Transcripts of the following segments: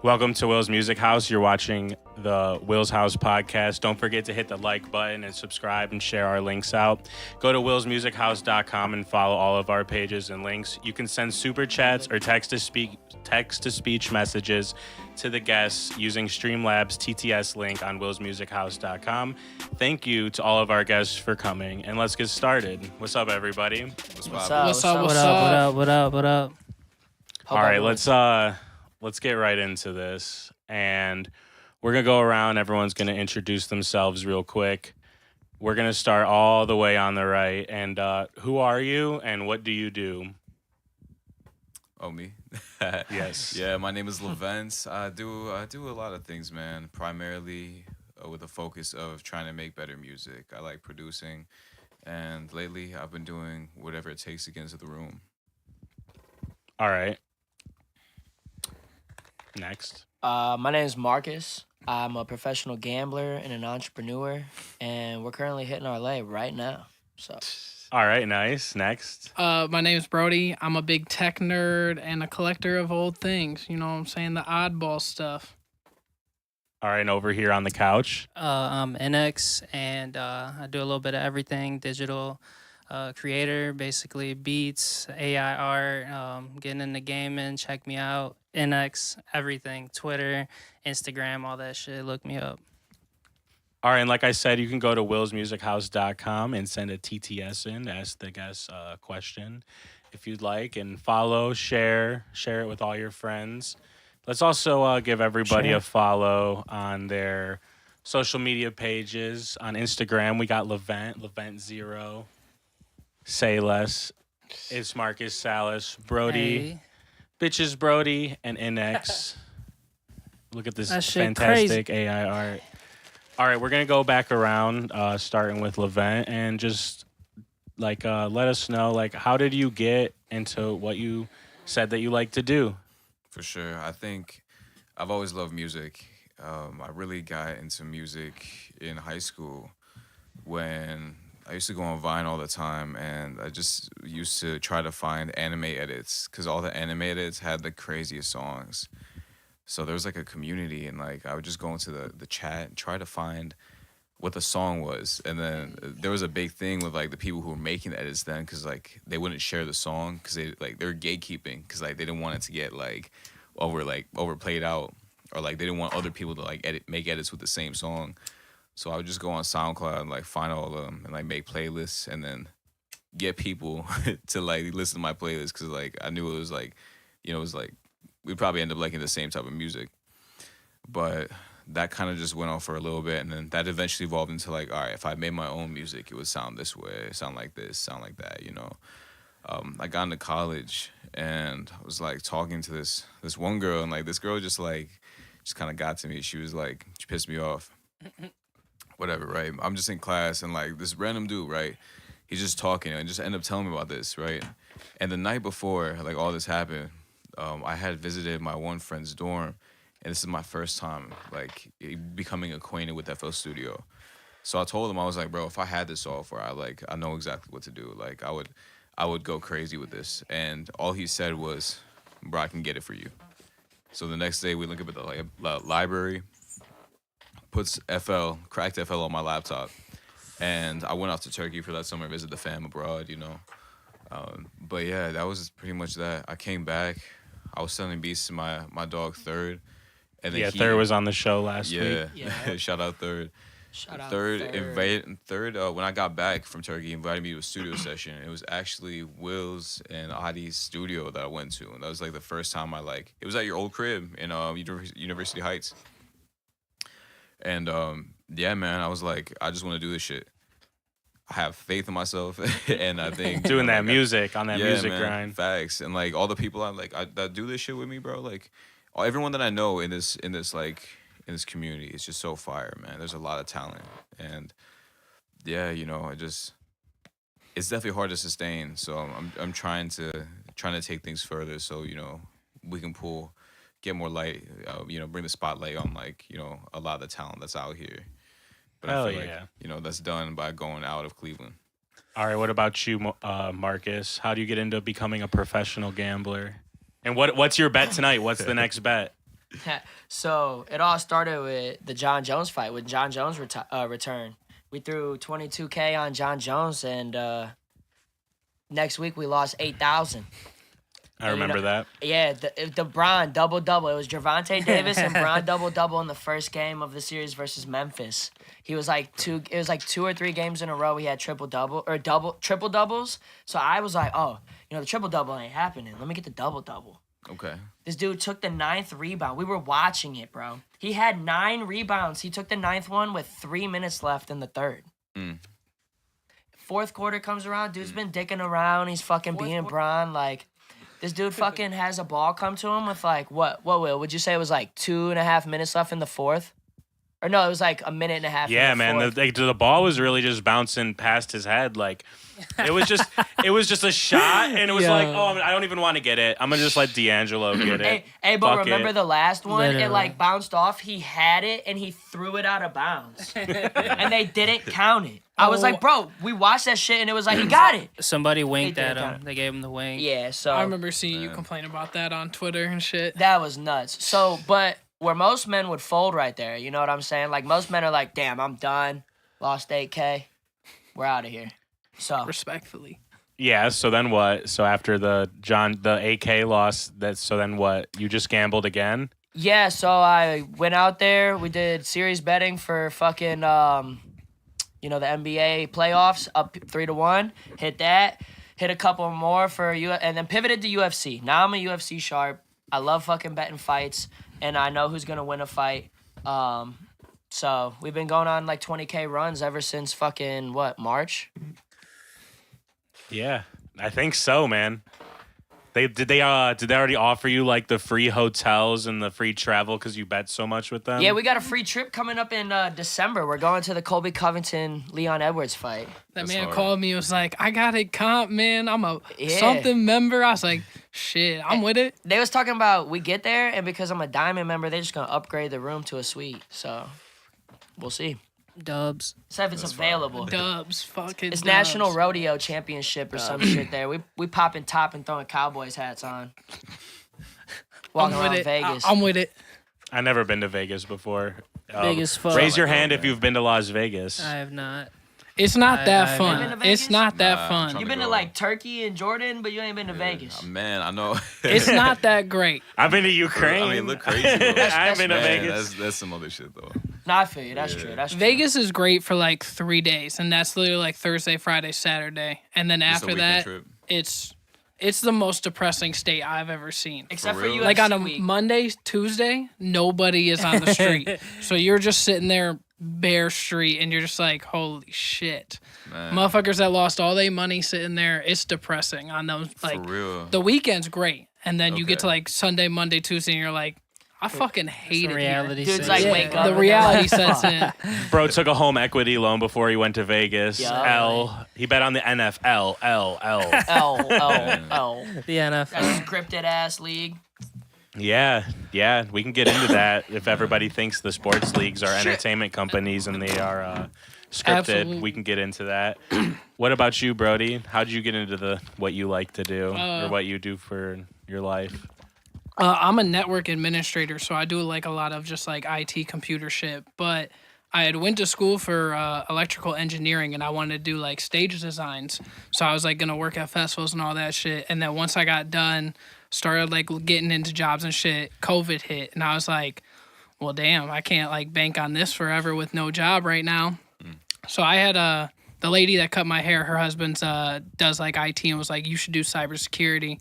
Welcome to Will's Music House. You're watching the Will's House podcast. Don't forget to hit the like button and subscribe and share our links out. Go to willsmusichouse.com and follow all of our pages and links. You can send super chats or text-to-speech messages to the guests using Streamlabs TTS link on willsmusichouse.com. Thank you to all of our guests for coming, and let's get started. What's up, everybody? What's up? All right, let's get right into this, and we're gonna go around. Everyone's gonna introduce themselves real quick. We're gonna start all the way on the right. And who are you, and what do you do? Oh, me? Yes. Yeah, my name is Levent. I do a lot of things, man. Primarily with a focus of trying to make better music. I like producing, and lately I've been doing whatever it takes to get into the room. All right. Next. My name is Marcus. I'm a professional gambler and an entrepreneur, and we're currently hitting our lay right now. So. All right, nice. Next. My name is Brodie. I'm a big tech nerd and a collector of old things. You know what I'm saying? The oddball stuff. All right, and over here on the couch. I'm innexh, and I do a little bit of everything, digital creator, basically beats, AI art, getting into gaming, check me out, innexh, everything, Twitter, Instagram, all that shit, look me up. All right, and like I said, you can go to willsmusichouse.com and send a TTS in to ask the guest a question if you'd like, and follow, share it with all your friends. Let's also give everybody a follow on their social media pages. On Instagram, we got levent0, Say Less, it's Marcus Salas, Brodie, Hey. Bitches Brodie, and innexh. Look at this That shit fantastic AI art. All right, we're going to go back around, starting with Levent, and just, let us know, how did you get into what you said that you like to do? For sure. I think I've always loved music. I really got into music in high school when I used to go on Vine all the time, and I just used to try to find anime edits because all the anime edits had the craziest songs. So there was a community, and I would just go into the chat and try to find what the song was. And then there was a big thing with the people who were making the edits then, because they wouldn't share the song because they were gatekeeping because they didn't want it to get overplayed out, or they didn't want other people to make edits with the same song. So I would just go on SoundCloud and find all of them and make playlists, and then get people to listen to my playlist because I knew it was we'd probably end up liking the same type of music. But that kind of just went on for a little bit, and then that eventually evolved into all right, if I made my own music, it would sound this way, sound like this, sound like that, I got into college and I was talking to this one girl, and this girl just kind of got to me. She was she pissed me off. Whatever, right? I'm just in class, and this random dude, right? He's just talking and just ended up telling me about this, right? And the night before, all this happened, I had visited my one friend's dorm, and this is my first time becoming acquainted with FL Studio. So I told him, I was bro, if I had this software, I know exactly what to do. I would go crazy with this. And all he said was, bro, I can get it for you. So the next day we link up at the library, puts cracked FL on my laptop, and I went off to Turkey for that summer, visit the fam abroad, But yeah, that was pretty much that. I came back, I was selling beats to my dog Third. And then Third was on the show last week. Yeah. Shout out Third. Shout out Third when I got back from Turkey, invited me to a studio session. It was actually Will's and Adi's studio that I went to, and that was the first time it was at your old crib in University Heights. And yeah, man, I was I just want to do this shit. I have faith in myself, and I think doing that music on that music man, grind. Facts, and all the people that do this shit with me, bro. Everyone that I know in this community is just so fire, man. There's a lot of talent, and yeah, it's definitely hard to sustain. So I'm trying to take things further, so we can get more light, bring the spotlight on a lot of the talent that's out here. But Hell I feel yeah. That's done by going out of Cleveland. All right, what about you, Marcus? How do you get into becoming a professional gambler? And what's your bet tonight? What's the next bet? So it all started with the John Jones fight, when John Jones returned. We threw 22K on John Jones, and next week we lost 8,000. I remember that. Yeah, the Bron double-double. It was Gervonta Davis and Bron double-double in the first game of the series versus Memphis. It was like 2 or 3 games in a row we had triple doubles. So I was like, oh, the triple-double ain't happening. Let me get the double-double. Okay. This dude took the 9th rebound. We were watching it, bro. He had 9 rebounds. He took the 9th one with 3 minutes left in the third. Fourth quarter comes around. Dude's been dicking around. He's fucking being Bron. Like, this dude fucking has a ball come to him with like, what, Will? Would you say it was like 2.5 minutes left in the fourth? Or no, it was like a minute and a half. Yeah, man. The ball was really just bouncing past his head. Like, it was just a shot, and it was like, oh, I don't even want to get it. I'm gonna just let D'Angelo get it. Hey, but Fuck remember it. the last one? Literally. It like bounced off. He had it, and he threw it out of bounds, and they didn't count it. I was like, bro, we watched that shit, and it was like, he got it. Somebody winked They at did him. count it. They gave him the wink. Yeah, so I remember seeing you complain about that on Twitter and shit. that was nuts. So, but where most men would fold right there, you know what I'm saying? Like, most men are like, damn, I'm done. Lost 8K. We're out of here. So, Respectfully. Yeah. So then what? So after the AK loss, so then what? You just gambled again? yeah, so I went out there. We did series betting for fucking, the NBA playoffs, up 3-1. Hit that. Hit a couple more and then pivoted to UFC. Now I'm a UFC sharp. I love fucking betting fights, and I know who's going to win a fight. So we've been going on like 20K runs ever since fucking, March? Yeah, I think so, man. Did they already offer you like the free hotels and the free travel because you bet so much with them? Yeah, we got a free trip coming up in December. We're going to the Colby Covington Leon Edwards fight. That That's man hard. called me and was like, I got it comp, man. I'm a Yeah. something member. I was like, shit, I'm with it. They was talking about we get there, and because I'm a diamond member, they're just going to upgrade the room to a suite. So we'll see. Dubs. So if it's available. Dubs, fucking It's dubs. National Rodeo Championship or some shit there. We popping top and throwing Cowboys hats on. Walking I'm with around it. Vegas. I'm with it. I've never been to Vegas before. Big as fuck. Raise your Like, hand oh, if man. you've been to Las Vegas. I have not. It's not I- that I- fun. You been to It's Vegas? not that Nah, I'm fun. trying You to been to go. like Turkey and Jordan, but you ain't been to Vegas. Man, I know. It's not that great. I've been to Ukraine. I mean, look crazy. Bro. I've been to Man, Vegas. that's some other shit though. No, I feel you. That's true. That's true. Vegas is great for like 3 days, and that's literally like Thursday, Friday, Saturday, and then Just a after weekend that, trip. it's the most depressing state I've ever seen. Except For for real? you, Like on a week. Monday, Tuesday, nobody is on the street, so you're just sitting there bare street, and you're just like, holy shit, Man, motherfuckers that lost all their money sitting there. It's depressing on those. Like for real. the weekend's great, and then you get to Okay. like Sunday, Monday, Tuesday, and you're like, I fucking hate it. reality Dude's sets like, in. wake up. The and reality they're like, sets in. Bro took a home equity loan before he went to Vegas. Yeah. He bet on the NFL. L. L. The NFL. That scripted ass league. Yeah, we can get into that if everybody thinks the sports leagues are entertainment companies and they are scripted. Absolutely. We can get into that. What about you, Brodie? How'd you get into what you like to do or what you do for your life? I'm a network administrator, so I do like a lot of just like IT computer shit. But I had went to school for electrical engineering, and I wanted to do like stage designs. So I was like gonna work at festivals and all that shit. And then once I got done, started like getting into jobs and shit. COVID hit, and I was like, well, damn, I can't like bank on this forever with no job right now. So I had the lady that cut my hair. Her husband's does like IT, and was like, you should do cybersecurity.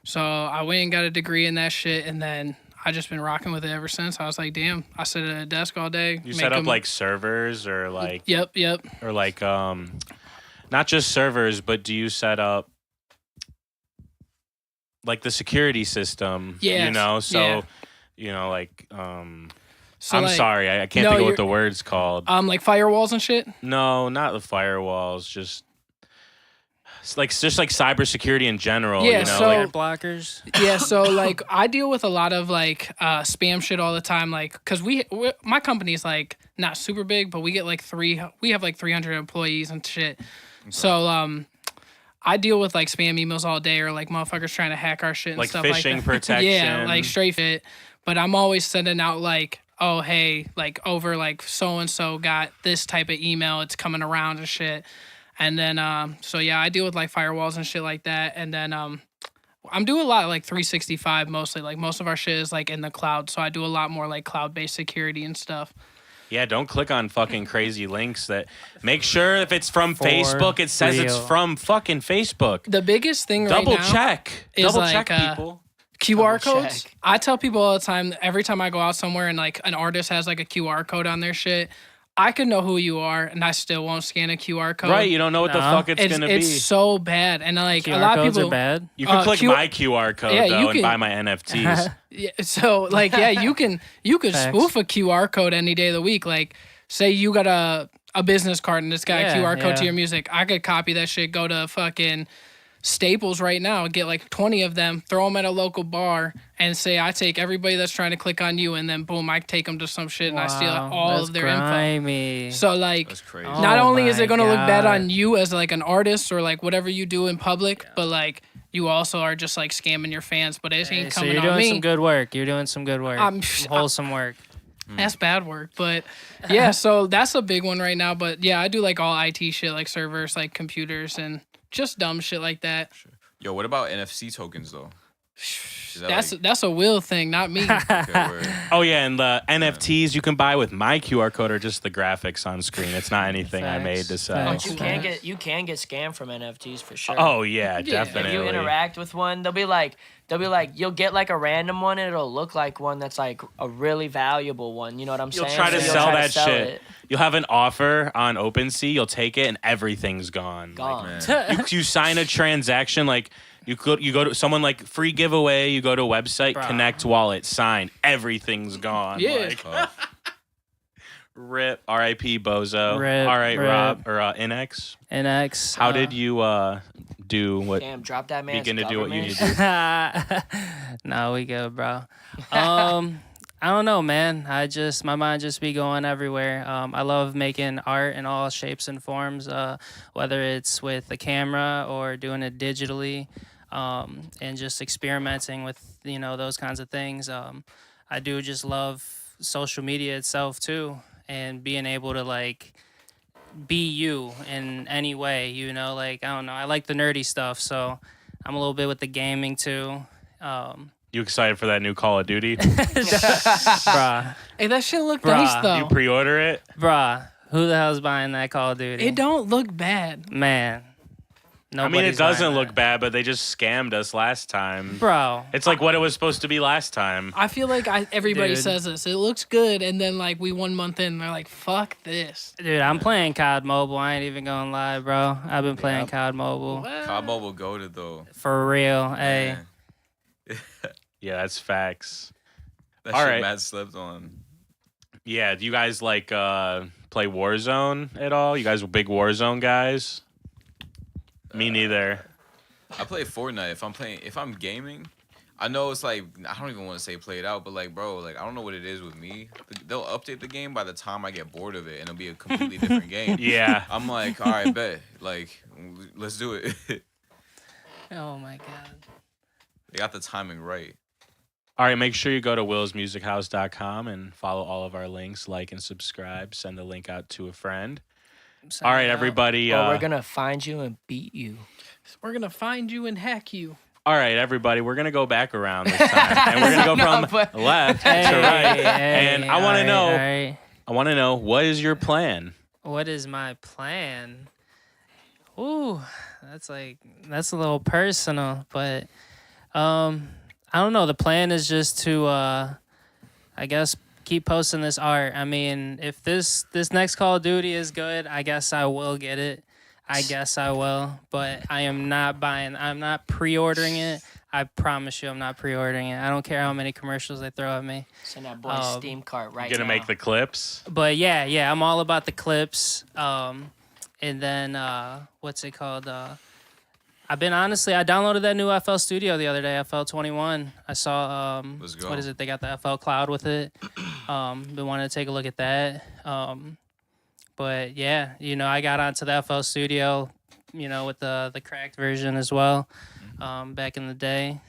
So I went and got a degree in that shit, and then I just been rocking with it ever since. I was like, damn, I sit at a desk all day. You set up like servers or like Yep. or like not just servers, but do you set up like the security system? Yes, You know, so yeah. you know, like So I'm like, sorry, I can't No, think of you're- what the word's called. like firewalls and shit. No, not the firewalls, just it's like cybersecurity in general. Yeah, you know, so- like, Blockers. Yeah, so like I deal with a lot of like spam shit all the time, like because my company's like not super big, but we get like we have like 300 employees and shit. So I deal with like spam emails all day, or like motherfuckers trying to hack our shit and Like stuff phishing like that. protection. Yeah, like straight fit. but I'm always sending out like, oh, hey, like over like so-and-so got this type of email. It's coming around and shit. And then, so yeah, I deal with like firewalls and shit like that. And then I'm doing a lot of like 365 mostly. Like most of our shit is like in the cloud. So I do a lot more like cloud-based security and stuff. Yeah, don't click on fucking crazy links that make sure if it's from Facebook, it says it's from fucking Facebook. The biggest thing Double right now check. is Double like, check, people. QR Double codes. check. I tell people all the time, every time I go out somewhere and like an artist has like a QR code on their shit, I can know who you are and I still won't scan a QR code. Right, you don't know what the fuck it's gonna be. It's so bad. And like QR a lot of codes people are bad. You can click my QR code Yeah, though you and can- buy my NFTs. Yeah, so like yeah, you can Facts. spoof a QR code any day of the week. Like say you got a business card and it's got Yeah, a QR code to yeah. your music. I could copy that shit, go to fucking Staples right now, get like 20 of them, throw them at a local bar, and say I take everybody that's trying to click on you, and then boom, I take them to some shit and I steal Wow, all that's of their info. grimy. So like, That's crazy. Oh not only is my it gonna look bad God. on you as like an artist or like whatever you do in public, but like you also are just like scamming your fans. But it ain't So coming you're on doing me. some good work. You're doing some good work. Wholesome work. That's bad work, but yeah, so that's a big one right now. But yeah, I do like all IT shit, like servers, like computers, and just dumb shit like that. Yo, what about NFC tokens though? Is that That's a Will thing, not me. okay, word? Oh yeah, and the NFTs you can buy with my QR code are just the graphics on screen. It's not anything I Facts. made to sell. Facts. But you can get scammed from NFTs for sure. Oh yeah, Yeah. definitely. If you interact with one, they'll be like you'll get like a random one and it'll look like one that's like a really valuable one. You know what I'm You'll saying? try to So sell try that shit. it. You'll have an offer on OpenSea. You'll take it, and everything's gone. Gone. Man. You sign a transaction like. You go to someone like free giveaway. You go to a website, Bruh. connect wallet, sign. Everything's gone. Yeah. Like, rip. R.I.P. Bozo. Rip, All right, rip. Rob or innexh. NX. How did you do what? Damn, drop that man. Begin to do what you need to do. No, we good, bro. I don't know, man. My mind just be going everywhere. I love making art in all shapes and forms, whether it's with the camera or doing it digitally, and just experimenting with, those kinds of things. I do just love social media itself too, and being able to like be you in any way, like, I don't know. I like the nerdy stuff, so I'm a little bit with the gaming too. You excited for that new Call of Duty? Bruh, Hey, that shit look Bruh. nice though. You pre-order it? who the hell's buying that Call of Duty? It don't look bad. Man. I mean, it Nobody's buying doesn't look that. bad, but they just scammed us last time. Bro. It's like what it was supposed to be last time. I feel like everybody Dude. says this. It looks good, and then like we 1 month in, they're like, "Fuck this." Dude, I'm playing COD Mobile. I ain't even gonna lie, bro. I've been playing COD Mobile. COD Mobile goated though. For real. Hey. Man. Yeah, that's facts. That All shit right. mad slept on. Yeah, do you guys like play Warzone at all? You guys were big Warzone guys? Me neither. I play Fortnite. If I'm gaming, I know it's like, I don't even want to say play it out, but like, bro, like, I don't know what it is with me. They'll update the game by the time I get bored of it, and it'll be a completely different game. Yeah. I'm like, all right, bet. Like, let's do it. Oh my god. They got the timing right. All right, make sure you go to willsmusichouse.com and follow all of our links, like and subscribe. Send the link out to a friend. All right, everybody. Or we're gonna find you and beat you. We're gonna find you and hack you. All right, everybody. We're gonna go back around this time, and we're gonna go No, from but- left to right. And I want to know. Alright. I want to know what is your plan? What is my plan? Ooh, that's a little personal, but I don't know. The plan is just to I guess keep posting this art. I mean, if this next Call of Duty is good, I guess I will get it. I guess I will, but I am not buying. I'm not pre-ordering it. I promise you, I'm not pre-ordering it. I don't care how many commercials they throw at me. Send that boy Steam cart right Gonna now. make the clips. But yeah, I'm all about the clips. And then what's it called? I downloaded that new FL Studio the other day, FL 21. I saw Let's go. what is it? They got the FL Cloud with it. Been wanting to take a look at that. But yeah, I got onto the FL Studio, with the cracked version as well. Back in the day.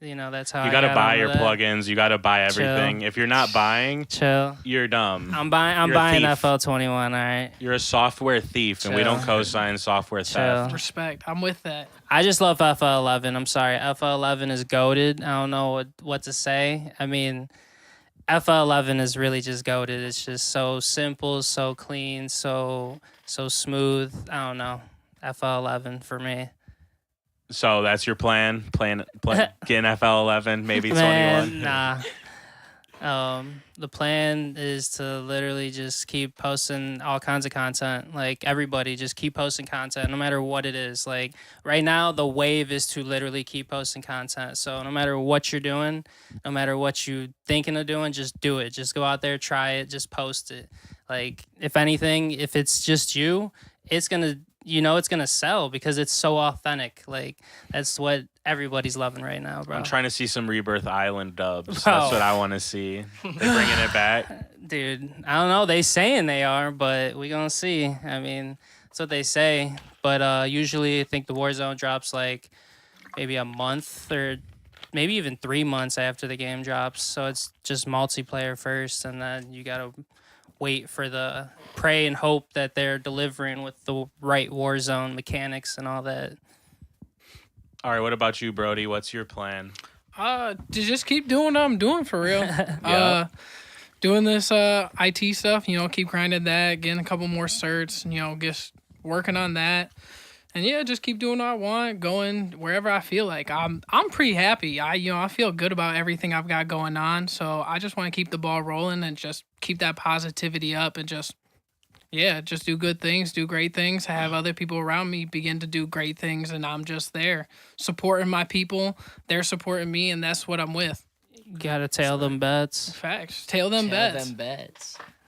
That's how You I got to got buy onto your that. plugins. You got to buy everything. If you're not buying, Chill. you're dumb. I'm buying You're a thief. FL21, all right? You're a software thief, and we don't Chill. co-sign software theft. Chill. Respect. I'm with that. I just love FL11. I'm sorry. FL11 is goated. I don't know what to say. I mean, FL11 is really just goated. It's just so simple, so clean, so smooth. I don't know. FL11 for me. So that's your plan? Getting FL11, maybe 21? Man, nah. The plan is to literally just keep posting all kinds of content. Like everybody, just keep posting content, no matter what it is. Like right now, the wave is to literally keep posting content. So no matter what you're doing, no matter what you're thinking of doing, just do it. Just go out there, try it, just post it. Like if anything, if it's just you, it's gonna sell because it's so authentic. Like that's what everybody's loving right now, bro. I'm trying to see some Rebirth Island dubs. Bro. That's what I want to see. They bringing it back. Dude, I don't know. They saying they are, but we gonna see. I mean, that's what they say. But usually, I think the Warzone drops like maybe a month or maybe even 3 months after the game drops. So it's just multiplayer first, and then you gotta wait for the pray and hope that they're delivering with the right Warzone mechanics and all that. All right, what about you, Brodie? What's your plan? To just keep doing what I'm doing for real. Yeah. Doing this IT stuff, keep grinding that, getting a couple more certs, just working on that. And yeah, just keep doing what I want, going wherever I feel like. I'm pretty happy. I feel good about everything I've got going on. So I just want to keep the ball rolling and just keep that positivity up and just do good things, do great things, have other people around me begin to do great things, and I'm just there supporting my people. They're supporting me, and that's what I'm with. Gotta tail them bets. Facts. Tail them bets.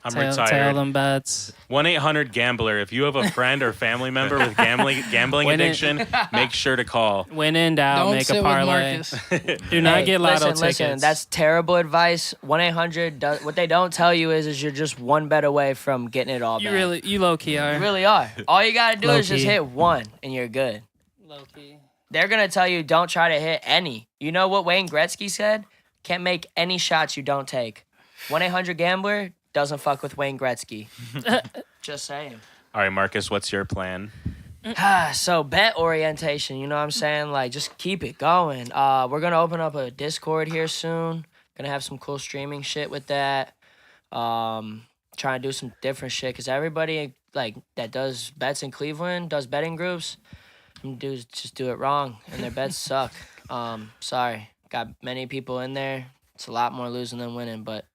I'm Tail retired. them bets. 1-800-GAMBLER. If you have a friend or family member with gambling When addiction, make sure to call. When in doubt, Don't make sit a with parlay. Marcus. Do not get lotto tickets. Listen, that's terrible advice. 1-800, what they don't tell you is you're just one bet away from getting it all back. You low key are. You really are. All you got to do is just Low-key. hit one, and you're good. Low key. They're going to tell you don't try to hit any. You know what Wayne Gretzky said? Can't make any shots you don't take. 1-800-GAMBLER doesn't fuck with Wayne Gretzky. Just saying. All right, Marcus, what's your plan? So bet orientation, you know what I'm saying? Like, just keep it going. We're going to open up a Discord here soon. Going to have some cool streaming shit with that. Trying to do some different shit because everybody, like, that does bets in Cleveland, does betting groups, them dudes just do it wrong, and their bets suck. Sorry. Got many people in there. It's a lot more losing than winning, but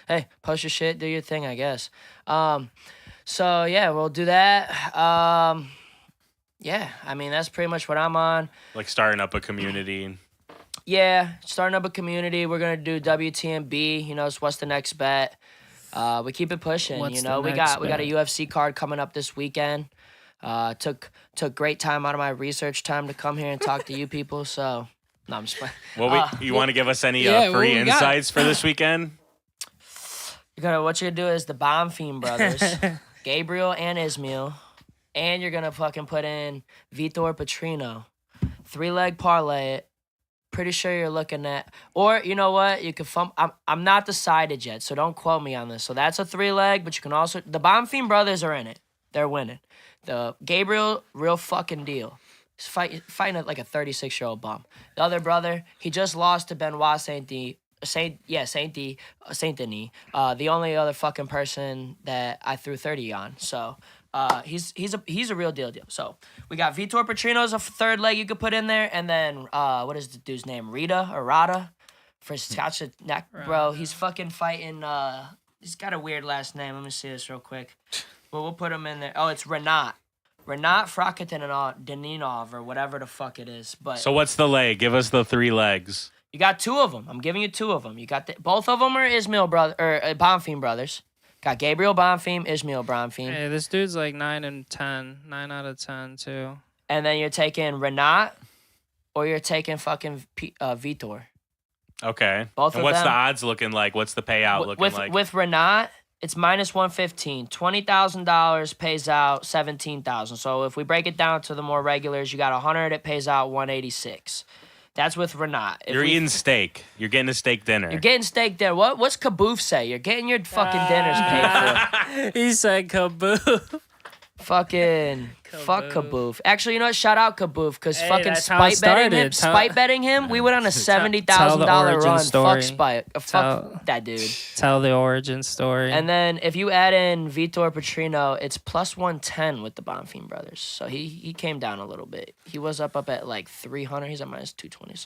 hey, post your shit, do your thing, I guess. So yeah, we'll do that. Yeah, I mean, that's pretty much what I'm on. Like starting up a community. Yeah, starting up a community. We're gonna do WTMB. It's what's the next bet. We keep it pushing. What's we the got next we got a bet? UFC card coming up this weekend. Took great time out of my research time to come here and talk to you people. So no, I'm just playing. You want to give us any yeah, what free we got? insights for this weekend? What you're gonna do is the Bomb Fiend brothers, Gabriel and Ismail, and you're gonna fucking put in Vitor Petrino, 3-leg parlay it. Pretty sure you're looking at, or you know what, you can I'm not decided yet, so don't quote me on this. So that's a 3-leg, but you can also the Bomb Fiend brothers are in it. They're winning. The Gabriel, real fucking deal. He's fighting like a 36-year-old bum. The other brother, he just lost to Benoit Saint-Denis. The only other fucking person that I threw 30 on. So he's a real deal. So we got Vitor Petrino's a 3rd leg you could put in there, and then what is the dude's name? Rada for Scotch neck, bro. He's fucking fighting. He's got a weird last name. Let me see this real quick. But we'll put him in there. Oh, it's Renat Frakatinov or whatever the fuck it is. But So what's the leg? Give us the 3 legs. you got 2 of them. I'm giving you 2 of them. You got both of them are Ismail brother or Bonfim brothers. Got Gabriel Bonfim, Ismail Bonfim, Hey, this dude's like 9 and 10. 9 out of 10 too. and then you're taking Renat, or you're taking fucking Vitor. Okay. Both and of what's them. the odds looking like? What's the payout looking like? With Renat, it's -115. $20,000 pays out 17,000. So if we break it down to the more regulars, you got 100, it pays out 186. That's with Renat. You're eating steak. You're getting a steak dinner. You're getting steak dinner. What's Kaboof say? You're getting your fucking dinners paid for. He said kaboo. Fucking fuck Kaboof. Actually, you know what? Shout out Kaboof because Hey, fucking that's how it spite betting him. We went on a $70,000 origin run. story. Fuck Spite. Fuck that dude. Tell the origin story. And then if you add in Vitor Petrino, it's plus 110 with the Bonfim brothers. So he came down a little bit. He was up at like 300. He's at minus 220.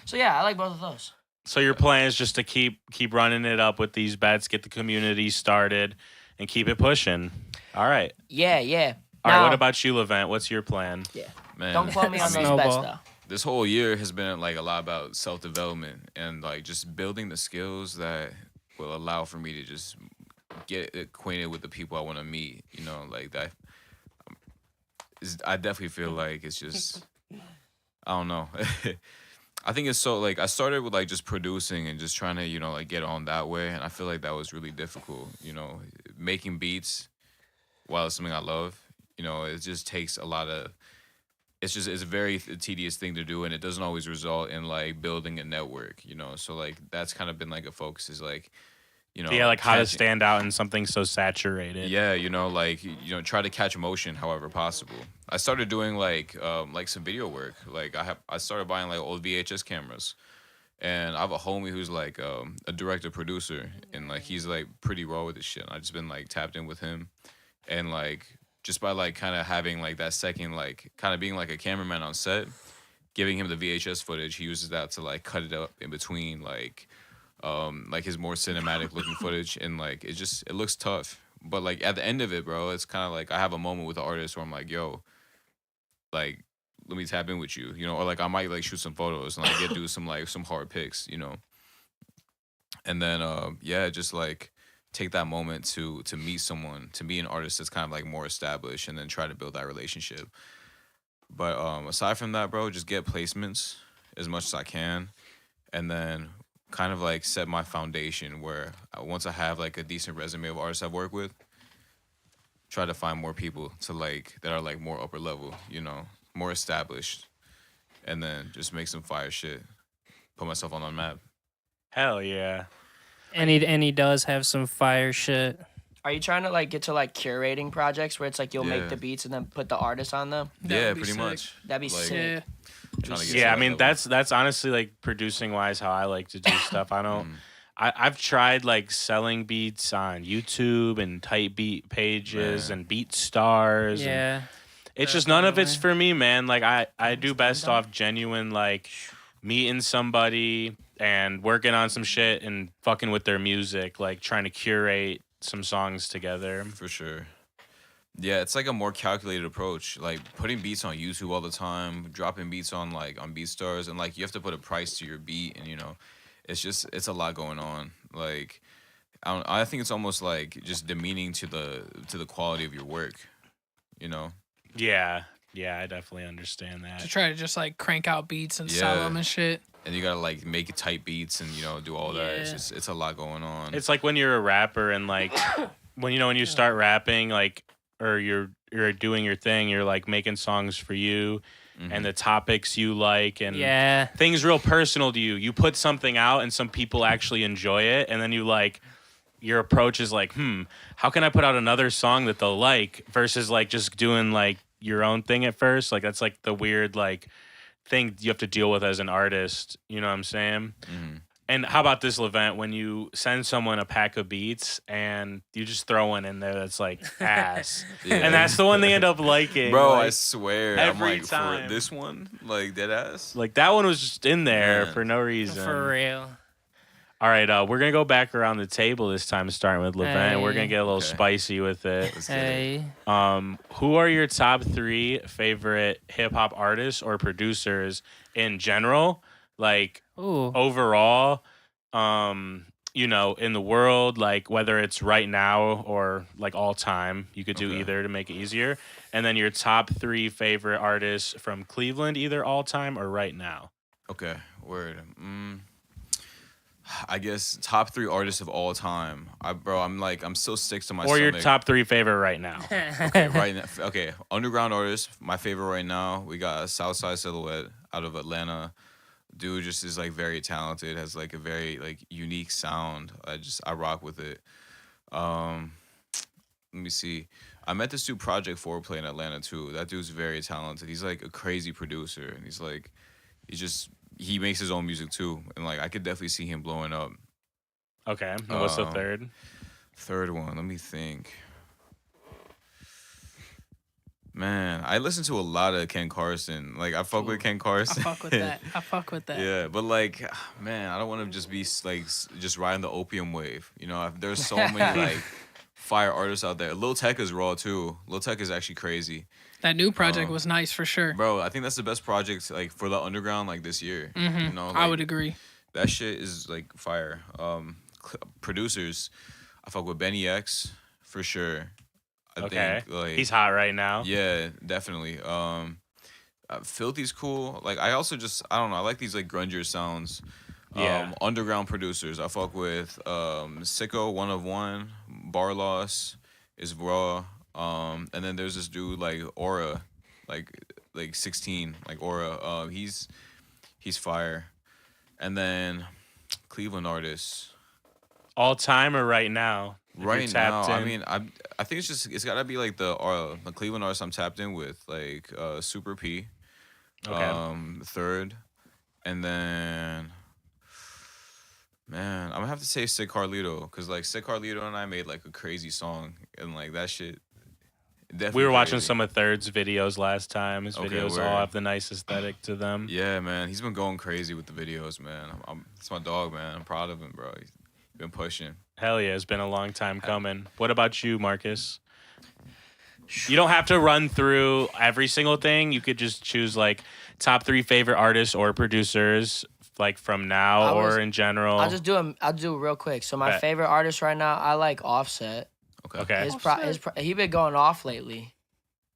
So yeah, I like both of those. So your plan is just to keep running it up with these bets, get the community started, and keep it pushing. All right. Yeah. All right. Now- What about you, Levent? What's your plan? Yeah. Man, Don't quote me on those Snowball. bets though. this whole year has been like a lot about self-development and like just building the skills that will allow for me to just get acquainted with the people I want to meet. You know, like that. I definitely feel like it's just, I don't know. I think it's so like I started with like just producing and just trying to, you know, like get on that way, and I feel like that was really difficult. You know, making beats while it's something I love. You know, it just takes a lot of. It's a very tedious thing to do, and it doesn't always result in like building a network. You know, so like that's kind of been like a focus is like, you know, Yeah, like how to catching- stand out in something so saturated. Yeah, you know, like try to catch emotion however possible. I started doing like some video work. Like I started buying like old VHS cameras, and I have a homie who's like a director producer, and like he's like pretty raw with this shit. I just been like tapped in with him, and like just by like kind of having like that second like kind of being like a cameraman on set, giving him the VHS footage, he uses that to like cut it up in between like his more cinematic looking footage, and like it looks tough, but like at the end of it, bro, it's kind of like I have a moment with the artist where I'm like, yo, like let me tap in with you, you know, or like I might like shoot some photos and like do some hard pics, you know, and then just like take that moment to meet someone, to be an artist that's kind of like more established, and then try to build that relationship. But aside from that, bro, just get placements as much as I can, and then kind of like set my foundation where once I have like a decent resume of artists I've worked with, try to find more people to like that are like more upper level, you know, more established, and then just make some fire shit, put myself on the map. Hell yeah. And he does have some fire shit. Are you trying to like get to like curating projects where it's like you'll Yeah. make the beats and then put the artist on them? Yeah, would be pretty sick. much. That'd be Like, sick. Yeah. trying to get Yeah, to I that mean level. that's honestly like producing wise how I like to do stuff. I don't. I've tried like selling beats on YouTube and type beat pages Man. and beat stars. And Yeah. it's just none of it's Definitely. for me, man. Like I do best off genuine like meeting somebody and working on some shit and fucking with their music, like trying to curate some songs together. For sure. Yeah, it's like a more calculated approach. Like putting beats on YouTube all the time, dropping beats on BeatStars, and like you have to put a price to your beat, and you know, it's a lot going on. Like I think it's almost like just demeaning to the quality of your work, you know. Yeah, I definitely understand To that. try to just like crank out beats and sell Yeah. them and shit. And you gotta like make tight beats and you know do all that. Yeah. It's a lot going on. It's like when you're a rapper and like when you start rapping like or you're doing your thing, you're like making songs for you and the topics you like and Yeah. things real personal to you. You put something out and some people actually enjoy it, and then you like your approach is like, how can I put out another song that they'll like versus like just doing like your own thing at first. Like that's like the weird like thing you have to deal with as an artist. You know what I'm saying? And how about this, Levent, when you send someone a pack of beats and you just throw one in there that's like ass. Yeah. And that's the one they end up liking. Bro, I like, swear, I'm every like time. for this one, like dead ass. like that one was just in there Man. for no reason. For real. All right, we're gonna go back around the table this time, starting with Levent. We're gonna Hey. get a little Okay. spicy with it. Let's get it. Hey. Who are your top 3 favorite hip hop artists or producers in general? Like Ooh. overall, you know, in the world, like whether it's right now or like all time, you could do Okay. either to make it easier. And then your top 3 favorite artists from Cleveland, either all time or right now. Okay, word. I guess top 3 artists of all time. I'm still sticks to my Or your stomach. top 3 favorite right now. Okay, right now. Okay, underground artists. My favorite right now. We got Southside Silhouette out of Atlanta. Dude just is like very talented, has like a very like unique sound. I rock with it. Um, Let me see. I met this dude Project Foreplay in Atlanta too. That dude's very talented. He's like a crazy producer, and he makes his own music too. And like I could definitely see him blowing up. Okay. And what's the third? Third one, let me think. Man, I listen to a lot of Ken Carson. Like I fuck with Ken I Carson. fuck with that. I fuck with that. Yeah, but like, man, I don't want to just be like just riding the opium wave. You know, there's so many like fire artists out there. Lil Tecca is raw too. Lil Tecca is actually crazy, That new project was nice for sure. bro. I think that's the best project like for the underground like this year. You know, I like, would agree. that shit is like fire. Producers, I fuck with Benny X for sure. I think like He's hot right now. yeah, definitely. Filthy's cool. Like I also I don't know. I like these like grungier sounds. Yeah. Underground producers. I fuck with Sicko, One of One, Bar Loss is raw. And then there's this dude like Aura, like 16, like Aura. He's fire. And then Cleveland artists. All time or right now? If you're Right now, tapped I in? mean, I think it's gotta be like the Cleveland artists I'm tapped in with, like Super P, Okay. third, and then man, I'm gonna have to say Sick Carlito, because like Sick Carlito and I made like a crazy song, and like that shit. Definitely We were watching crazy. some of Third's videos last time. His Okay, videos word. all have the nice aesthetic to them. Yeah, man, he's been going crazy with the videos, man. It's my dog, man. I'm proud of him, bro. He's been pushing. Hell yeah, it's been a long time coming. What about you, Marcus? You don't have to run through every single thing. You could just choose like top 3 favorite artists or producers, like from now or in general. I'll do it real quick. So my Bet. favorite artist right now, I like Offset. Okay. He been going off lately.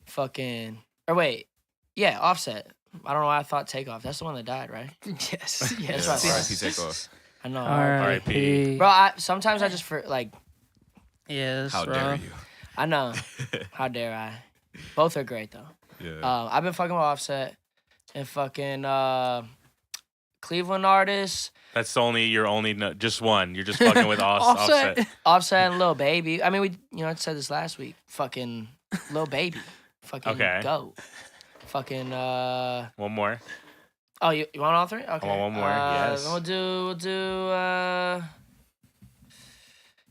Fucking Offset. I don't know why I thought Takeoff. That's the one that died, right? Yes. Yeah, That's right. R.I.P. Takeoff. I know. R.I.P. Bro, sometimes I just Yeah, it's How dare rough. you? I know. How dare I? Both are great though. Yeah. I've been fucking with Offset and fucking Cleveland artists. That's just one. You're just fucking with Offset. Offset and Lil Baby. I mean, I said this last week. Fucking Lil Baby. Fucking Okay. go. Fucking One more. Oh, you want all 3? Okay. I want one more, yes. We'll do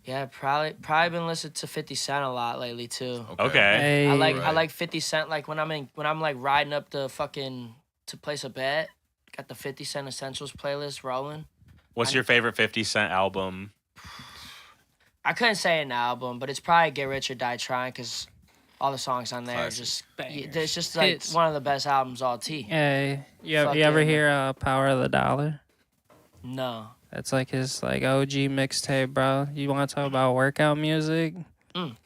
yeah, probably been listening to 50 Cent a lot lately too. Okay. Hey, I Right. like 50 Cent like when I'm like riding up to place a bet, got the 50 Cent Essentials playlist rolling. What's your favorite 50 Cent album? I couldn't say an album, but it's probably Get Rich or Die Trying because all the songs on there are Classic. just Bangers. it's just like Hits. one of the best albums all T. Hey, you ever Fucking- hear Power of the Dollar? No. That's like his like OG mixtape, bro. You want to talk about workout music?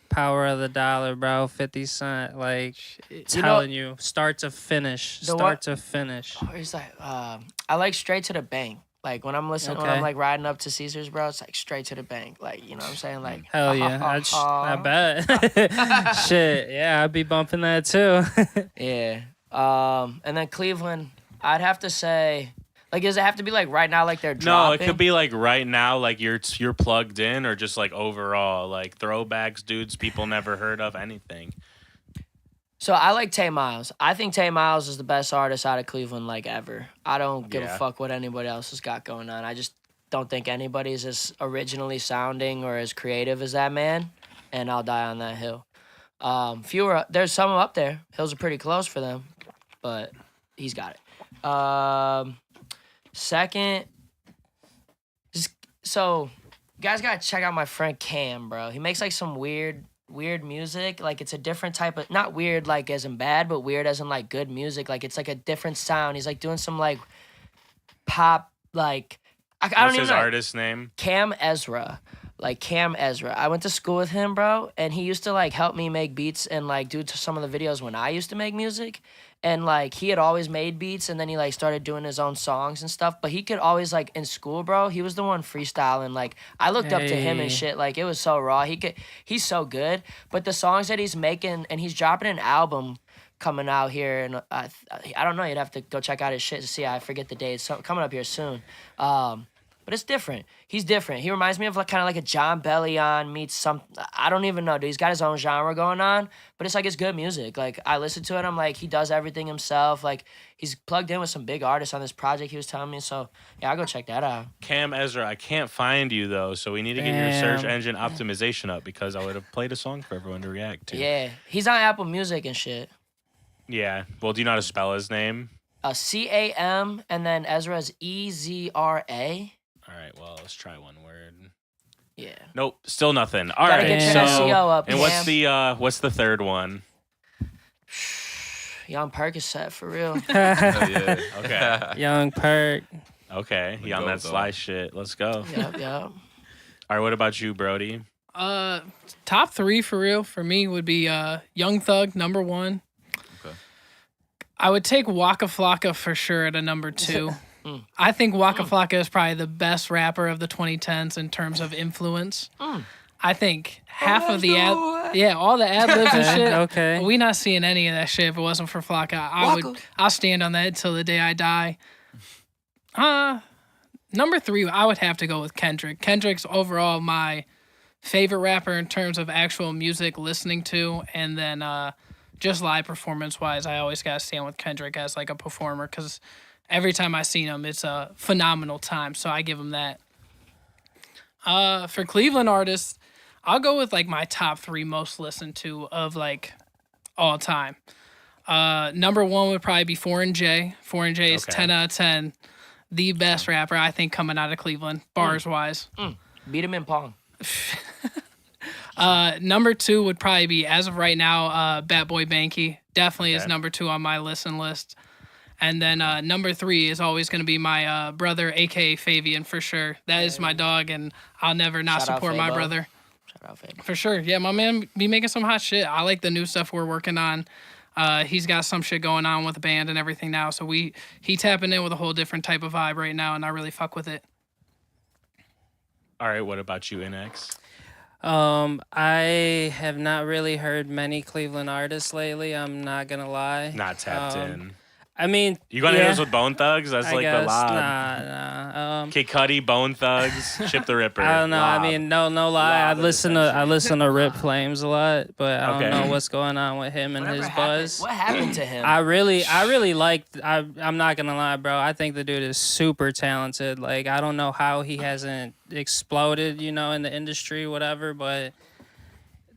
Power of the Dollar, bro. 50 Cent, like telling you, start to finish, The start to finish. It's like I like Straight to the Bank. Like when I'm listening, when Okay. I'm like riding up to Caesars, bro, it's like straight to the bank. Like, you know what I'm saying? Like, Hell yeah, I bet. Shit, yeah, I'd be bumping that too. yeah. And then Cleveland, I'd have to say, like, does it have to be like right now, like they're No, dropping? it could be like right now, like you're plugged in, or just like overall, like throwbacks, dudes people never heard of, anything. So I like Tay Miles. I think Tay Miles is the best artist out of Cleveland, like ever. I don't give a fuck what anybody else has got going on. I just don't think anybody's as originally sounding or as creative as that man, and I'll die on that hill. There's some up there. Hills are pretty close for them, but he's got it. Second, so you guys gotta check out my friend Cam, bro. He makes like some weird music. Like it's a different type of, not weird like as in bad, but weird as in like good music. Like it's like a different sound. He's like doing some like pop, like I don't What's even his know. artist name? Cam Ezra. like Cam Ezra. I went to school with him, bro, and he used to like help me make beats and like do some of the videos when I used to make music. And like he had always made beats, and then he like started doing his own songs and stuff. But he could always like in school, bro. He was the one freestyling. Like I looked up to him and Hey. shit. Like it was so raw. He's so good. But the songs that he's making, and he's dropping an album coming out here, and I don't know. You'd have to go check out his shit to see. I forget the date. It's coming up here soon. But it's different. He's different. He reminds me of like kind of like a John Bellion meets some. I don't even know, dude. He's got his own genre going on, but it's like it's good music. Like I listen to it, I'm like he does everything himself. Like he's plugged in with some big artists on this project. He was telling me, so yeah, I'll go check that out. Cam Ezra, I can't find you though, so we need to get your search Damn. engine optimization up because I would have played a song for everyone to react to. Yeah, he's on Apple Music and shit. Yeah. Well, do you know how to spell his name? CAM and then Ezra's EZRA. All right. Well, let's try one word. Yeah. Nope. Still nothing. All Gotta right. get your So, SEO up, and what's the third one? Young Percocet for real. yeah. Okay. Young Perk. Okay. We You on go, that though. sly shit. Let's go. Yep. All right. What about you, Brodie? Top 3 for real for me would be Young Thug number 1. Okay. I would take Waka Flocka for sure at a number 2. I think Waka Flocka is probably the best rapper of the 2010s in terms of influence. I think half of the all the ad libs and shit. Okay. We not seeing any of that shit if it wasn't for Flocka. I'll stand on that until the day I die. Number 3, I would have to go with Kendrick. Kendrick's overall my favorite rapper in terms of actual music listening to, and then just live performance wise, I always gotta stand with Kendrick as like a performer because every time I seen him, it's a phenomenal time. So I give him that. For Cleveland artists, I'll go with like my top 3 most listened to of like all time. Number 1 would probably be Foreign J. Foreign J is Okay. 10 out of 10. The best rapper I think coming out of Cleveland, bars wise. Beat him in Pong. Number 2 would probably be, as of right now, Bat Boy Banky. Definitely is Okay. number 2 on my listen list. And then number 3 is always going to be my brother, a.k.a. Fabian, for sure. That is my dog, and I'll never not Shout out support my Fabo. brother. Shout out, Fabe. For sure. Yeah, my man be making some hot shit. I like the new stuff we're working on. He's got some shit going on with the band and everything now. So he tapping in with a whole different type of vibe right now, and I really fuck with it. All right. What about you, innexh? I have not really heard many Cleveland artists lately. I'm not gonna lie. Not tapped Um, in. I mean, You gonna hit yeah, us with Bone Thugs? That's I like guess. the lob. Nah. Kid Cudi, Bone Thugs, Chip the Ripper. I don't know. Lob. I mean, no lie. I Lob is listen to Rip Flames a lot, but I don't Okay. know what's going on with him and Whatever his happened- buzz. What happened to him? I really liked. I'm not gonna lie, bro. I think the dude is super talented. Like I don't know how he hasn't exploded, in the industry, whatever. But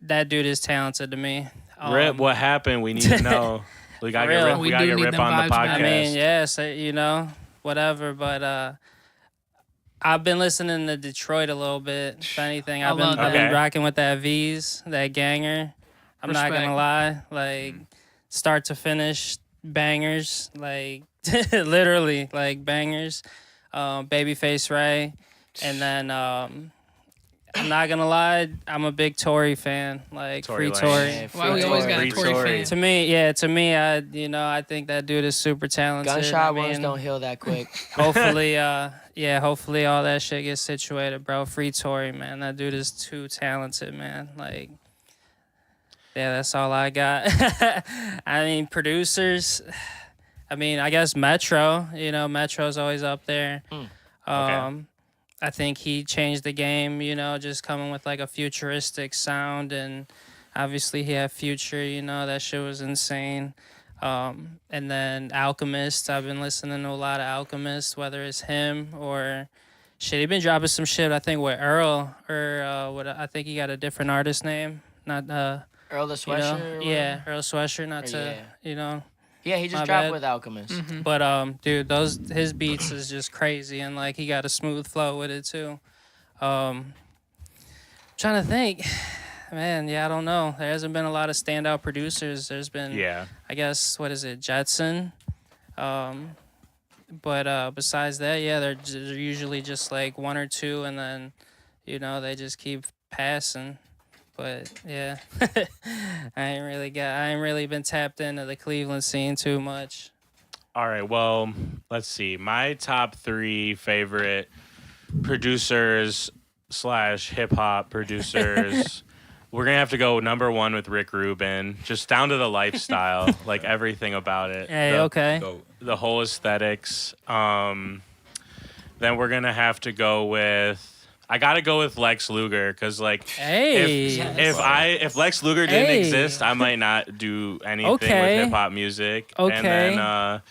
that dude is talented to me. Rip, what happened? We need to know. We gotta real. get Rip, We we gotta do get need Rip them on the vibes, man. podcast. I mean, yes, whatever. But I've been listening to Detroit a little bit. If anything, I I've been, love I've that. been rocking with that V's, that ganger. I'm not Respect. gonna lie, like start to finish bangers, like literally like bangers. Babyface Ray, and then I'm not gonna lie, I'm a big Tory fan, like Tory Free Lanez. Tory. Yeah, Why we always got a Free Tory Tory. fan? To me, I think that dude is super talented. Gunshot I wounds mean, don't heal that quick. hopefully, hopefully all that shit gets situated, bro. Free Tory, man. That dude is too talented, man. Like, yeah, that's all I got. I mean, producers. I mean, I guess Metro. Metro's always up there. Okay. I think he changed the game. Just coming with like a futuristic sound, and obviously he had Future. That shit was insane. And then Alchemist. I've been listening to a lot of Alchemist, whether it's him or shit. He been dropping some shit. I think with Earl or what? I think he got a different artist name. Not Earl the you know, Sweatshirt? or yeah, Earl Sweatshirt. Not Or to Yeah, he just My dropped bad. with Alchemist. Mm-hmm. But dude, his beats is just crazy, and like he got a smooth flow with it too. Trying to think, man. Yeah, I don't know. There hasn't been a lot of standout producers. There's been, Yeah. I guess, what is it, Jetson? But besides that, yeah, they're usually just like one or two, and then you know, they just keep passing. But yeah, I ain't really been tapped into the Cleveland scene too much. All right, well, let's see. My top 3 favorite producers slash hip hop producers. We're gonna have to go number 1 with Rick Rubin, just down to the lifestyle, like everything about it. Hey, the, okay. the whole aesthetics. Then we're gonna have to go with. I gotta go with Lex Luger because, like, Hey. if Lex Luger didn't exist, I might not do anything with hip hop music. Okay. And then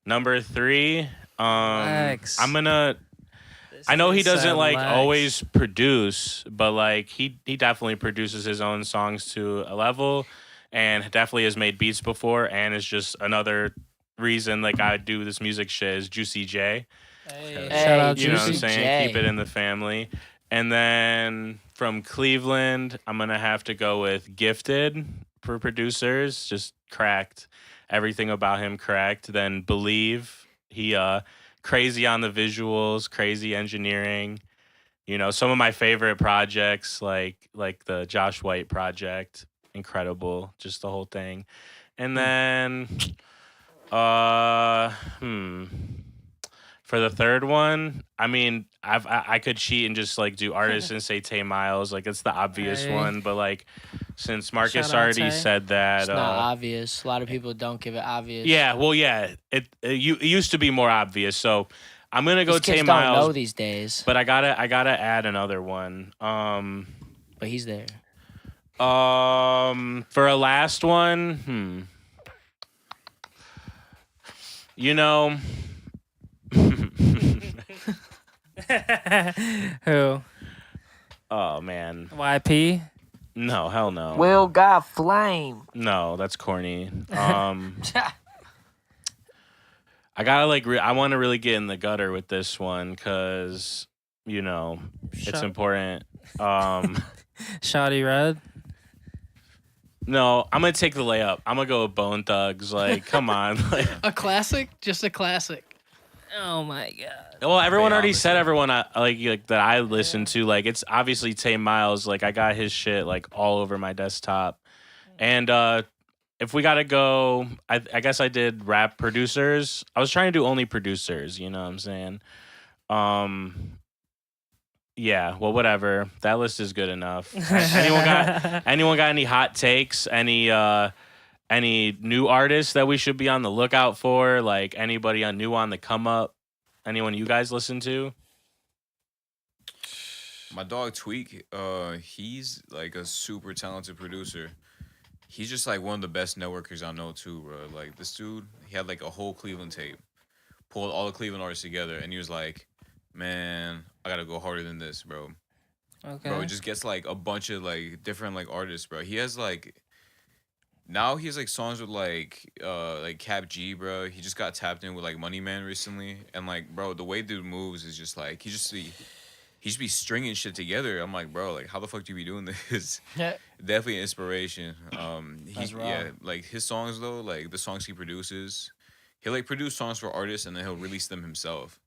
number 3, Lex. I'm gonna. I know he doesn't like always produce, but like he definitely produces his own songs to a level, and definitely has made beats before, and is just another reason like I do this music shit is Juicy J. Hey, Hey, shout out You know what I'm Juicy saying? J. Keep it in the family. And then from Cleveland, I'm gonna have to go with Gifted for producers. Just cracked. Everything about him cracked. Then Believe. He crazy on the visuals, crazy engineering. You know, some of my favorite projects like the Josh White project, incredible, just the whole thing. And then for the third one, I mean, I could cheat and just like do artists and say Tay Miles, like it's the obvious Hey. one, but like since Marcus Shout out already Tay. said that, It's not obvious. A lot of people don't give it obvious. yeah, well, yeah, it used to be more obvious, so I'm gonna go These Tay kids don't know Miles, these days, but I gotta add another one. but he's there. For a last one, you know. Who? Oh man, YP? no, hell no. Will got flame. No, that's corny. I gotta like. I want to really get in the gutter with this one because you know it's Shut- important. Shawty Red? No, I'm gonna take the layup. I'm gonna go with Bone Thugs. Like, come on. Like, A classic, just a classic. Oh my god. well, everyone already honestly. said everyone like that I listen to. Like, it's obviously Tay Miles. Like, I got his shit like all over my desktop. And if we gotta go, I guess I did rap producers. I was trying to do only producers. You know what I'm saying? Yeah. Well, whatever. That list is good enough. Anyone got any hot takes? Any new artists that we should be on the lookout for? Like anybody new on the come up? Anyone you guys listen to? My dog Tweak, he's like a super talented producer. He's just like one of the best networkers I know too, bro. Like this dude, he had like a whole Cleveland tape, pulled all the Cleveland artists together, and he was like, "Man, I gotta go harder than this, bro." Okay. Bro, it just gets like a bunch of like different like artists, bro. He has like now he has like songs with like Cap G, bro. He just got tapped in with like Money Man recently, and like bro, the way dude moves is just like he just be stringing shit together. I'm like, bro, like how the fuck do you be doing this? Definitely an inspiration. That's raw. Yeah, like his songs though, like the songs he produces, he'll like produce songs for artists and then he'll release them himself.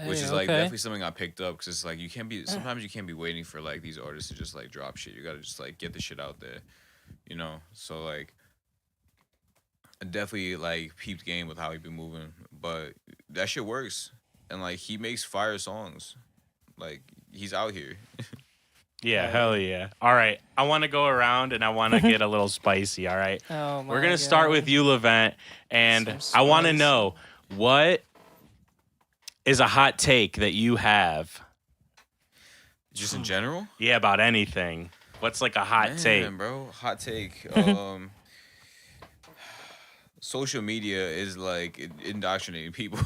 Which is like definitely something I picked up because it's like you can't be sometimes you can't be waiting for like these artists to just like drop shit. You gotta just like get the shit out there, you know. So like, I definitely like peeped game with how he been moving, but that shit works, and like he makes fire songs, like he's out here. Yeah, hell yeah. All right. I want to go around and I want to get a little spicy. All right. Oh my We're going to start with you, Levent. And Some I want to spice. know what is a hot take that you have? Just in general. Yeah, about anything. What's like a hot take? Man, bro, hot take. Social media is like indoctrinating people.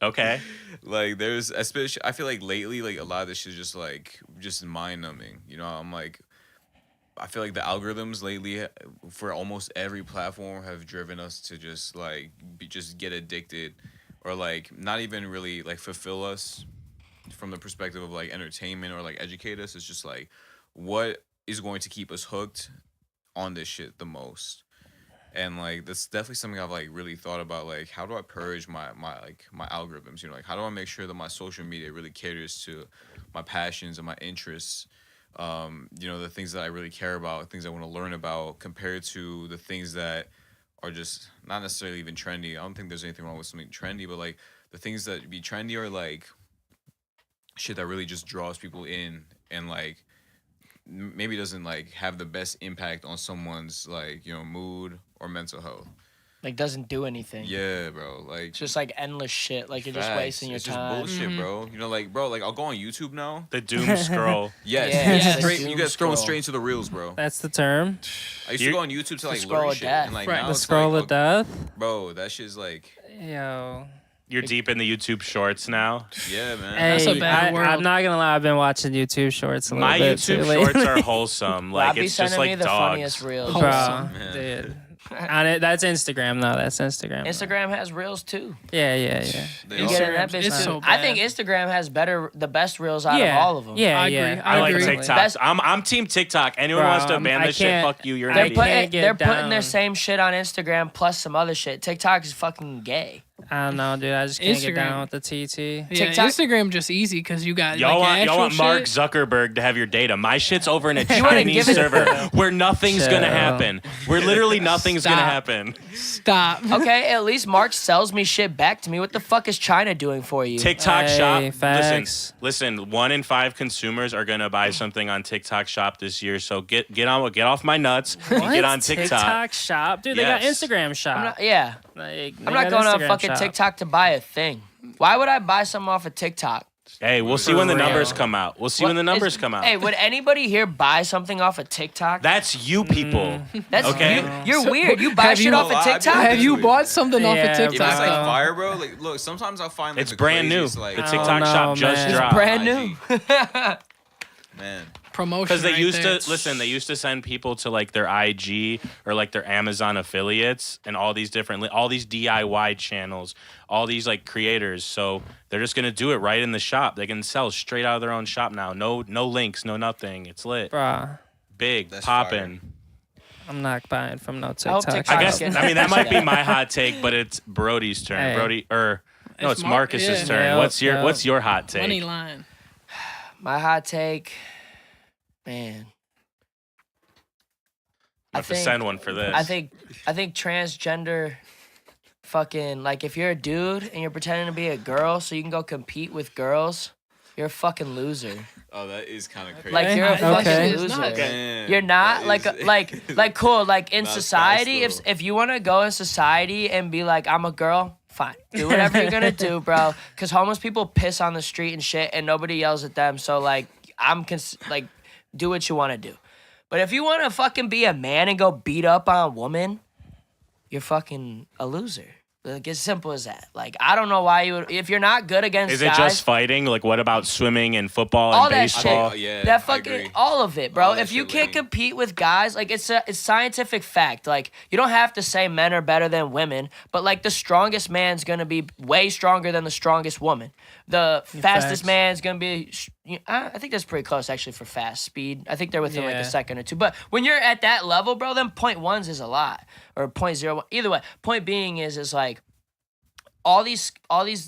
Okay. Like there's especially I feel like lately like a lot of this shit is just mind numbing. You know, I'm like I feel like the algorithms lately for almost every platform have driven us to just like just get addicted or like not even really like fulfill us from the perspective of like entertainment or like educate us. It's just like what is going to keep us hooked on this shit the most. And like that's definitely something I've like really thought about. Like, how do I purge my algorithms? You know, like how do I make sure that my social media really caters to my passions and my interests? You know, the things that I really care about, things I want to learn about, compared to the things that are just not necessarily even trendy. I don't think there's anything wrong with something trendy, but like the things that be trendy are like shit that really just draws people in and like maybe doesn't like have the best impact on someone's like, you know, mood or mental health. Like doesn't do anything. Yeah, bro. Like It's just like endless shit. Like you're just wasting your it's time. just bullshit, bro. You know, like, bro, like I'll go on YouTube now. The doom scroll. Yes, Yeah, straight, the you doom get thrown scroll. straight into the reels, bro. That's the term. I used to go on YouTube to like scroll learn of shit, death. and like Right. now The it's scroll like, of death. bro, that shit's like, Yo. You're deep in the YouTube shorts now. yeah, man. That's a bad world. I'm not gonna lie. I've been watching YouTube shorts a little My bit YouTube too shorts lately. are wholesome. Like Robbie it's just sending me like the dogs. funniest reels. Bro, Wholesome. dude. On it, that's Instagram though. That's Instagram. Instagram has reels too. Yeah. They You all- get in that Instagram's- bitch it's too. so I think bad. Instagram has the best reels out yeah. of all of them. Yeah, I agree. yeah. I like agree. TikTok. Best- I'm team TikTok. Anyone Bro, wants to ban I this shit? can't- Fuck you. You're an I They're idiot. putting can't get they're putting their down. same shit on Instagram plus some other shit. TikTok is fucking gay. I don't know, dude. I just can't get Instagram. down with the TT. Yeah, TikTok- Instagram just easy because you got Y'all like want actual Mark shit. Zuckerberg to have your data. My shit's over in a wouldn't Chinese give it to server them. where nothing's gonna Chill. happen. Where literally nothing's gonna Stop. happen. Stop. Okay, at least Mark sells me shit back to me. What the fuck is China doing for you? TikTok Hey, Shop. facts. Listen. 1 in 5 consumers are gonna buy something on TikTok Shop this year. So get off my nuts and get on TikTok. TikTok shop, dude. They got Yes. Instagram shop. I'm not, yeah, Like, I'm not going on fucking TikTok to buy a thing. Why would I buy something off of TikTok? Hey, we'll see when the real. numbers come out. We'll see when the numbers come out. Hey, would anybody here buy something off of TikTok? That's you people. That's okay. You're weird. You buy have shit you- off of I'd be TikTok? like- Have you bought something off Yeah, of If TikTok? it's like Nah. fire, bro, like look, sometimes I'll find like It's the brand new. craziest, like, The I TikTok don't know, Shop just man. It's dropped. brand new. man. Promotion. Because they right used there. to listen. They used to send people to like their IG or like their Amazon affiliates and all these different, all these DIY channels, all these like creators. So they're just gonna do it right in the shop. They can sell straight out of their own shop now. No links, no nothing. It's lit, Bruh, big, That's popping. I'm not buying from no hope TikTok. TikTok I shop. guess. getting I mean, that might be together. my hot take, but it's Brodie's turn. Hey. Brody, or no, It's it's Mar- Marcus's yeah. turn. Yep, What's your hot take? Money line. My hot take, man. I have to send one for this. I think transgender fucking like if you're a dude and you're pretending to be a girl so you can go compete with girls, you're a fucking loser. Oh, that is kind of crazy. Like you're a Okay. fucking It's loser. not. Damn, You're not that is- like cool like in That's society fast, if you want to go in society and be like I'm a girl, fine. Do whatever you're going to do, bro, cuz homeless people piss on the street and shit and nobody yells at them. So like like do what you want to do. But if you want to fucking be a man and go beat up on a woman, you're fucking a loser. Like as simple as that. Like I don't know why you would if you're not good against Is it guys, just fighting? Like, what about swimming and football all and that baseball? shit, Yeah, that I fucking agree. all of it, bro. All that If you shit can't lame. compete with guys, like it's scientific fact. Like you don't have to say men are better than women, but like the strongest man's gonna be way stronger than the strongest woman. The fastest facts. man's gonna be. I think that's pretty close actually for fast speed. I think they're within like Yeah. a second or two. But when you're at that level, bro, then 0.1s is a lot or 0.01. Either way, point being is like. All these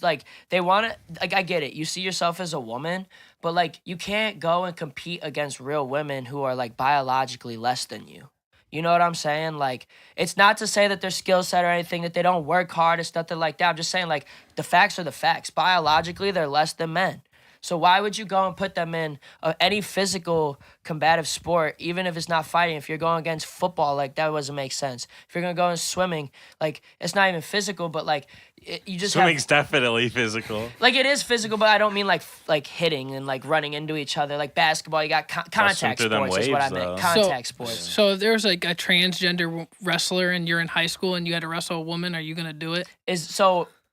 like they want to like I get it. You see yourself as a woman, but like you can't go and compete against real women who are like biologically less than you. You know what I'm saying? Like it's not to say that their skill set or anything that they don't work hard. It's nothing like that. I'm just saying like the facts are the facts. Biologically, they're less than men. So why would you go and put them in any physical combative sport, even if it's not fighting? If you're going against football, like that doesn't make sense. If you're gonna go in swimming, like it's not even physical, but like you just Swimming's definitely physical. like it is physical, but I don't mean like hitting and like running into each other. Like basketball, you got contact through them sports is what I waves, meant. though. Contact sports. So if there's like a transgender wrestler and you're in high school and you had to wrestle a woman, are you gonna do it?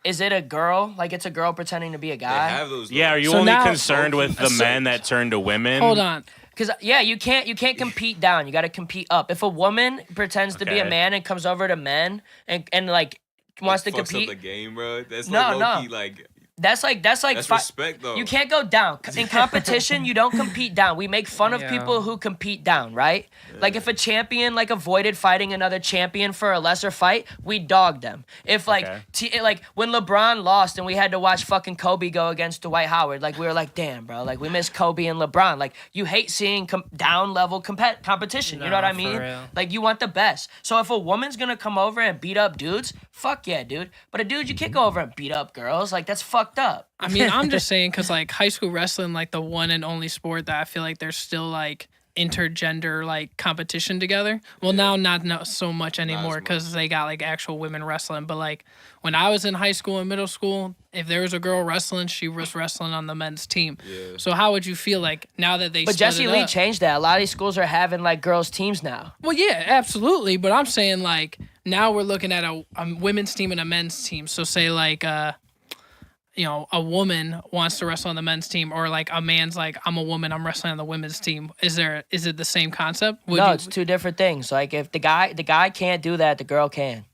Is it a girl? Like it's a girl pretending to be a They guy? have those. Yeah, are you So only now- concerned with the men that turn to women? Hold on. Because yeah, you can't compete down. You got to compete up. If a woman pretends to be a Okay. man and comes over to men and like wants to fucks compete, up the game, bro. That's No, like no. low-key, like That's like That's respect, though. You can't go down. In competition, you don't compete down. We make fun of people who compete down, right? Yeah. Like if a champion like avoided fighting another champion for a lesser fight, we dog them. If like like when LeBron lost and we had to watch fucking Kobe go against Dwight Howard, like we were like, damn, bro, like we miss Kobe and LeBron. Like you hate seeing down level competition. You know what I mean? Like you want the best. So if a woman's gonna come over and beat up dudes, fuck yeah, dude. But a dude, you can't go over and beat up girls. Like that's fucked up. I mean, I'm just saying because like high school wrestling, like the one and only sport that I feel like there's still like intergender like competition together. Well, now not so much anymore because they got like actual women wrestling. But like when I was in high school and middle school, if there was a girl wrestling, she was wrestling on the men's team. Yeah. So how would you feel like now that they? But Jesse Lee changed that. A lot of these schools are having like girls teams now. Well, yeah, absolutely. But I'm saying like now we're looking at a women's team and a men's team. So say like you know, a woman wants to wrestle on the men's team, or like a man's like, I'm a woman, I'm wrestling on the women's team. Is it the same concept? No, it's two different things. Like if the guy can't do that, the girl can.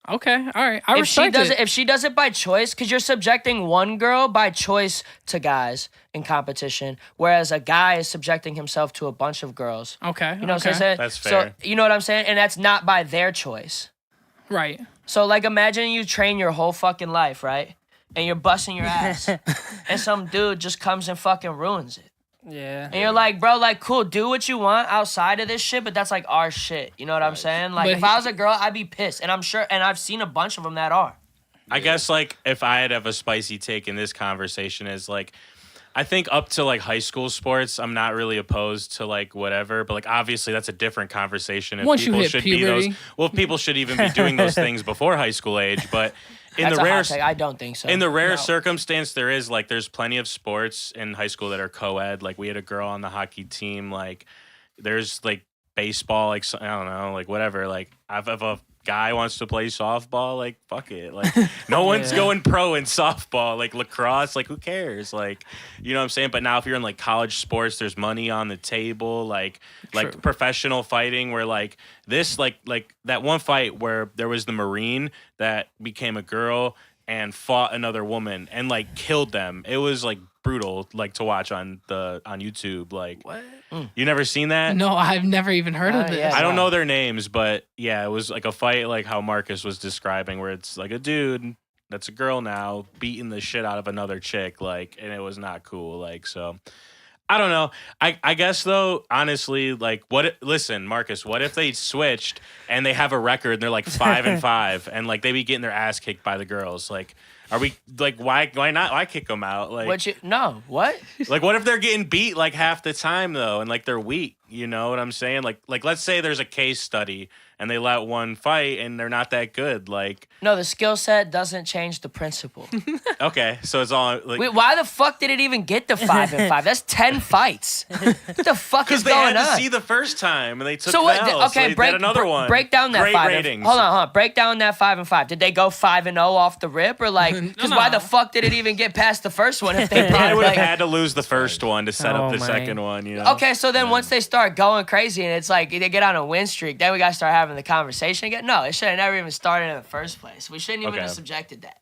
Okay, all right. I respect it. If she does it by choice, because you're subjecting one girl by choice to guys in competition, whereas a guy is subjecting himself to a bunch of girls. Okay, you know what I'm saying? That's fair. So you know what I'm saying, and that's not by their choice. Right. So like, imagine you train your whole fucking life, right? And you're busting your ass, and some dude just comes and fucking ruins it. Yeah. And you're like, bro, like, cool, do what you want outside of this shit, but that's like our shit. You know what I'm saying? Like, if I was a girl, I'd be pissed. And I'm sure, and I've seen a bunch of them that are. I guess, like, if I had to have a spicy take in this conversation is, like, I think up to, like, high school sports, I'm not really opposed to, like, whatever. But, like, obviously, that's a different conversation. If Once people you hit should puberty. be if people should even be doing those things before high school age. But in That's the a rare, hot take. I don't think so. in the rare circumstance, there's plenty of sports in high school that are co-ed. Like, we had a girl on the hockey team. Like, there's, like, baseball, like, I don't know, like, whatever. Like, if a guy wants to play softball, like, fuck it. Like, no one's going pro in softball. Like, lacrosse, like, who cares? Like, you know what I'm saying? But now if you're in, like, college sports, there's money on the table. Like professional fighting where, like, this, like that one fight where there was the Marine that became a girl and fought another woman and, like, killed them. It was, like, brutal, like, to watch on YouTube. Like, what? You never seen that? No, I've never even heard of this. Yeah, I don't know their names, but yeah, it was like a fight like how Marcus was describing, where it's like a dude that's a girl now beating the shit out of another chick, like, and it was not cool. Like, so I don't know. I guess though, honestly, like, listen, Marcus, what if they switched and they have a record and they're like 5-5 and like they be getting their ass kicked by the girls? Like, are we like, why not? Why kick them out? Like, what? Like, what if they're getting beat like half the time though, and like they're weak? You know what I'm saying? Like let's say there's a case study and they let one fight and they're not that good. Like, No, the skill set doesn't change the principle. okay, so it's all like, Wait, why the fuck did it even get to 5-5? That's 10 fights. What the fuck is because they going had to on? see the first time and they took So the what? L, Okay, so they break did another one. Break down that Great 5. ratings. Hold on. Break down that 5-5. Did they go 5-0 off the rip, or like? Because why the fuck did it even get past the first one? If they Probably would have like, had to lose the first one to set up the second one. You know? Okay, so then once they start going crazy and it's like they get on a win streak, then we gotta start having the conversation again. No, it should have never even started in the first place. We shouldn't even have subjected that.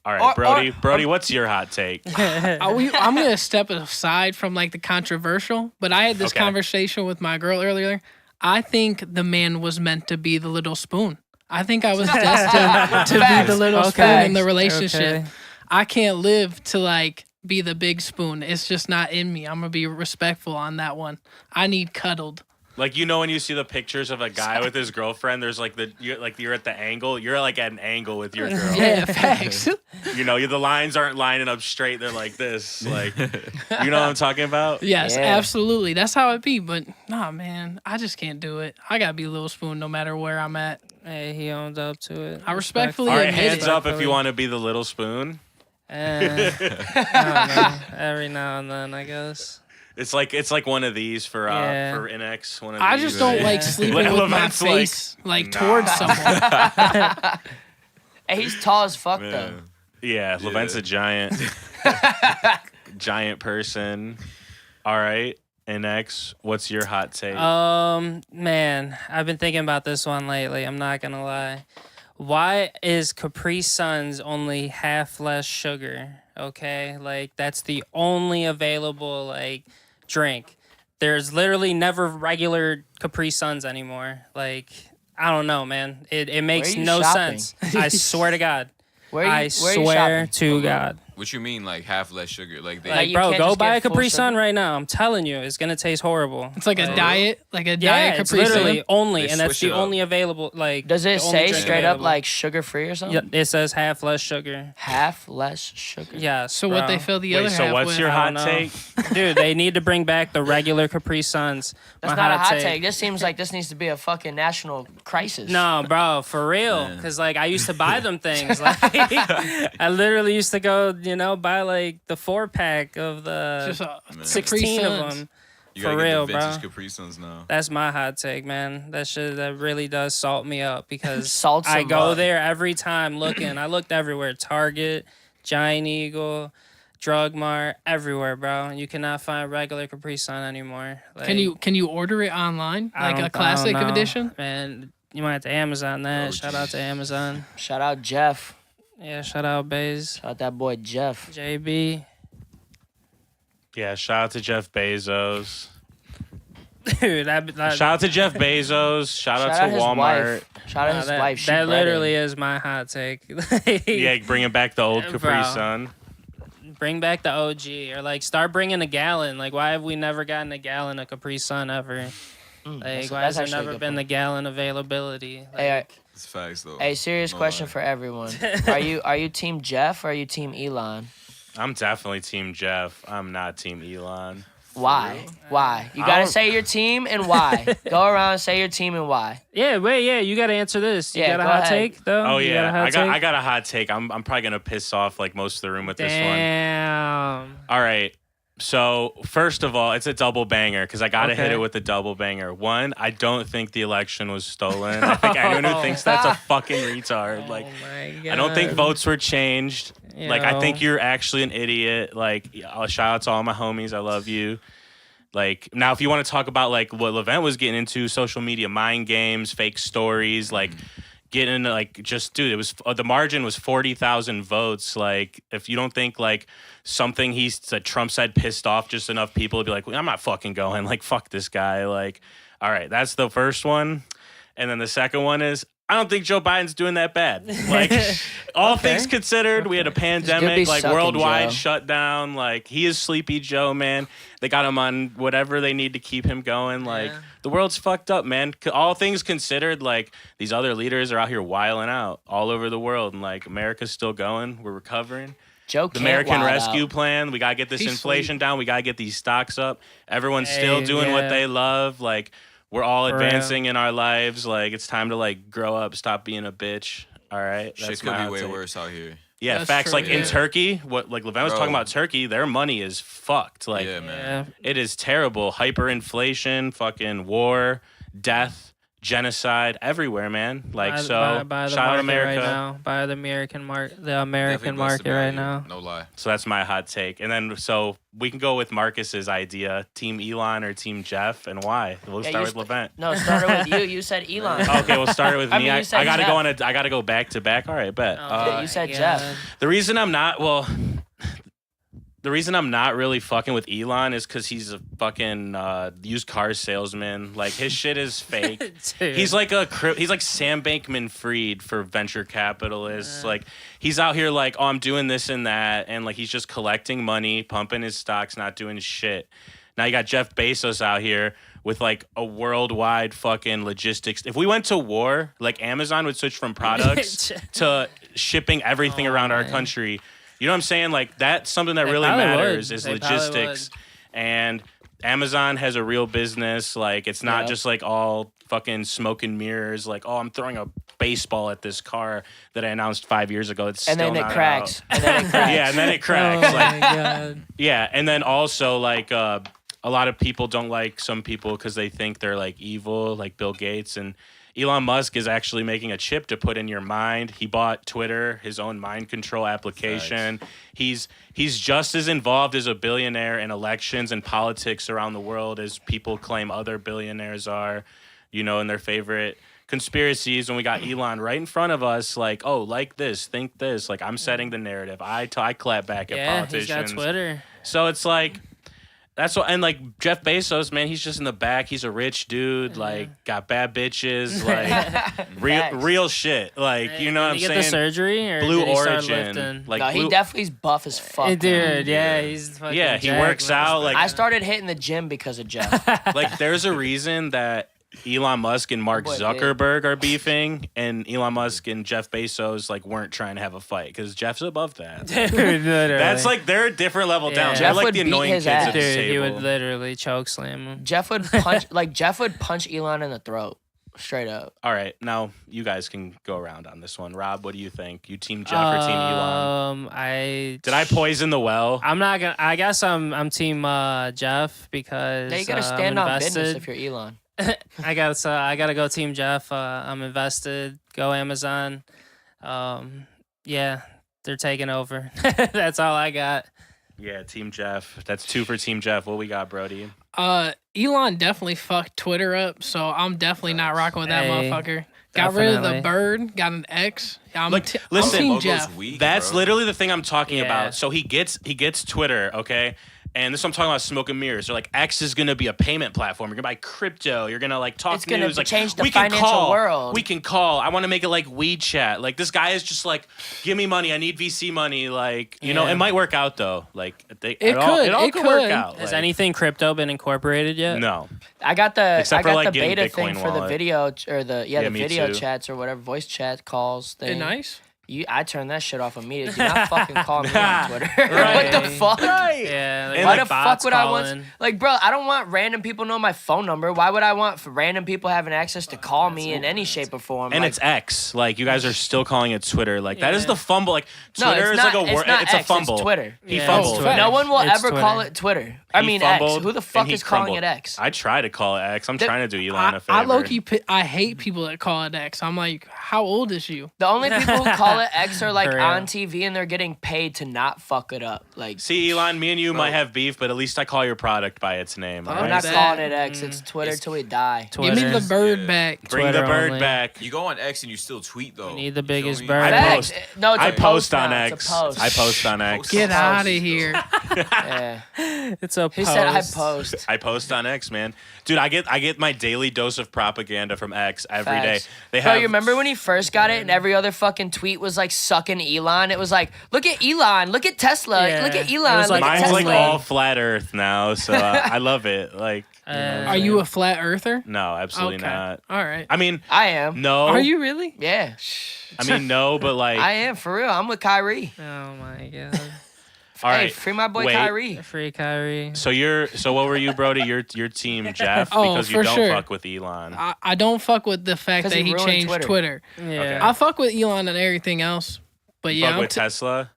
All right, Brodie, what's your hot take? I'm gonna step aside from like the controversial, but I had this conversation with my girl earlier. I think the man was meant to be the little spoon. I think I was destined to be the little spoon in the relationship. Okay. I can't live to like be the big spoon. It's just not in me. I'm gonna be respectful on that one. I need cuddled. Like, you know, when you see the pictures of a guy with his girlfriend, there's like you're at the angle. You're like at an angle with your girl. Yeah, facts. You know, the lines aren't lining up straight. They're like this. Like, you know what I'm talking about? Yes, absolutely. That's how it be. But nah, man, I just can't do it. I gotta be Little Spoon no matter where I'm at. Hey, he owns up to it. I respectfully All right, admit hands up if you want to be the little spoon. I don't know. Every now and then, I guess. It's like one of these for innexh. One of I these, just don't like sleeping with my face towards someone. Hey, he's tall as fuck though. Yeah, Levent's a giant, giant person. All right, innexh, what's your hot take? Man, I've been thinking about this one lately. I'm not gonna lie. Why is Capri Suns only half less sugar? Okay, like that's the only available like drink. There's literally never regular Capri Suns anymore. Like I don't know, man. It makes you no shopping? sense. I swear to God. Where are you, I where are you swear shopping? to God. What you mean, like half less sugar? Like they. Like, you bro, can't go just buy get a full Capri Sun sugar? right now. I'm telling you, it's gonna taste horrible. It's like a diet, Yeah, diet it's Capri literally Sun. only, They and that's switch the it up. only available. Like, Does it the only say drink straight up available. like sugar free or something? Yeah, it says half less sugar. Half less sugar. Yes. So what bro. they fill the Wait, other so half what's with? your I hot don't know. take? Dude, they need to bring back the regular Capri Suns. That's My not a hot take. This seems like this needs to be a fucking national crisis. No, bro, for real. Man. Cause like I used to buy them things. Like I literally used to go, buy like the 4-pack of Just the a 16 Capri of Suns. them. You For gotta real, get the vintage bro. Capri Suns now. That's my hot take, man. That really does salt me up because Salts I them go up. there every time looking. I looked everywhere. Target, Giant Eagle, Drug Mart, everywhere, bro. You cannot find regular Capri Sun anymore. Like, Can you order it online, I like don't- a I classic don't know. edition? Man, you might have to Amazon that. Oh, Shout out to jeez. Amazon. Shout out Jeff. Yeah, shout out Baze. Shout out that boy Jeff. JB. Yeah, shout out to Jeff Bezos. Dude, that Shout out to Jeff Bezos. Shout out to his Walmart. wife. Shout out his that, wife. She that breaded. literally is my hot take. Yeah, bringing back the old Capri Bro. Sun. Bring back the OG, or like start bringing a gallon. Like, why have we never gotten a gallon of Capri Sun ever? Like, That's- why that's has there actually a never good been the point. gallon availability? Like, Hey, It's facts though. hey, serious No question lie. for everyone. Are you team Jeff or are you team Elon? I'm definitely Team Jeff. I'm not Team Elon. Why? Why? You I gotta don't- say your team and why. Go around and say your team and why. yeah, wait, yeah, you gotta answer this. You Yeah, got a go hot ahead. take though? Oh You got a yeah, hot I take? got a hot take. I'm probably gonna piss off like most of the room with this one. Damn. All right. So first of all, it's a double banger because I gotta hit Okay. it with a double banger. One, I don't think the election was stolen. I think anyone who thinks that's a fucking retard. Like, Oh my God. I don't think votes were changed. Like, I think you're actually an idiot. Like, shout out to all my homies. I love you. Like, now if you want to talk about like what Levent was getting into, social media mind games, fake stories, like getting into like just dude, it was the margin was 40,000 votes. Like, if you don't think like something that Trump said pissed off just enough people to be like, well, I'm not fucking going. Like, fuck this guy. Like, all right, that's the first one. And then the second one is I don't think Joe Biden's doing that bad. Like, all things considered, we had a pandemic, like sucking, worldwide Joe. shutdown. Like, he is Sleepy Joe, man. They got him on whatever they need to keep him going. Like, the world's fucked up, man. All things considered, like, these other leaders are out here wilding out all over the world. And, like, America's still going. We're recovering. Joe The can't American wild Rescue out. Plan. We got to get this He's inflation down. We got to get these stocks up. Everyone's Hey, still doing what yeah. they love. Like, we're all For advancing in our lives. Like, it's time to, like, grow up, stop being a bitch. All right? Shit That's could my be hot way take. worse out here. Yeah, That's facts. true, Like, in yeah. Turkey, what, like, Levent was Bro. talking about Turkey, their money is fucked. Like, Yeah, man. Yeah. it is terrible. Hyperinflation, fucking war, death, genocide, everywhere, man. Like, Buy- so, buy the shout out market America. right now. Buy the American market. The Definitely American blessed to market be out right here, now. No lie. So that's my hot take. And then, so we can go with Marcus's idea, Team Elon or Team Jeff, and why? We'll Yeah, start you with Levent. No, started with you. You said Elon. Okay, we'll start it with I me. mean, you said I gotta Jeff. go I gotta go back to back. All right, bet. Yeah, you said Jeff. The reason I'm not really fucking with Elon is because he's a fucking used car salesman. Like, his shit is fake. Dude. He's like he's like Sam Bankman-Fried for venture capitalists. Like, he's out here like, oh, I'm doing this and that, and like he's just collecting money, pumping his stocks, not doing shit. Now you got Jeff Bezos out here with like a worldwide fucking logistics. If we went to war, like Amazon would switch from products to shipping everything around our man. country. You know what I'm saying? Like, that's something that They really probably matters would. is They probably logistics. And Amazon has a real business. Like, it's not Yeah. just like all fucking smoke and mirrors. Like, oh, I'm throwing a baseball at this car that I announced 5 years ago. It's And still then it not cracks. out. And then it cracks. Yeah, and then it Oh cracks. Like, my God. yeah, and then also like a lot of people don't like some people because they think they're like evil, like Bill Gates. And Elon Musk is actually making a chip to put in your mind. He bought Twitter, his own mind control application. He's just as involved as a billionaire in elections and politics around the world as people claim other billionaires are. and their favorite conspiracies, and we got Elon right in front of us, like, oh, like this, think this. Like, I'm setting the narrative. I clap back at politicians. He's got Twitter. So it's like, that's what, and like Jeff Bezos, man, he's just in the back. He's a rich dude, like, got bad bitches, like, real shit. Like, you know what I'm saying? Did he get the surgery, or Blue did he start Origin. lifting? Like, No, he definitely's buff as fuck. Dude, yeah, he's fucking yeah, he jacked, works man. out. Like, I started hitting the gym because of Jeff. like, there's a reason that Elon Musk and Mark boy, Zuckerberg are beefing, and Elon Musk and Jeff Bezos like weren't trying to have a fight because Jeff's above that. Dude, literally. That's like they're a different level down. Yeah. They're Jeff like would the beat annoying his kids ass. at the Dude, table. he would literally choke slam him. Jeff would punch Elon in the throat, straight up. All right, now you guys can go around on this one. Rob, what do you think? You team Jeff or team Elon? Did I poison the well? I'm not gonna. I guess I'm team Jeff because Now you gotta I'm stand on invested. business if you're Elon. I gotta go team Jeff. I'm invested. Go Amazon. Yeah, they're taking over. That's all I got. Yeah, team Jeff. That's 2 for team Jeff. What we got, Brodie? Elon definitely fucked Twitter up, so I'm definitely not rocking with that Hey, motherfucker. Got rid of the definitely. bird, got an X. I'm, Look, I'm listen, team Logo's Jeff. weak, That's bro. literally the thing I'm talking Yeah. about. So he gets Twitter, okay? And this is what I'm talking about, smoke and mirrors. So like X is gonna be a payment platform. You're gonna buy crypto. You're gonna like talk It's gonna news. Like change the we can financial call. world. We can call. I want to make it like WeChat. Like this guy is just like, give me money. I need VC money. Like you know, Yeah. it might work out though. Like It all could. work out. Has Like, anything crypto been incorporated yet? No. I got the Except for, like, the getting beta Bitcoin thing for the wallet. video or the Yeah, the me video too. chats or whatever voice chat calls thing. Nice. I turned that shit off immediately. Do not fucking call me Nah. on Twitter. What the fuck? Yeah. And Why like the fuck bots would I want? calling. Like, bro, I don't want random people know my phone number. Why would I want random people having access to call me in any shape or form? And like, it's X. Like you guys are still calling it Twitter. Like that is Yeah. the fumble. Like no, Twitter it's is not, like a word. not It's a X, fumble. It's Twitter. He Yeah, fumbled. it's Twitter. No one will It's ever call Twitter. it Twitter. He X. fumbled, Who the and fuck he is calling crumbled. it X? I try to call it X. I'm trying to do Elon a favor. I low-key, I hate people that call it X. I'm like, how old is you? The only people who call it X are like For real. on TV and they're getting paid to not fuck it up. Like, See, Elon, me and you might have beef, but at least I call your product by its name. all we're right? not bet. calling it X. It's Twitter till we die. Give me the Twitter. bird Yeah. back. Bring the Twitter bird only. back. You go on X and you still tweet though. We need the You feel biggest me? bird. I Facts. post. No, it's I a post on now. It's X. a post. I post on X. Get Post. out of here. Yeah. It's a He post. said I post. I post on X, man. Dude, I get my daily dose of propaganda from X every day. Facts. They Bro, have. you remember when he first got it and every other fucking tweet was like sucking Elon? It was like, look at Elon, look at Tesla, Yeah. look at It Elon, was look like at Mine's Tesla. like all flat Earth now, so I love it. Like, Are you a flat earther? no, absolutely Okay. not. All right. I mean, I am. no. Are you really? Yeah, I mean, no, but like, I am for real. I'm with Kyrie. Oh my god. all Hey, right. free my boy wait. Kyrie. Free Kyrie. So what were you, Brodie? Your team Jeff Oh, because you for don't sure. fuck with Elon. I don't fuck with the fact 'Cause that he he ruined changed Twitter. Twitter. Yeah. I fuck with Elon and everything else. But You yeah, fuck I'm with Tesla.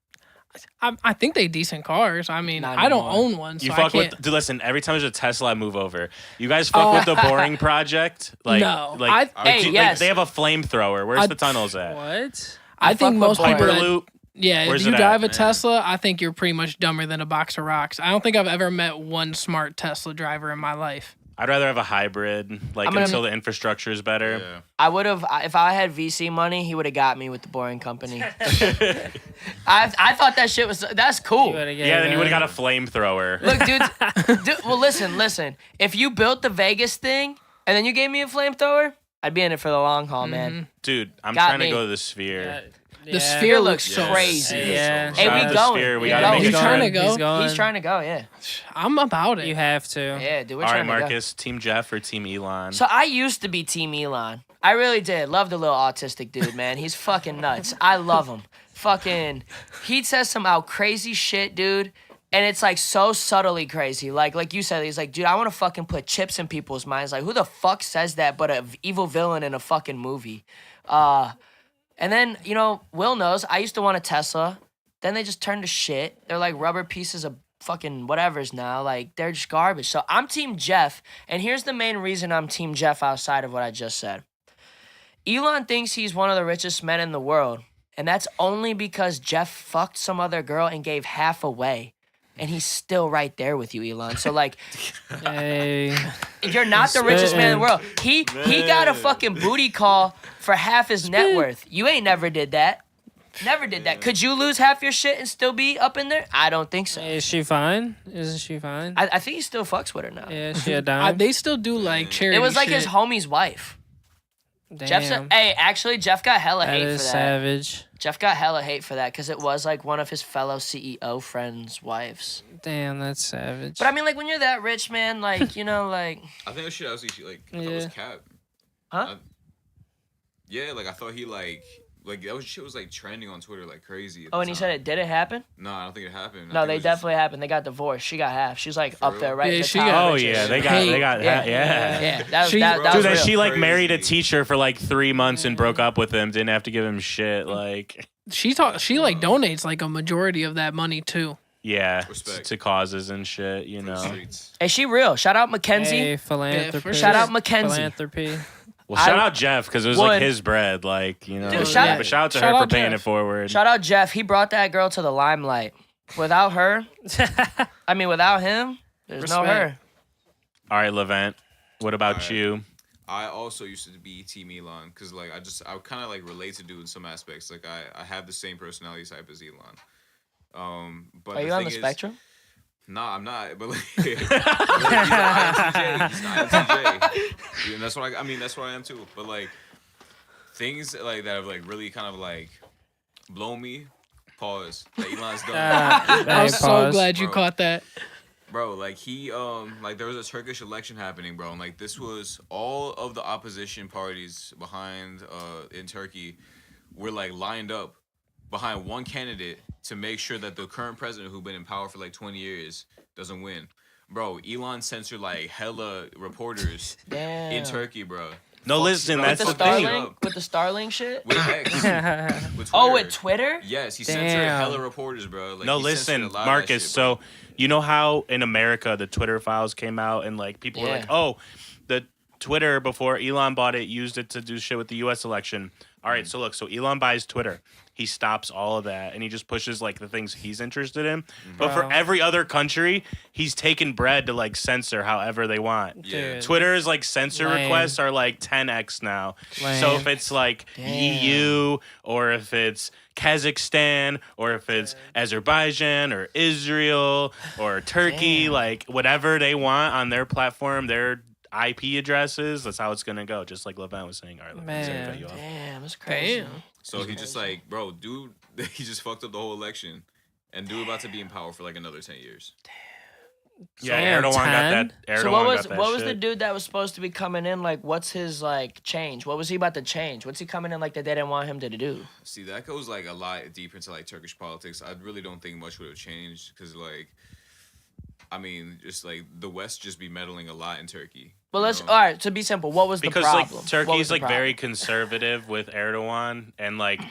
I think they decent cars. I mean, Not I don't anymore. own one, so You I fuck can't. with. Dude, listen. Every time there's a Tesla, I move over. You guys fuck with the Boring Project. Like, No, like, Hey, yes. they have a flamethrower. Where's I- the tunnels at? What? I I think fuck most with people. Boring. That, Hyperloop. yeah, Where's if you it at, drive a man? Tesla, I think you're pretty much dumber than a box of rocks. I don't think I've ever met one smart Tesla driver in my life. I'd rather have a hybrid, like I'm gonna- until the infrastructure is better. Yeah. I would have, if I had VC money, he would have got me with the Boring Company. I thought that shit was, that's cool. Yeah, then you would have got a flamethrower. Look, dude, well, listen. If you built the Vegas thing and then you gave me a flamethrower, I'd be in it for the long haul, man. Dude, I'm Got trying me. to go to the Sphere. The Sphere looks looks crazy. Yeah. Hey, Shout we out to going. Sphere. We We gotta going. make You it trying to happen. go? He's going. He's trying to go, yeah. I'm about it. You have to. Yeah, dude, we're All right, trying to go. Marcus, Team Jeff or Team Elon? So I used to be Team Elon. I really did. Love the little autistic dude, man. He's fucking nuts. I love him. Fucking, he says some out crazy shit, dude. And it's like so subtly crazy. Like you said, he's like, dude, I want to fucking put chips in people's minds. Like, who the fuck says that but an evil villain in a fucking movie? And then, Will knows, I used to want a Tesla. Then they just turned to shit. They're like rubber pieces of fucking whatevers now. Like, they're just garbage. So I'm Team Jeff. And here's the main reason I'm Team Jeff outside of what I just said. Elon thinks he's one of the richest men in the world. And that's only because Jeff fucked some other girl and gave half away. And he's still right there with you, Elon. So, like, Hey. You're not the richest man in the world. He got a fucking booty call for half his net worth. You ain't never did that. Never did that. Could you lose half your shit and still be up in there? I don't think so. Is she fine? Isn't she fine? I think he still fucks with her now. Yeah, she a dime. They still do like charity. It was like shit. his homie's wife. Damn. Jeff got hella That hate is for that. savage. Jeff got hella hate for that because it was like one of his fellow CEO friends' wives. Damn, that's savage. But I mean, like when you're that rich, man, like you know, like I think that shit actually like I thought it was cap. Huh? Yeah, like I thought he like that shit was like trending on Twitter like crazy. and he said it did it happen? No, I don't think it happened. I No, think they it was just- definitely happened. They got divorced. She got half. She's like For up real? there, right? Yeah, at the she top got- Oh richest. yeah, they Hey. got Yeah. yeah. Yeah, that was She- that Bro, was Dude, real. that she like Crazy. married a teacher for like 3 months and broke up with him. Didn't have to give him shit. Like, She like donates like a majority of that money too. yeah, Respect. to causes and shit. You for the know. streets. Hey, she real. Shout out Mackenzie. Hey, philanthropy. for Shout sure. out Mackenzie. Philanthropy. Well, shout I out Jeff because it was would- like his bread. Like, you know. Dude, but shout shout out to shout her for out paying Jeff. it forward. Shout out Jeff. He brought that girl to the limelight. Without her, I mean, without him, there's no Respect. her. All right, Levent. What about All right. you? I also used to be Team Elon because like I kind of like relate to dude in some aspects. Like I have the same personality type as Elon. But Are you on the spectrum? Nah, I'm not. But like, he's an INTJ. He's an INTJ. Yeah, and that's what I mean. That's what I am too. But like things like that have like really kind of like blown me. Pause. That Elon's done. I was so glad you Bro. caught that. Bro, like he like there was a Turkish election happening, bro, and like this was all of the opposition parties behind in Turkey were like lined up behind one candidate to make sure that the current president who's been in power for like 20 years doesn't win. Bro, Elon censored like hella reporters Damn. in Turkey, bro. No, listen, bro. With that's the the thing. Starlink, with the Starlink shit. With X. With Oh, Twitter. with Twitter. Yes, he censored Damn. hella reporters, bro. Like, No, he censored listen, a lot of that Marcus. shit, bro. So you know how in America the Twitter files came out and like people were Yeah. like, "Oh, the Twitter before Elon bought it used it to do shit with the U.S. election." All right, so look, so Elon buys Twitter. He stops all of that and he just pushes like the things he's interested in. But for Bro. every other country, he's taking bread to like censor however they want. Yeah. Dude. Twitter's like censor Lame. requests are like 10x now. So Lame. if it's like Damn. EU or if it's Kazakhstan or if it's Azerbaijan or Israel or Turkey, Damn. like whatever they want on their platform, their IP addresses, that's how it's gonna go. Just like Levent was saying. All right, Levent, sorry to cut you off. Damn, that's crazy. Damn. So he just like, bro, dude, he just fucked up the whole election, and dude about to be in power for like another 10 years. Yeah, Damn, Erdogan got that. 10? Erdogan So what was got that what was shit. the dude that was supposed to be coming in? Like, what's his like change? What was he about to change? What's he coming in like that they didn't want him to do? See, that goes like a lot deeper into like Turkish politics. I really don't think much would have changed because like, I mean, just like the West just be meddling a lot in Turkey. Well, you let's know? all right. To be simple, what was Because the like problem? What was Turkey's the like very problem? conservative with Erdogan and like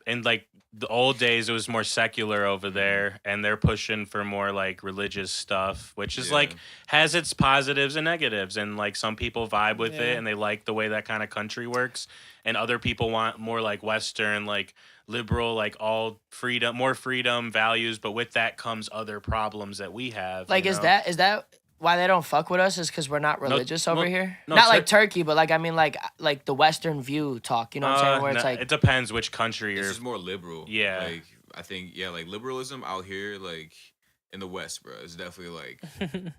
in like the old days it was more secular over there and they're pushing for more like religious stuff, which is Yeah. like has its positives and negatives, and like some people vibe with Yeah. it and they like the way that kind of country works, and other people want more like Western, like liberal, like all freedom, more freedom values, but with that comes other problems that we have. Like, you is know? that why they don't fuck with us? Is because we're not religious over well, here? no, Not like Turkey, but like I mean, like the Western view talk. You know what I'm saying? Where it's no, like it depends which country It's you're. just more liberal. Yeah. Like I think like liberalism out here like in the West, bro, is definitely like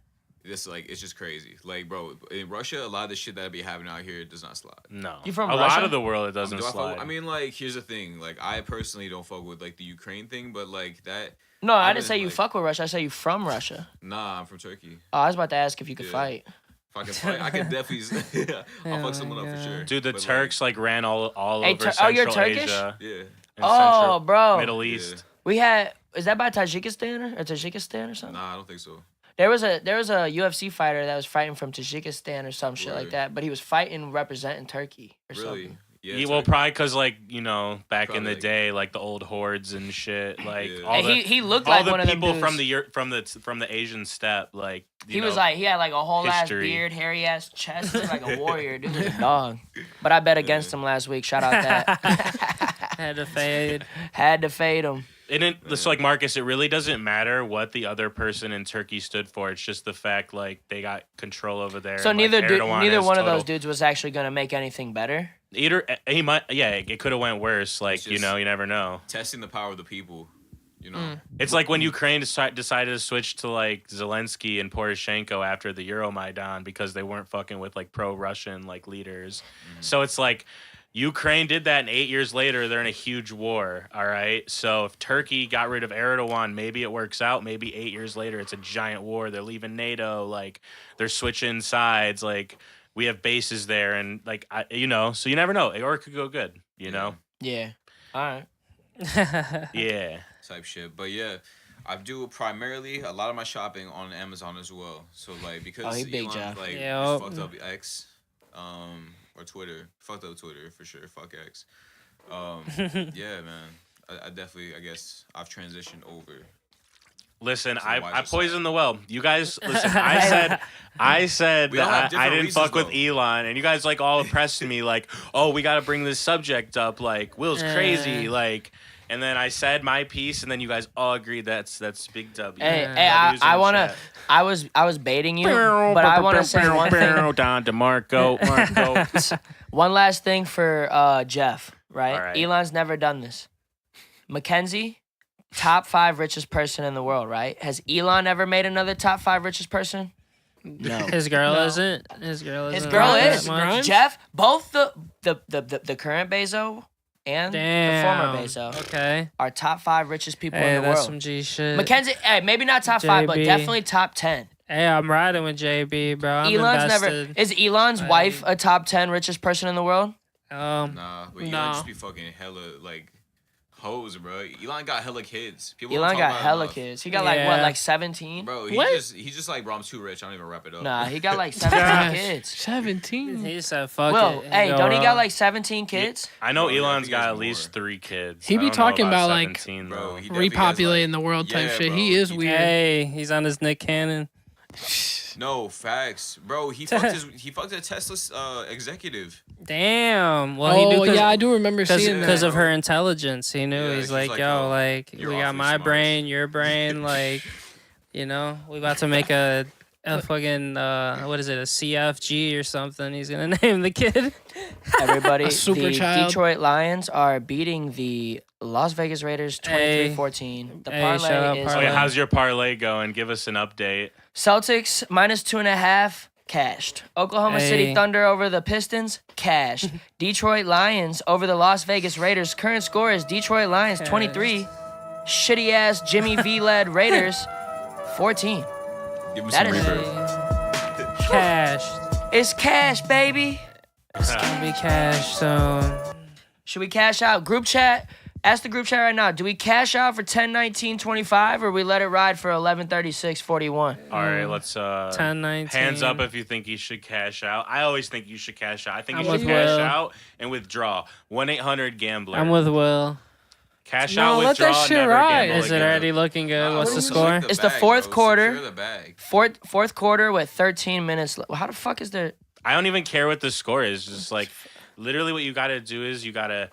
this like it's just crazy. Like, bro, in Russia, a lot of the shit that be happening out here does not slide. No, You from a Russia? lot of the world it doesn't Do I fuck slide. with- I mean, like, here's the thing. Like, I personally don't fuck with like the Ukraine thing, but like that. no, I I've didn't say been, you like- fuck with Russia. I say you from Russia. Nah, I'm from Turkey. Oh, I was about to ask if you could Yeah. fight. If I can fight, I can definitely. I'll Oh fuck someone my up for sure. Dude, the But, Turks like ran all Hey, over oh, Central you're Turkish? Asia. Yeah. and Oh, Central, bro. Middle East. We had is that by Tajikistan or Tajikistan or something? Nah, I don't think so. There was a UFC fighter that was fighting from Tajikistan or some shit like Word. that, but he was fighting representing Turkey or Really? something. Yeah. Well, Turkey. probably because like you know back in Probably, the like- day, like the old hordes and shit, like Yeah. all Hey, the he looked all like the one of them people dudes. from the Asian steppe, like you He was know, like he had like a whole ass history. beard, hairy ass chest, he was like a warrior, dude, was a dog. But I bet against him last week. Shout out that. Had to fade. Had to fade him. So like Marcus, it really doesn't matter what the other person in Turkey stood for. It's just the fact like they got control over there. So and, neither like, neither one of total- those dudes was actually gonna make anything better. Either he might, yeah, it could have went worse. Like you never know. Testing the power of the people. It's like when Ukraine decided to switch to like Zelensky and Poroshenko after the Euromaidan because they weren't fucking with like pro-Russian like leaders. So it's like Ukraine did that, and 8 years later they're in a huge war. All right, so if Turkey got rid of Erdogan, maybe it works out. Maybe 8 years later it's a giant war. They're leaving NATO. Like they're switching sides. Like we have bases there, and like so you never know. Or it could go good. You know. Yeah. All right. Yeah. Type shit. But yeah, I do primarily a lot of my shopping on Amazon as well. So like because he big Elon job. like Yep. fucked up X, or Twitter. Fucked up Twitter for sure. Fuck X. Yeah, man. I definitely, I guess I've transitioned over. Listen, the I wiser poisoned the well. You guys, listen. I said We all have that I different didn't fuck reasons, with Elon, and you guys like all pressed me like, oh, we got to bring this subject up. Like Will's crazy, like. And then I said my piece, and then you guys all agreed that's big W. Hey, W's in I the wanna. chat. I was baiting you, but I want to say one thing. Don DeMarco, Marco. One last thing for Jeff. Right? All right. Elon's never done this. Mackenzie, top 5 richest person in the world. Right? Has Elon ever made another top 5 richest person? No. His girl No. isn't. His girl isn't. His girl that is much. Jeff. Both the current Bezos and the former Bezos Okay. are top 5 richest people Hey, in the that's world. some G shit. Mackenzie, hey, maybe not top 5, but JB. definitely top 10. Hey, I'm riding with JB, bro. I'm Elon's invested. never. Is Elon's Like- wife a top 10 richest person in the world? Nah, but Elon No. just be fucking hella like hoes, bro. Elon got hella kids. People don't Elon talk got about it hella enough. kids. He got like what, Yeah. like 17? Bro, What? he's just like, bro, I'm too rich. I don't even wrap it up. Nah, he got like 17 Gosh, kids. 17. He said, "Fuck Will, it." hey, Go don't he got raw. like 17 kids? I know Bro, yeah, I Elon's think he has got at more. least 3 kids. He I be don't know talking about, like, 17, Bro, though. he definitely has, Repopulating like- the world type Yeah, shit. bro. He is He- weird. Hey, he's on his Nick Cannon. No facts, bro. He fucked a Tesla executive. Damn. Well, he Oh, do yeah, I do remember seeing because that. of her intelligence. He knew. Yeah, he's she's like, like, yo, "Oh, like you're we got awfully my smart." brain, your brain, like, we about to make a fucking what is it, a CFG or something? He's gonna name the kid. Everybody, A super the child. Detroit Lions are beating the Las Vegas Raiders 23-14. The Hey, parlay shout out is Oh, parlay. yeah, how's your parlay going? Give us an update. Celtics -2.5 cashed. Oklahoma City Hey. Thunder over the Pistons cashed. Detroit Lions over the Las Vegas Raiders. Current score is Detroit Lions 23. Shitty ass Jimmy V led Raiders 14. Give him That some is- reverb. Cashed. It's cash, baby. It's gonna be cash soon. Should we cash out? Group chat. Ask the group chat right now. Do we cash out for 10-19-25 or we let it ride for 11-36-41? All right, let's 10-19. hands up if you think you should cash out. I always think you should cash out. I think I'm you should with cash Will. out and withdraw. 1-800-GAMBLER. I'm with Will. Cash No, out, let that withdraw, shit never ride. gamble Is it again. already looking good? What's the Just score? like It's the bag, fourth bro. quarter. Secure the bag. Fourth quarter with 13 minutes left. How the fuck is there? I don't even care what the score is. Just like literally what you got to do is you got to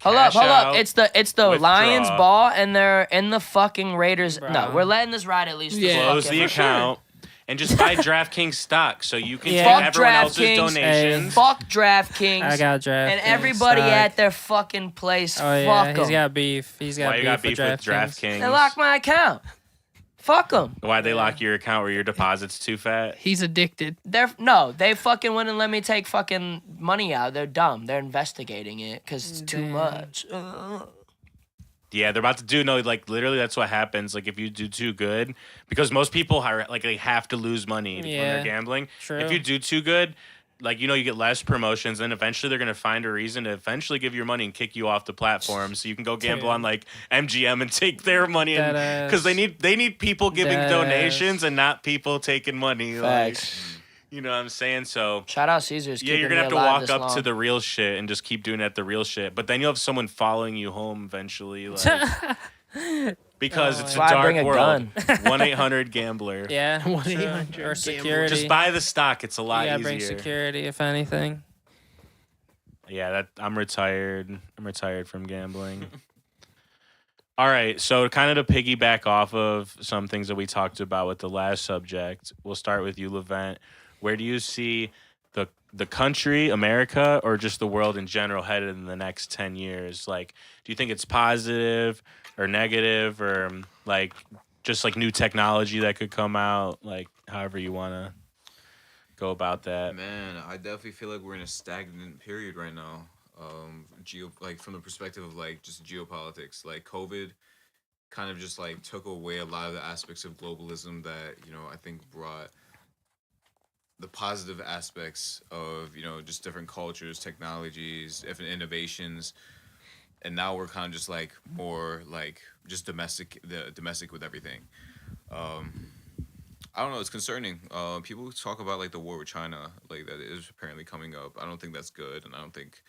Hold up. out, It's the withdraw. Lions ball and they're in the fucking Raiders. No, Bro. we're letting this ride at least. this Yeah. close fucking- the account and just buy DraftKings stock so you can Yeah. take Fuck everyone else's DraftKings. donations. Fuck DraftKings. I got draft. and everybody at their fucking place. Oh yeah, fuck he's 'em. got beef. He's got Why beef, you got beef with DraftKings. DraftKings? They locked my account. Fuck them. Why'd they lock your account? Were your deposits too fat? He's addicted. They fucking wouldn't let me take fucking money out. They're dumb. They're investigating it because it's too Damn. much. Yeah, they're about to do like literally that's what happens. Like if you do too good, because most people are like they have to lose money when Yeah, they're gambling. true. If you do too good, like you get less promotions, then eventually they're gonna find a reason to eventually give you your money and kick you off the platform, so you can go gamble Dude. on like MGM and take their money, Deadass. because they need people giving Deadass. donations and not people taking money. Like, Facts. you know what I'm saying? So Shout out Caesars. yeah, you're keeping gonna me have to alive walk this up long. to the real shit and just keep doing it at the real shit. But then you'll have someone following you home eventually, like because Oh, it's yeah. a That's why I dark bring a world. gun. 1-800-GAMBLER. Yeah, 1-800 true. Or gambler. security. Just buy the stock. It's a lot you gotta easier. bring security if anything. Yeah, I'm retired. I'm retired from gambling. All right, so kind of to piggyback off of some things that we talked about with the last subject, we'll start with you, Levent. Where do you see the country, America, or just the world in general headed in the next 10 years? Like, do you think it's positive or negative, or like just like new technology that could come out? Like, however you want to go about that. Man, I definitely feel like we're in a stagnant period right now. Like from the perspective of like just geopolitics, like COVID kind of just like took away a lot of the aspects of globalism that I think brought the positive aspects of just different cultures, technologies, different innovations, and now we're kind of just like more like just domestic with everything. I don't know. It's concerning. People talk about like the war with China, like that is apparently coming up. I don't think that's good, and I don't think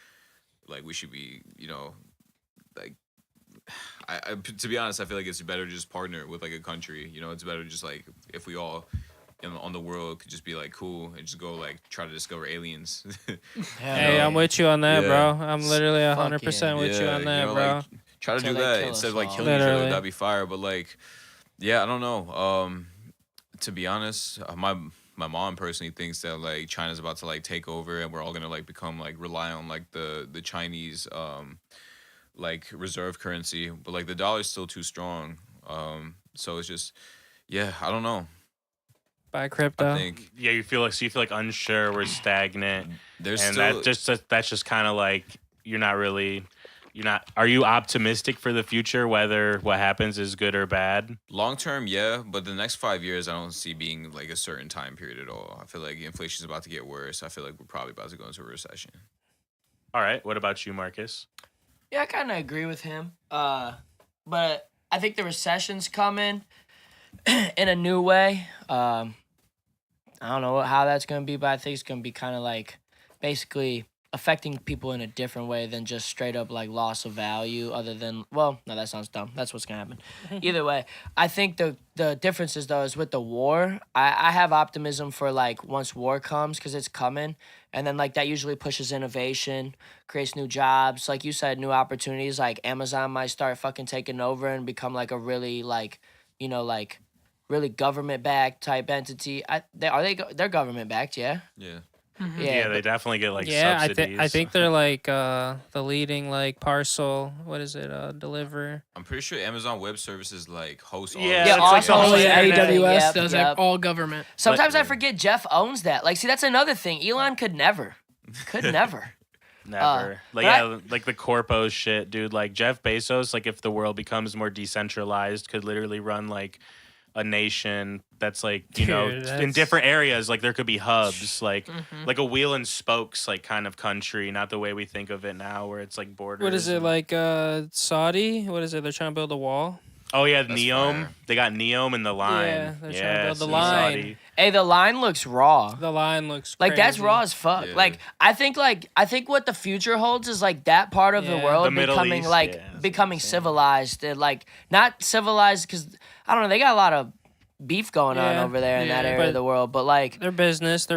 like we should be, like. To be honest, I feel like it's better to just partner with like a country. It's better just like if we all on the world could just be like cool and just go like try to discover aliens. Hey, I'm with you on that, bro. I'm literally 100% with you on that, bro. Like, try to do that instead of like killing each other. That'd be fire. But like, yeah, I don't know. To be honest, my mom personally thinks that like China's about to like take over and we're all gonna like become like rely on like the Chinese like reserve currency, but like the dollar's still too strong. So it's just I don't know. Buy crypto. I think you feel like unsure, we're stagnant. There's and still that's just kind of like are you optimistic for the future, whether what happens is good or bad? Long term, yeah, but the next 5 years I don't see being like a certain time period at all. I feel like inflation's about to get worse. I feel like we're probably about to go into a recession. All right, what about you, Marcus? Yeah, I kind of agree with him. But I think the recession's coming in a new way. I don't know how that's going to be, but I think it's going to be kind of like basically affecting people in a different way than just straight up like loss of value, other than, well, no, that sounds dumb. That's what's going to happen. Either way, I think the difference is, though, is with the war, I have optimism for like once war comes, because it's coming, and then like that usually pushes innovation, creates new jobs. Like you said, new opportunities. Like Amazon might start fucking taking over and become like a really like, like really government backed type entity. They're government backed, yeah. Yeah. Mm-hmm. Yeah, they definitely get like subsidies. I think they're like the leading like parcel. What is it? Deliver. I'm pretty sure Amazon Web Services like hosts all. Yeah, Yeah, it's also like owns everything. everything. AWS Yep, does yep. all government. Sometimes I forget Jeff owns that. Like, see, that's another thing. Elon could never. Never. Like the corpo shit, dude. Like Jeff Bezos, like if the world becomes more decentralized, could literally run like a nation that's like, in different areas. Like there could be hubs, like like a wheel and spokes, like kind of country, not the way we think of it now, where it's like borders. What is it, like Saudi? What is it? They're trying to build a wall. Oh yeah, That's Neom. fire. They got Neom and the line. Yeah, they're trying to build the so line. Saudi. Hey, the line looks raw. The line looks Like that's crazy. raw as fuck. Yeah. Like I think what the future holds is like that part of the Yeah. world The Middle becoming East, like yeah, that's becoming what I'm saying. civilized. And, like not civilized because I don't know, they got a lot of beef going on Yeah. over there in that Yeah. area of the world. But like They're business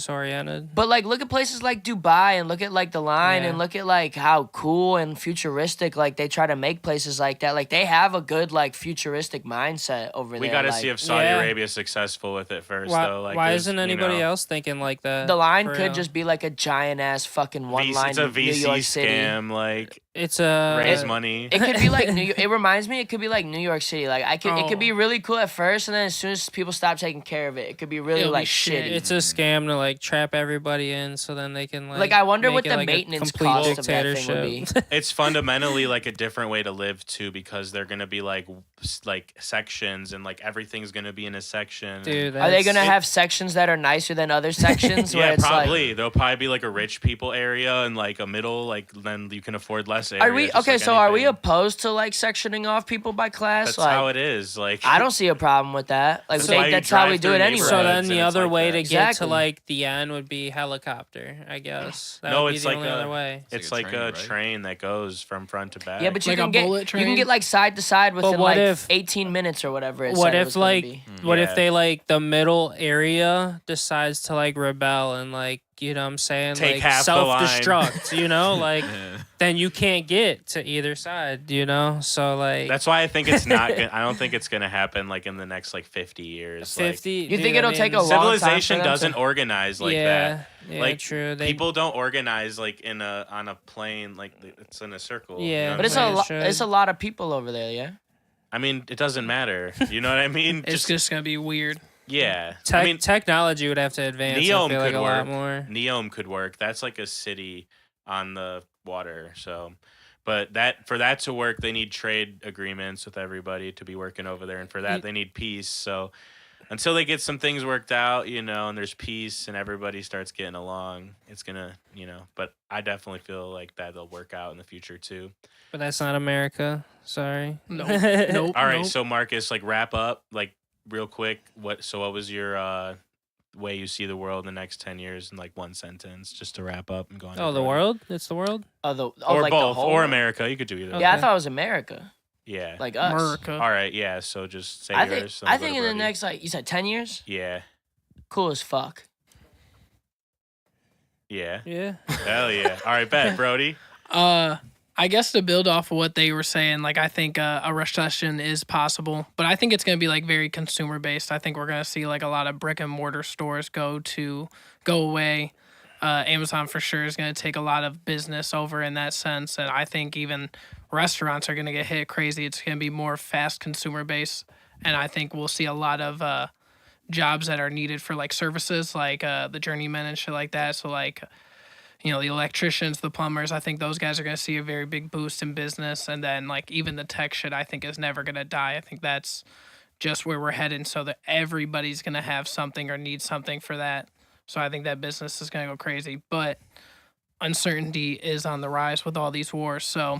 oriented. But like look at places like Dubai and look at like the line Yeah. and look at like how cool and futuristic like they try to make places like that. Like they have a good like futuristic mindset over We there. got to like, see if Saudi Yeah. Arabia is successful with it first, Why, though. Like, why there's, isn't anybody else thinking like that? the line for could real? just be like a giant ass fucking one line It's a New York VC City. scam, like It's a raise money. It could be like it reminds me. It could be like New York City. Like it Oh. could be really cool at first, and then as soon as people stop taking care of it, it could be really It'll be like shit. shitty. It's a scam to like trap everybody in, so then they can Like, I wonder make what it, the like, a maintenance complete cost of that thing would be. dictatorship. It's fundamentally like a different way to live too, because they're gonna be like sections, and like everything's gonna be in a section. Dude, Are they that's- gonna have sections that are nicer than other sections? where Yeah, it's probably. Like, There'll probably be like a rich people area and like a middle, like then you can afford less area. are we just okay? like So are we anything. opposed to like sectioning off people by class? That's like, how it is. Like I don't see a problem with that. Like That's why you that's how we drive do through it anyway. So neighborhoods. then the and it's other like way that. to get Exactly. to like the end would be helicopter, I guess. That No, would be it's the like only other way. It's like like a a train, right? train that goes from front to back. Yeah, but you Like a can get bullet you train? can get like side to side within what like if- 18 minutes or whatever. It What said it if was gonna like be. what Yeah. if they like the middle area decides to like rebel and like you know what I'm saying, Take like half the line. self-destruct, you know, like then you can't get to either side, you know. So like That's why I think it's not. I don't think it's gonna happen like in the next like 50 years. 50. You dude, think I it'll mean, take a long time for Civilization them to- doesn't organize like yeah, that. Yeah, Like true. people don't organize like on a plane like it's in a circle. Yeah, you know But what I'm saying? it's a lot of people over there, yeah. I mean, it doesn't matter. You know what I mean? It's just gonna be weird. Yeah. I mean, technology would have to advance. I Neom feel like could a lot work. more. Neom could work. That's like a city on the water. So, but that for that to work, they need trade agreements with everybody to be working over there, and for that, they need peace. So, until they get some things worked out, you know, and there's peace and everybody starts getting along, it's gonna, you know. But I definitely feel like that'll work out in the future too. But that's not America. Sorry. Nope. Nope. All right, nope. so Marcus, like wrap up, like real quick. What was your way you see the world in the next 10 years in like one sentence, just to wrap up and go on? Oh, the world? It's the world? Or like both, the whole or world? America. You could do either. Yeah, I Okay. thought it was America, Yeah. like us. America. All right. Yeah. So just say I yours. think then we'll I go think to in the Brodie. next, like you said, 10 years, Yeah. cool as fuck. Yeah. Yeah. Hell yeah. All right, bet, Brodie. I guess to build off of what they were saying, like I think a recession is possible, but I think it's going to be like very consumer based. I think we're going to see like a lot of brick and mortar stores go away. Amazon for sure is going to take a lot of business over in that sense, and I think even restaurants are going to get hit crazy. It's going to be more fast consumer based, and I think we'll see a lot of jobs that are needed for like services, like the journeymen and shit like that. So like, you know, the electricians, the plumbers, I think those guys are going to see a very big boost in business. And then, like, even the tech shit, I think is never going to die. I think that's just where we're heading, so that everybody's going to have something or need something for that. So I think that business is going to go crazy. But uncertainty is on the rise with all these wars. So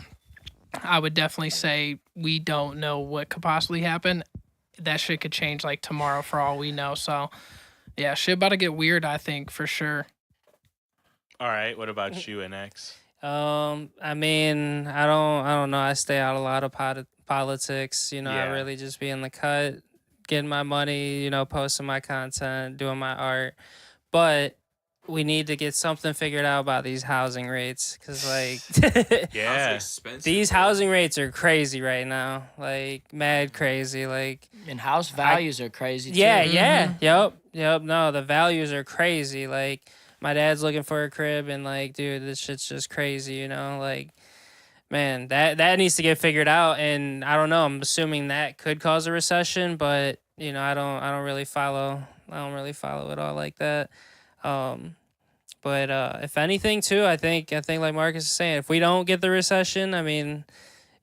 I would definitely say we don't know what could possibly happen. That shit could change, like, tomorrow for all we know. So, yeah, shit about to get weird, I think, for sure. All right. What about you, innexh? I mean, I don't know. I stay out a lot of politics. You know, I Yeah. really just be in the cut, getting my money. You know, posting my content, doing my art. But we need to get something figured out about these housing rates, because like, Yeah. these housing rates are crazy right now. Like mad crazy. Like And house values are crazy too. yeah. Yep. No, the values are crazy. Like my dad's looking for a crib, and like, dude, this shit's just crazy, you know? Like, man, that needs to get figured out, and I don't know. I'm assuming that could cause a recession, but you know, I don't really follow it all like that. But if anything too, I think like Marcus is saying, if we don't get the recession, I mean,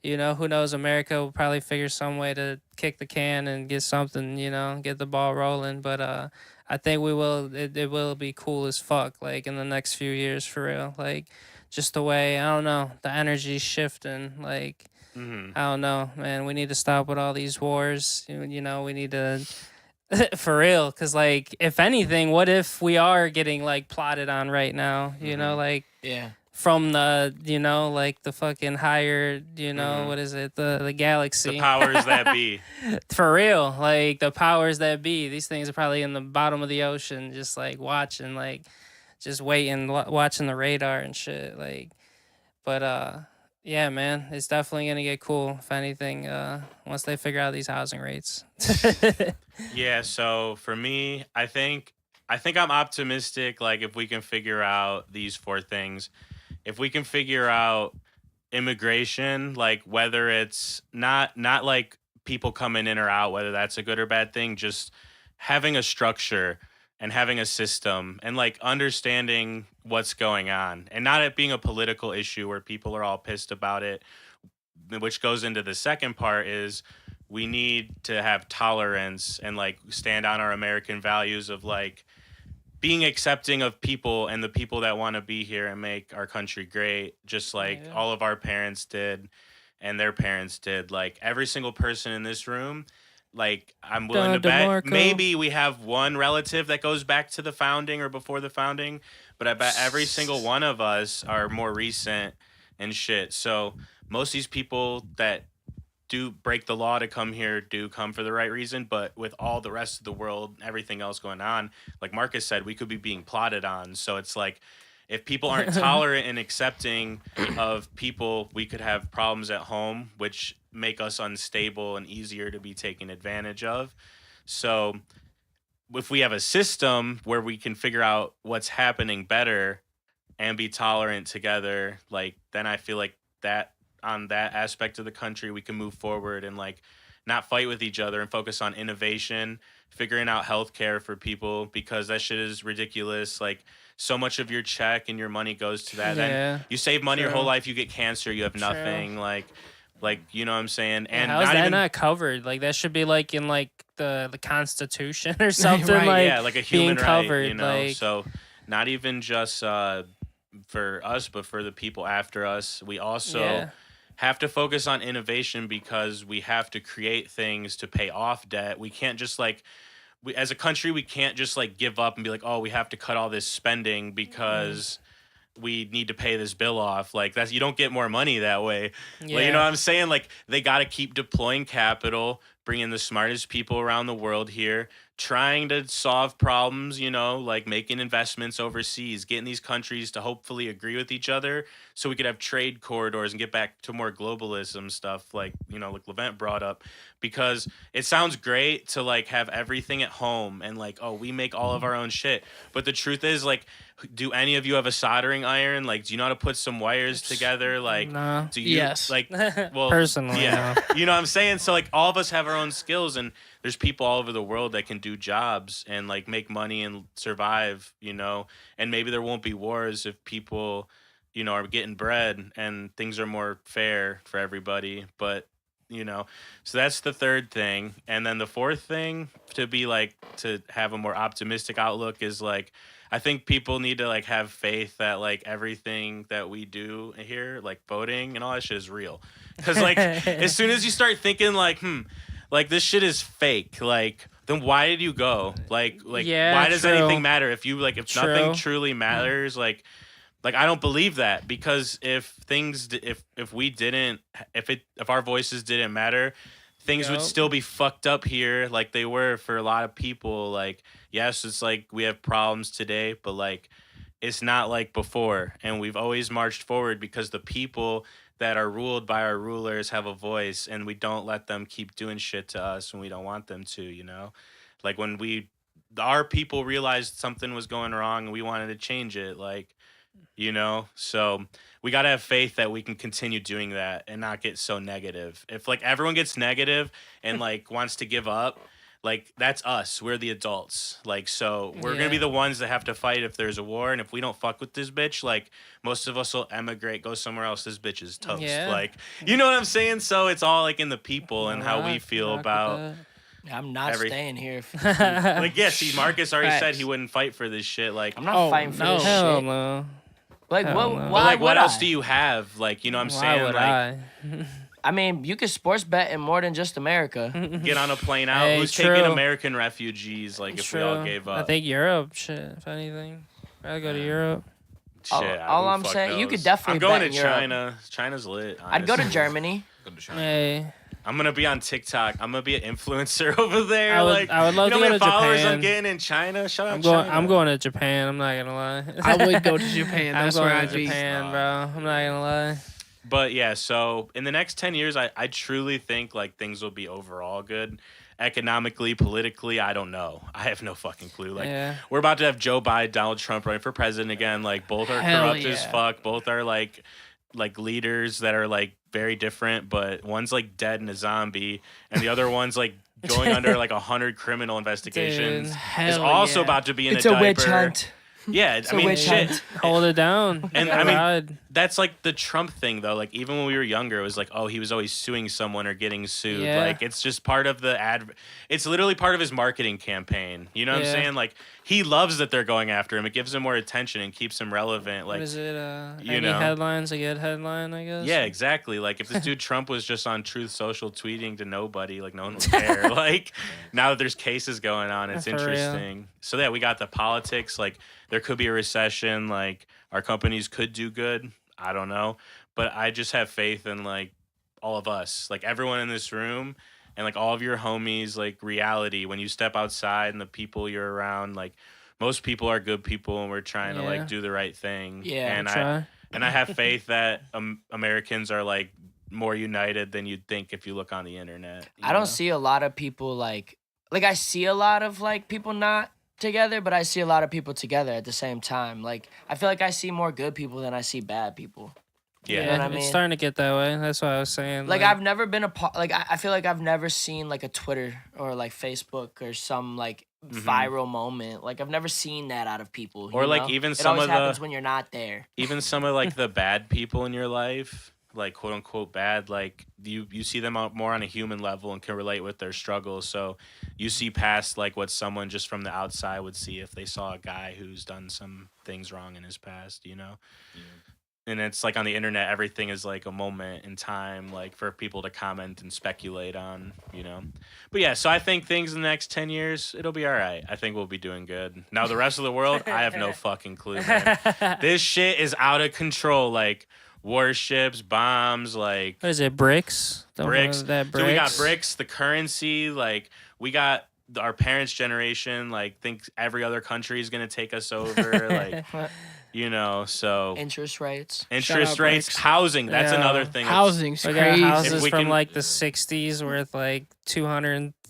you know, who knows? America will probably figure some way to kick the can and get something, you know, get the ball rolling. But I think we will. It will be cool as fuck, like in the next few years, for real. Like just the way, I don't know, the energy's shifting. Like I don't know, man. We need to stop with all these wars. You know, we need to. For real, because like, if anything, what if we are getting like plotted on right now, you know, like Yeah. from the, you know, like the fucking higher, you know, what is it, the galaxy, The powers that be. for real, like the powers that be. These things are probably in the bottom of the ocean, just like watching, like just waiting, watching the radar and shit, like. But yeah, man, it's definitely gonna get cool, if anything, once they figure out these housing rates. Yeah, so for me, I think I'm optimistic. Like, if we can figure out these four things, if we can figure out immigration, like whether it's not like people coming in or out, whether that's a good or bad thing, just having a structure and having a system and like understanding what's going on, and not it being a political issue where people are all pissed about it, which goes into the second part is we need to have tolerance and like stand on our American values of like being accepting of people and the people that want to be here and make our country great, just like all of our parents did and their parents did. Like every single person in this room, like I'm willing to bet DeMarco. maybe we have one relative that goes back to the founding or before the founding, but I bet every single one of us are more recent and shit. So most of these people that do break the law to come here do come for the right reason, but with all the rest of the world, everything else going on, like Marcus said, we could be being plotted on. So it's like, if people aren't tolerant and accepting of people, we could have problems at home, which make us unstable and easier to be taken advantage of. So if we have a system where we can figure out what's happening better and be tolerant together, like, then I feel like that on that aspect of the country, we can move forward and like not fight with each other and focus on innovation, figuring out healthcare for people, because that shit is ridiculous. Like, so much of your check and your money goes to that. Yeah, Then you save money your true. whole life, you get cancer, you have nothing. Like, you know what I'm saying? And How is not that even not covered? Like that should be like in like the Constitution or something. Right, like yeah, like a human being right, covered. you know. Like, So not even just for us, but for the people after us. We also Yeah. have to focus on innovation, because we have to create things to pay off debt. We can't just like, as a country, we can't just like give up and be like, oh, we have to cut all this spending because we need to pay this bill off. Like, that's, you don't get more money that way. Like, you know what I'm saying? Like, they got to keep deploying capital, bringing the smartest people around the world here, trying to solve problems, you know, like making investments overseas, getting these countries to hopefully agree with each other so we could have trade corridors and get back to more globalism stuff, like, you know, like Levent brought up. Because it sounds great to like have everything at home and like, oh, we make all of our own shit. But the truth is, like, do any of you have a soldering iron? Like, do you know how to put some wires together? Like, No. do you, Yes. like, well, Personally, yeah, you know what I'm saying? So like, all of us have our own skills, and there's people all over the world that can do jobs and like make money and survive, you know. And maybe there won't be wars if people, you know, are getting bread and things are more fair for everybody. But, you know, so that's the third thing. And then the fourth thing, to be like, to have a more optimistic outlook, is like, I think people need to like have faith that like everything that we do here, like voting and all that shit, is real. Because like, as soon as you start thinking like, like this shit is fake, like, then why did you go? Like Yeah, why does true. anything matter if you like, if True. nothing truly matters? Like I don't believe that, because if things if we didn't, if our voices didn't matter, things would Yup. still be fucked up here like they were for a lot of people. Like, yes, it's like we have problems today, but like it's not like before, and we've always marched forward because the people that are ruled by our rulers have a voice, and we don't let them keep doing shit to us when we don't want them to, you know? Like when our people realized something was going wrong and we wanted to change it, like, you know? So we got to have faith that we can continue doing that and not get so negative. If like everyone gets negative and like wants to give up, like that's us. We're the adults. Like, so we're going to be the ones that have to fight if there's a war. And if we don't fuck with this bitch, like most of us will emigrate, go somewhere else. This bitch is toast. Yeah. Like, you know what I'm saying? So it's all like in the people and how we Rock- feel rock with about I'm not Every- staying here. that. like, yeah, see, Marcus already said Facts. he wouldn't fight for this shit. Like, I'm not Oh, fighting for no. this Hell shit. no. Like, Hell what? no. Why But, but like, what would else I? do you have? Like, you know what I'm Why saying? would Like, I? I mean, you could sports bet in more than just America. get on a plane out. Hey, Who's true. taking American refugees? Like, if we all True. gave up. I think Europe. Shit, if anything, I'd go to Europe. Shit, all who I'm fuck saying, you knows? could definitely I'm going bet to in Europe. China. China's lit. I'd go to honestly. Germany. Go to China. Hey, I'm gonna be on TikTok. I'm gonna be an influencer over there. I would- like, I would love you know to how go many to followers Japan. I'm getting in China? Shout out I'm going. China. I'm going to Japan. I'm not gonna lie. I would go to Japan. I'm That's going where to I'd be. Japan, bro. I'm not gonna lie. But yeah, so in the next 10 years, I truly think like things will be overall good. Economically, politically, I don't know. I have no fucking clue. Like, Yeah. we're about to have Joe Biden, Donald Trump running for president again. Like, both are Hell corrupt as yeah. fuck. Both are like leaders that are like very different, but one's like dead and a zombie, and the other one's like going under like 100 criminal investigations. Dude. Is Hell also yeah. about to be in It's a a diaper. witch hunt. Yeah, I a mean, witch shit. hunt. Hold it down. And, You I gotta mean, ride. That's like the Trump thing, though. Like, even when we were younger, it was like, oh, he was always suing someone or getting sued. Yeah. Like, it's just part of the it's literally part of his marketing campaign. You know what I'm Yeah. saying? Like, he loves that they're going after him. It gives him more attention and keeps him relevant. What Like, is it? you Any know. headlines? A good headline, I guess. yeah, exactly. Like, if this dude Trump was just on Truth Social tweeting to nobody, like, no one would care. Like, now that there's cases going on, it's For real. interesting. So, yeah, we got the politics. Like, there could be a recession. Like, our companies could do good. I don't know. But I just have faith in, like, all of us, like everyone in this room, and like all of your homies. Like reality, when you step outside and the people you're around, like most people are good people, and we're trying to like do the right thing. Yeah, and try. I have faith that Americans are like more united than you'd think if you look on the internet. I don't see a lot of people like I see a lot of like people not together, but I see a lot of people together at the same time. Like I feel like I see more good people than I see bad people. Yeah, You know what I It's mean? starting to get that way. That's what I was saying. Like I've never been a part. Like I feel like I've never seen like a Twitter or like Facebook or some like viral moment. Like I've never seen that out of people. Or you like know? even it some always of happens the when you're not there. even some of like the bad people in your life, like quote unquote bad, like you see them out more on a human level and can relate with their struggles. So you see past like what someone just from the outside would see if they saw a guy who's done some things wrong in his past, you know? And it's like on the internet, everything is like a moment in time, like for people to comment and speculate on, you know. But yeah, so I think things in the next 10 years, it'll be all right. I think we'll be doing good. Now, the rest of the world, I have no fucking clue, man. This shit is out of control. Like warships, bombs, like What is it? Bricks. bricks. That So we got bricks, the currency, like we got our parents' generation, like thinks every other country is going to take us over. Like, you know, so Interest rates. interest out rates, bricks. housing. That's Yeah. another thing. Housing's We got crazy. houses If we from can- like the 60s worth like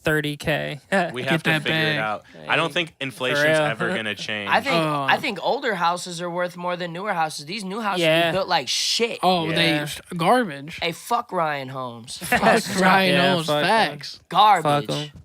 230K. We have to that figure it bag. out. I don't think inflation's real. ever gonna change. I think older houses are worth more than newer houses. These new houses Yeah. be built like shit. Oh, Yeah. they garbage. Hey, fuck Ryan Holmes. Fuck Ryan Yeah, Knowles. fuck Facts. Garbage. Fuck 'em.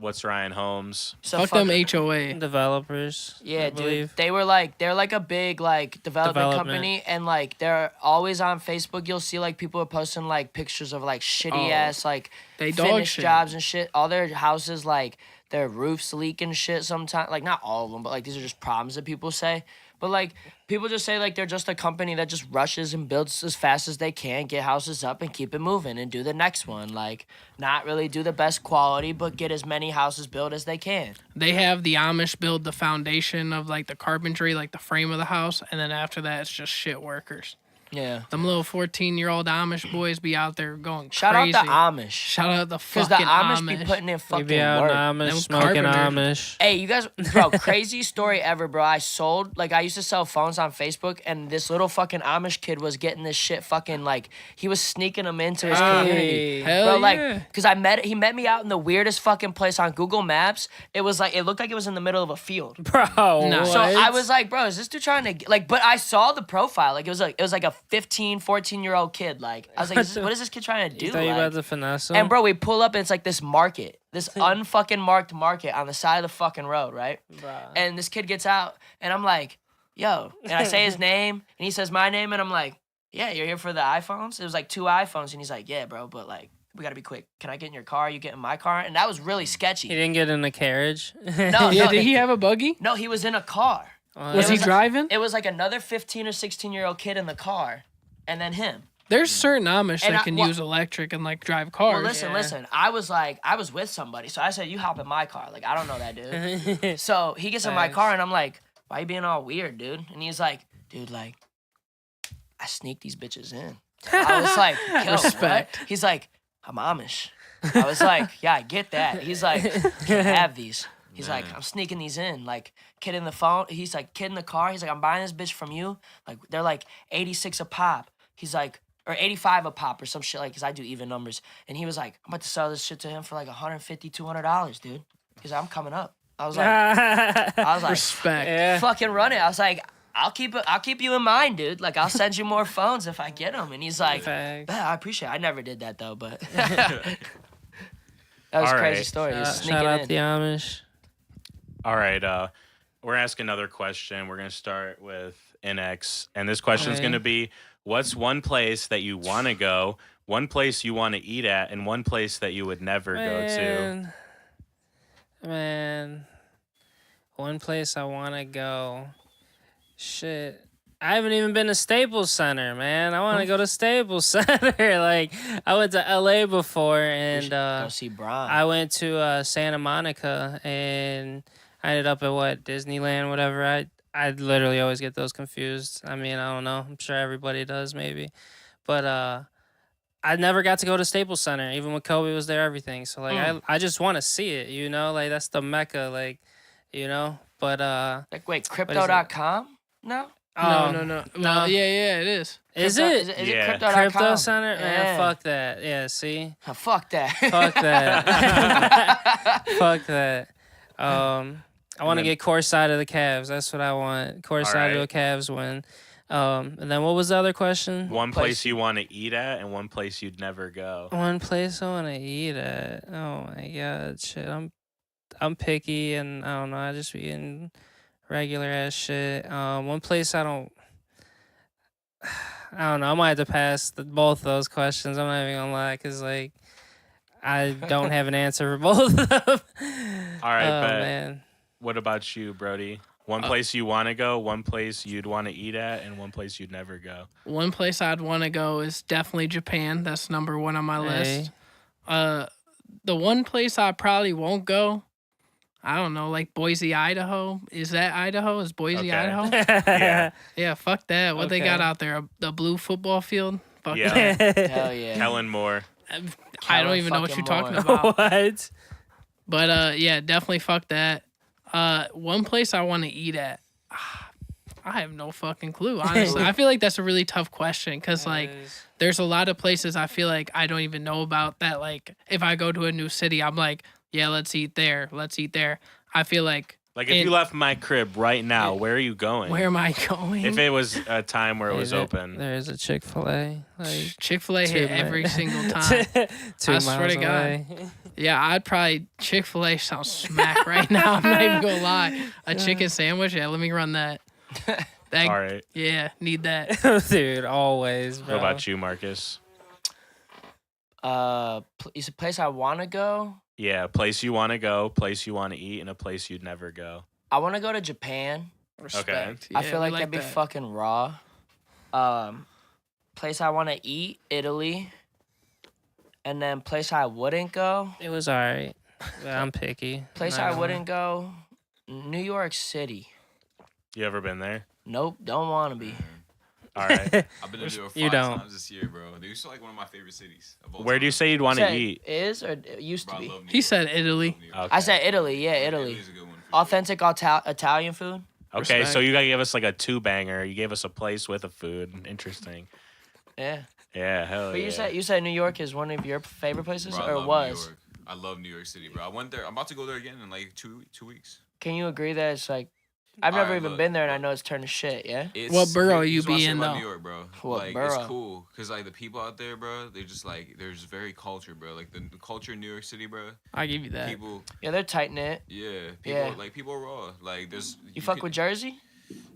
What's Ryan Holmes? So Fuck them HOA. Developers. Yeah, I dude. believe. They're like a big like development company, and like they're always on Facebook. You'll see like people are posting like pictures of like shitty ass like They dog finished shit. jobs and shit. All their houses like their roofs leak and shit sometimes. Like not all of them, but like these are just problems that people say. But like people just say like they're just a company that just rushes and builds as fast as they can, get houses up and keep it moving and do the next one. Like not really do the best quality, but get as many houses built as they can. They have the Amish build the foundation of like the carpentry, like the frame of the house, and then after that it's just shit workers. Yeah. Them little 14-year-old Amish boys be out there going Shout crazy. out the Amish. Shout out the Because fucking the Amish be putting in We fucking be out work. in Amish, Them smoking carpenters. Amish. Hey, you guys, bro, crazy story ever, bro. I used to sell phones on Facebook, and this little fucking Amish kid was getting this shit fucking, like, he was sneaking them into his community. Hell Bro, yeah. like, because he met me out in the weirdest fucking place on Google Maps. It was like, it looked like it was in the middle of a field. Bro, No. So what? I was like, bro, is this dude trying to, like, but I saw the profile. Like, it was like a 15, 14-year-old kid. Like, I was like, what is this kid trying to do? You thought you Like, about to finesse him? and bro, we pull up and it's like this market, this unfucking marked market on the side of the fucking road, right? Bruh. And this kid gets out, and I'm like, yo, and I say his name, and he says my name, and I'm like, yeah, you're here for the iPhones? It was like 2 iPhones, and he's like, yeah, bro, but like, we gotta be quick. Can I get in your car? You get in my car? And that was really He sketchy. didn't get in the carriage. No, Yeah, no, did he have a buggy? no, he was in a car. Was It he was- driving? It was like another 15 or 16-year-old kid in the car, and then him. There's certain Amish And that I- can well- use electric and like drive cars. Well, listen. I was with somebody, so I said, "You hop in my car." Like I don't know that dude. So he gets in my Thanks. car, and I'm like, "Why you being all weird, dude?" And he's like, "Dude, like, I sneak these bitches in." I was like, "Yo, Respect. what?" He's like, "I'm Amish." I was like, "Yeah, I get that." He's like, "Can't have these." He's like, "I'm sneaking these in." Like, kid in the phone. He's like, "Kid in the car." He's like, "I'm buying this bitch from you." Like, they're like 86 a pop. He's like, or 85 a pop or some shit, like, because I do even numbers. And he was like, I'm about to sell this shit to him for like $150, $200, dude. Because I'm coming up. I was like, Respect. Yeah. fucking run it. I was like, I'll keep you in mind, dude. Like, I'll send you more phones if I get them. And he's like, Facts. "Yeah, I appreciate it. I never did that, though, but that was a All crazy right. story. He was sneaking Shout out in. the Amish. All right, we're gonna ask another question. We're gonna start with innexh, and this question is Okay. gonna be: what's one place that you want to go, one place you want to eat at, and one place that you would never go to? Man, one place I want to go. Shit. I haven't even been to Staples Center, man. I want to go to Staples Center. Like, I went to LA before, We and should go see Bron. I went to Santa Monica, and I ended up at Disneyland, whatever. I literally always get those confused. I mean, I don't know. I'm sure everybody does, maybe. But I want to go to Staples Center. I want to go to Staples Center. I want to go to Santa Monica. And I ended up at Disneyland, whatever. I literally always get those confused. I mean, I don't know. I'm sure everybody does, maybe. But I never got to go to Staples Center, even when Kobe was there, everything. So like I just want to see it, you know, like that's the mecca, like, you know. But Like wait, what is it? crypto.com? No. No. Well, yeah, it is. Is Crypto- it? Is it Yeah. crypto.com? Crypto Center? Yeah. Man, fuck that. Yeah, see? Fuck that. Fuck that. Fuck that. I want to get courtside of the Cavs. That's what I want. Courtside of the Cavs win. And then what was the other question? One place you want to eat at and one place you'd never go. One place I want to eat at. Oh my god, shit. I'm picky and I don't know. I just be eating regular ass shit. One place I don't know. I might have to pass both those questions. I'm not even gonna lie, cause like I don't have an answer for both of them. All right, oh bet. man. What about you, Brodie? One place you want to go, one place you'd want to eat at, and one place you'd never go. One place I'd want to go is definitely Japan. That's number one on my list. The one place I probably won't go, I don't know, like Boise, Idaho. Is that Idaho? Is Boise, Okay. Idaho? Yeah. Yeah, fuck that. What they got out there? The blue football field? Fuck Yeah. that. Hell yeah. Kellen Moore. I don't even know what you're talking about. What? But yeah, definitely fuck that. One place I want to eat at. I have no fucking clue, honestly. I feel like that's a really tough question because, like, there's a lot of places I feel like I don't even know about that, like, if I go to a new city, I'm like, yeah, let's eat there. Let's eat there. I feel like... Like, if you left my crib right now, where are you going? Where am I going? If it was a time where it was open. There's a Chick-fil-A. Like, Chick-fil-A 2 hit minutes. every single time. 2 I miles swear to God. away. Yeah, I'd probably... Chick-fil-A sounds smack right now. I'm not even gonna lie. A chicken sandwich? Yeah, let me run that. All right. Yeah, need that. Dude, always, bro. What about you, Marcus? It's a place I want to go. Yeah, place you want to go, place you want to eat, and a place you'd never go. I want to go to Japan. Respect. I Yeah, feel we like that'd be that. fucking raw. Place I want to eat, Italy. And then place I wouldn't go. It was alright. But I'm picky. Place Not I gonna- wouldn't go, New York City. You ever been there? Nope, don't want to be. All right. I've been to New York You 5 don't. times this year, bro. It's like one of my favorite cities. Of all Where do you time. say you'd want to Say eat? is or it used Bro, to I be? love New He York. said Italy. New York. Okay. I said Italy, yeah, Italy. Italy's a good one for sure. Authentic Italian food. Okay, so Respect. you gotta give us like a 2-banger. You gave us a place with a food. Interesting. Yeah. Yeah, hell But yeah. you said New York is one of your favorite places, Bro, I or love New was? York. I love New York City, bro. I went there. I'm about to go there again in like two weeks. Can you agree that it's like I've never Alright, even look, been there and I look. know it's turned to shit, yeah? It's, What borough here's you what I be say in, about though? New York, bro. What like borough? it's cool because like the people out there, bro, they're just like there's very culture, bro. Like the culture in New York City, bro. I give you that. People, Yeah, they're tight knit. yeah, people Yeah. like people are raw. Like there's You fuck can- with Jersey?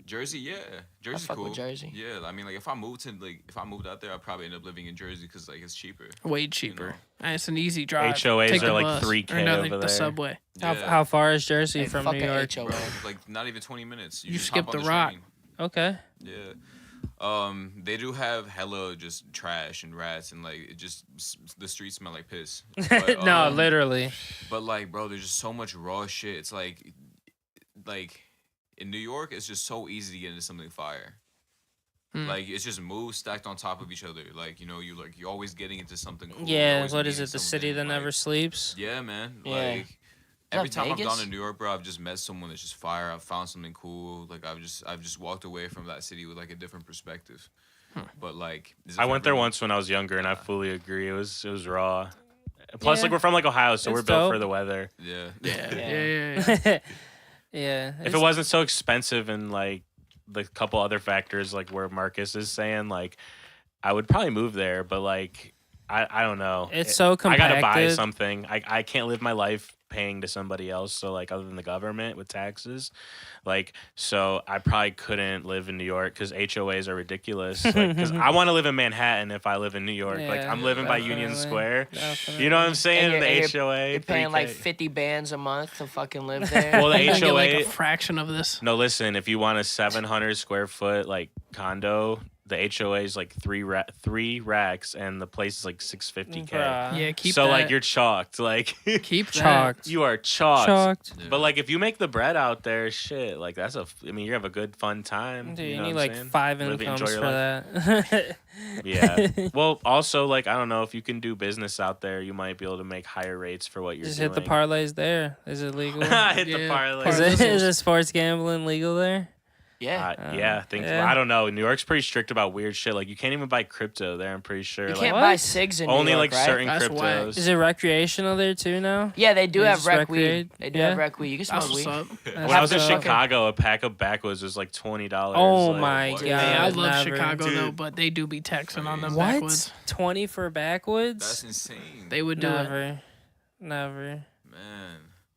Jersey, yeah, Jersey's fuck cool. with Jersey. Yeah, I mean like if I moved out there, I'd probably end up living in Jersey because like it's cheaper. Way cheaper. know. And it's an easy drive. HOAs Take are the like bus, 3K or no, over the there. subway. Yeah. How far is Jersey Hey, from fuck New a York? HOA. Bro, like not even 20 minutes. You just skip hop on the rock. train. Okay. Yeah. They do have hella just trash and rats and like it just the streets smell like piss. But, No, literally. But like, bro, there's just so much raw shit. It's like in New York, it's just so easy to get into something fire. Like it's just moves stacked on top of each other. Like you're always getting into something cool. You're Yeah, always what is meeting it? The city something, that never like- sleeps? Yeah, man. Yeah. Like every that time I've Vegas? gone to New York, bro, I've just met someone that's just fire. I've found something cool. Like I've just walked away from that city with like a different perspective. But like I went there once when I was younger, and I fully agree. It was raw. Plus, like we're from like Ohio, so It's we're built dope. for the weather. Yeah. Yeah. Yeah. If it wasn't so expensive and like the couple other factors like where Marcus is saying, like I would probably move there, but like I don't know. It's so I gotta buy compacted. something. I can't live my life paying to somebody else. So like other than the government with taxes, like so I probably couldn't live in New York because HOAs are ridiculous. Because I want to live in Manhattan if I live in New York. Like Yeah, I'm living by Union definitely. Square. Definitely. You know what I'm saying? And The you're- HOA. You're paying like 3K. 50 bands a month to fucking live there. Well, the You get like HOA. a fraction of this. No, listen. If you want a 700 square foot like condo, the HOA is like three racks, and the place is like $650K. Yeah, keep So that. like you're chalked. Like keep that. Chalked. you are chalked. Chalked. Yeah. But like if you make the bread out there, shit, like that's I mean, you have a good fun time. Dude, you know need what I'm like saying? 5 Live- incomes enjoy your for life. that. Yeah. Well, also like I don't know if you can do business out there, you might be able to make higher rates for what you're Just doing. hit the parlays there. Is it legal? Hit the Yeah, parlay. Is it sports gambling legal there? Yeah. Yeah, I think Yeah. I don't know. New York's pretty strict about weird shit. Like you can't even buy crypto there. I'm pretty sure. You Like can't What? buy cigs in only New York, like right? certain That's whack. cryptos. Is it recreational there too now? Yeah, they do They have just rec weed. recreate? They do Yeah. have rec weed. You can smoke That's what's weed. up. When I was in Have to- Chicago, a pack of backwoods was like $20. Oh like, my what? god! Hey, I love never. Chicago though, Dude. but they do be taxing on them What? backwoods. 20 for backwoods? That's insane. They would do it. Never. Man.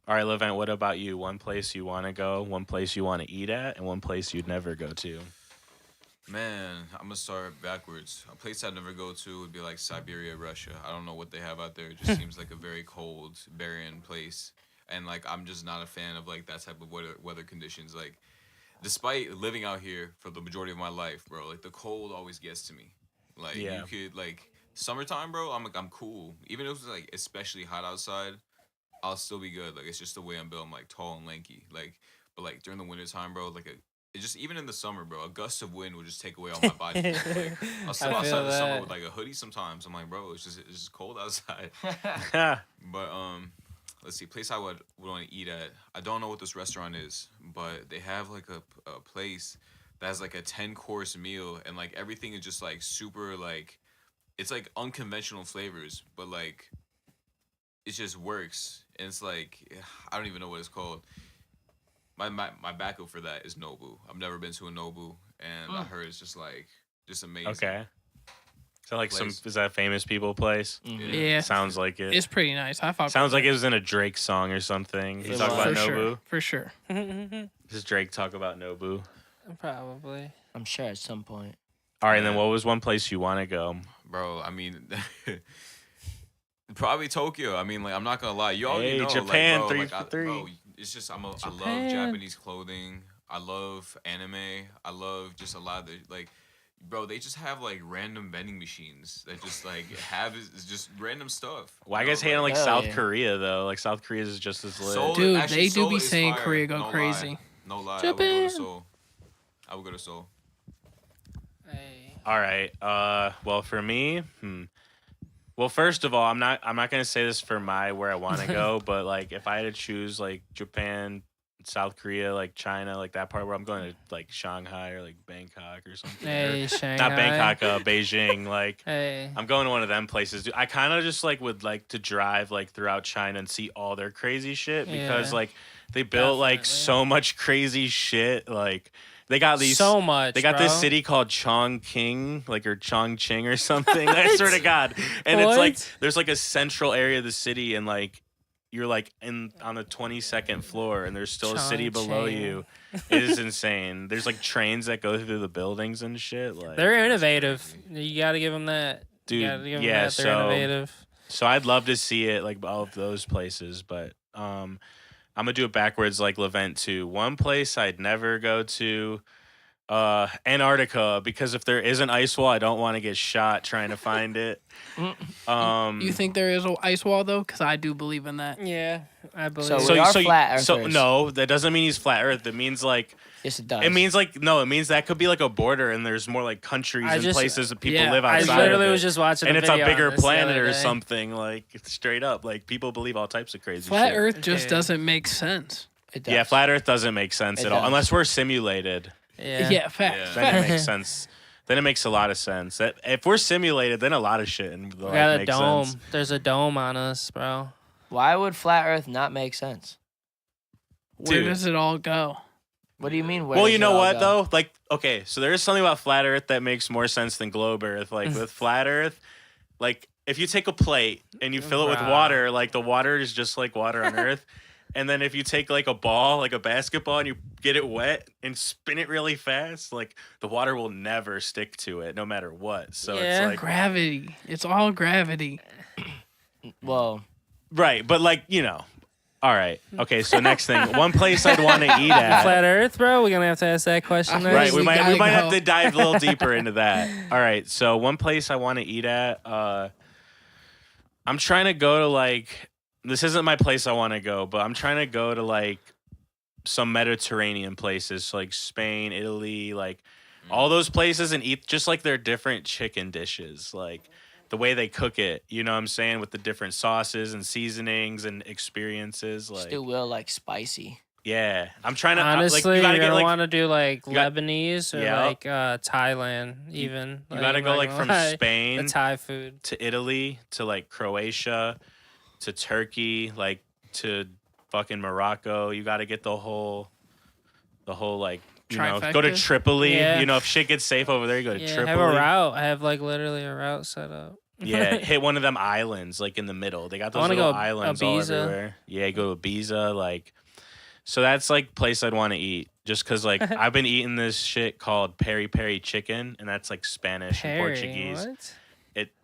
All right, Levent, what about you? One place you want to go, one place you want to eat at, and one place you'd never go to. Man, I'm gonna start backwards. A place I'd never go to would be like Siberia, Russia. I don't know what they have out there. It just seems like a very cold, barren place. And like I'm just not a fan of like that type of weather conditions. Like, despite living out here for the majority of my life, bro, like the cold always gets to me. Like Yeah. you could like summertime, bro. I'm cool. Even if it was like especially hot outside, I'll still be good. Like it's just the way I'm built. I'm like tall and lanky. Like, but like during the wintertime, bro, like it just even in the summer, bro, a gust of wind would just take away all my body. Like, I'll sit I outside feel in the summer that. with like a hoodie sometimes. I'm like, bro, it's just cold outside. Ha. But let's see, place I would want to eat at. I don't know what this restaurant is, but they have like a place that has like a 10-course meal, and like everything is just like super like it's like unconventional flavors, but like it just works. And it's like I don't even know what it's called. My backup for that is Nobu. I've never been to a Nobu, and I heard it's just amazing. Okay. Is that like Place. is that a famous people place? Yeah, Sounds like it. it's pretty nice. I thought Sounds like it was in a Drake song or something. You It talk about was. for Nobu? sure, for sure. Does Drake talk about Nobu? Probably. I'm sure at some point. All right, and then what was one place you want to go? Bro, I mean, probably Tokyo. I mean, like, I'm not gonna lie. You already Hey, know, Japan, like, bro, 3 like, for I, 3. bro, it's just I love Japan. Japanese clothing. I love anime. I love just a lot of the like, bro. They just have like random vending machines that just like have is just random stuff. Well, I you know, guess hating like Hell South yeah. Korea though. Like South Korea is just as lit. Seoul- Dude, actually, they do Seoul be is saying fire. Korea go No lie. crazy. No lie, Japan. I would go to Seoul. I would go to Seoul. Hey. All right. Well, for me, well, first of all, I'm not gonna say this for where I want to go, but like if I had to choose like Japan, South Korea, like China, like that part where I'm going to like Shanghai or like Bangkok or something. Or- Hey, Shanghai. not Bangkok, Beijing. Like Hey. I'm going to one of them places. Dude, I kind of just like would like to drive like throughout China and see all their crazy shit because Yeah. like they built like Definitely. so much crazy shit. Like they got these So much. they got bro. this city called Chongqing, like or Chongqing or something. I swear to God. And it's like What? there's like a central area of the city, and like you're like on the 22nd floor, and there's still a city below Chongqing. you. It is insane. There's like trains that go through the buildings and shit. Like They're innovative. You got to give them that. Dude, you gotta give 'em yeah, that. They're so- innovative. So I'd love to see it like all of those places, but I'm gonna do it backwards like Levent too. One place I'd never go to. Antarctica, because if there is an ice wall, I don't want to get shot trying to find it. You think there is an ice wall though? Because I do believe in that. Yeah, I believe. So it. we are flat so earthers. no, that doesn't mean he's flat Earth. It means like Yes, it does. it means that could be like a border, and there's more like countries I and just- places that people yeah, live I outside literally of it. was just watching and a it's a video on bigger this the planet other or day. something, like straight up. Like people believe all types of crazy Flat shit. Earth just Yeah. doesn't make sense. it does. Yeah, flat Earth doesn't make sense It at all does. unless we're simulated. Yeah. Facts. Yeah. Then it Facts. makes sense. Then it makes a lot of sense. That if we're simulated, then a lot of shit and We like, got a makes dome. sense. There's a dome on us, bro. Why would flat Earth not make sense? Where Dude. does it all go? What do you mean? Where Well, does you it know all what go? though? Like, okay, so there is something about flat Earth that makes more sense than globe Earth. Like with flat Earth, like if you take a plate and you fill it with Bruh. water, like the water is just like water on Earth. And then if you take like a ball, like a basketball, and you get it wet and spin it really fast, like the water will never stick to it, no matter what. So Yeah. it's like Gravity. It's all gravity. Well, right, but like you know, All right. Okay. So next thing, one place I'd want to eat at. Flat Earth, bro. We're gonna have to ask that question. Right. next. We We might gotta have go. to dive a little deeper into that. All right. So one place I want to eat at. I'm trying to go to like. This isn't my place I want to go, but I'm trying to go to like some Mediterranean places like Spain, Italy, like all those places, and eat just like their different chicken dishes, like the way they cook it. You know what I'm saying, with the different sauces and seasonings and experiences. Like, Still will like spicy. yeah, I'm trying to Honestly, like, you gotta you're get gonna like want to do like got- Lebanese or Yeah. like Thailand, even. you gotta go like from the Spain Thai food. to Italy to like Croatia to Turkey, like to fucking Morocco. You got to get the whole like, you know, go to Trifecta? Tripoli. Yeah. You know, if shit gets safe over there, you go to Yeah, Tripoli. have a route. I have like literally a route set up. Yeah, hit one of them islands like in the middle. They got those wanna little go islands all Ibiza. everywhere. Yeah, go to Ibiza. Like, so that's like place I'd want to eat. Just cause like I've been eating this shit called peri peri chicken, and that's like Spanish and Perry, Portuguese. what?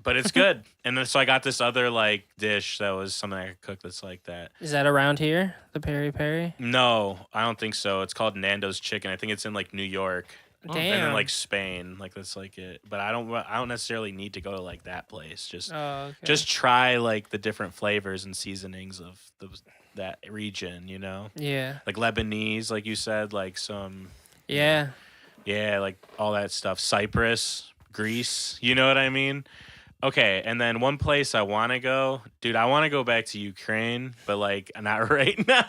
But it's good. And then so I got this other like dish that was something I could cook that's like that. Is that around here? The peri peri? No, I don't think so. It's called Nando's Chicken. I think it's in like New York. Damn. And then like Spain, like that's like it. But I don't necessarily need to go to like that place. Just Oh, okay. just try like the different flavors and seasonings of that region, you know? Yeah. Like Lebanese, like you said, like some Yeah. yeah, like all that stuff. Cyprus, Greece, you know what I mean? Okay, and then one place I want to go, dude, I want to go back to Ukraine, but like not right now.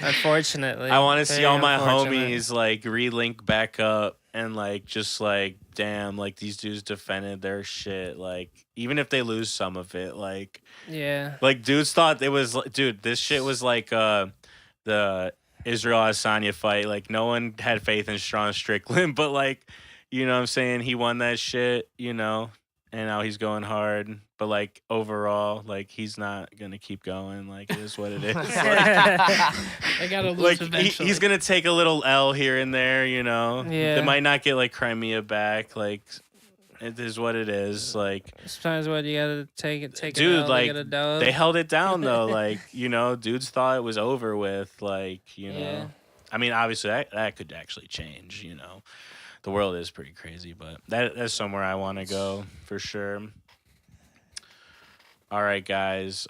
Unfortunately. I want to see Very all my unfortunate. homies like relink back up and like just like damn, like these dudes defended their shit. Like even if they lose some of it, like Yeah. dudes thought it was dude. This shit was like the Israel Adesanya fight. Like no one had faith in Sean Strickland, but like you know what I'm saying, he won that shit. You know. And now he's going hard, but like overall, like he's not gonna keep going. Like it is what it is. I gotta lose Like eventually. he's gonna take a little L here and there, you know. Yeah. They might not get like Crimea back. Like it is what it is. Like Sometimes what you gotta take it dude, out, like get a dub. they held it down though. Like you know, dudes thought it was over with. Like you know, Yeah. I mean, obviously that could actually change. You know, the world is pretty crazy, but that's somewhere I want to go for sure. All right, guys.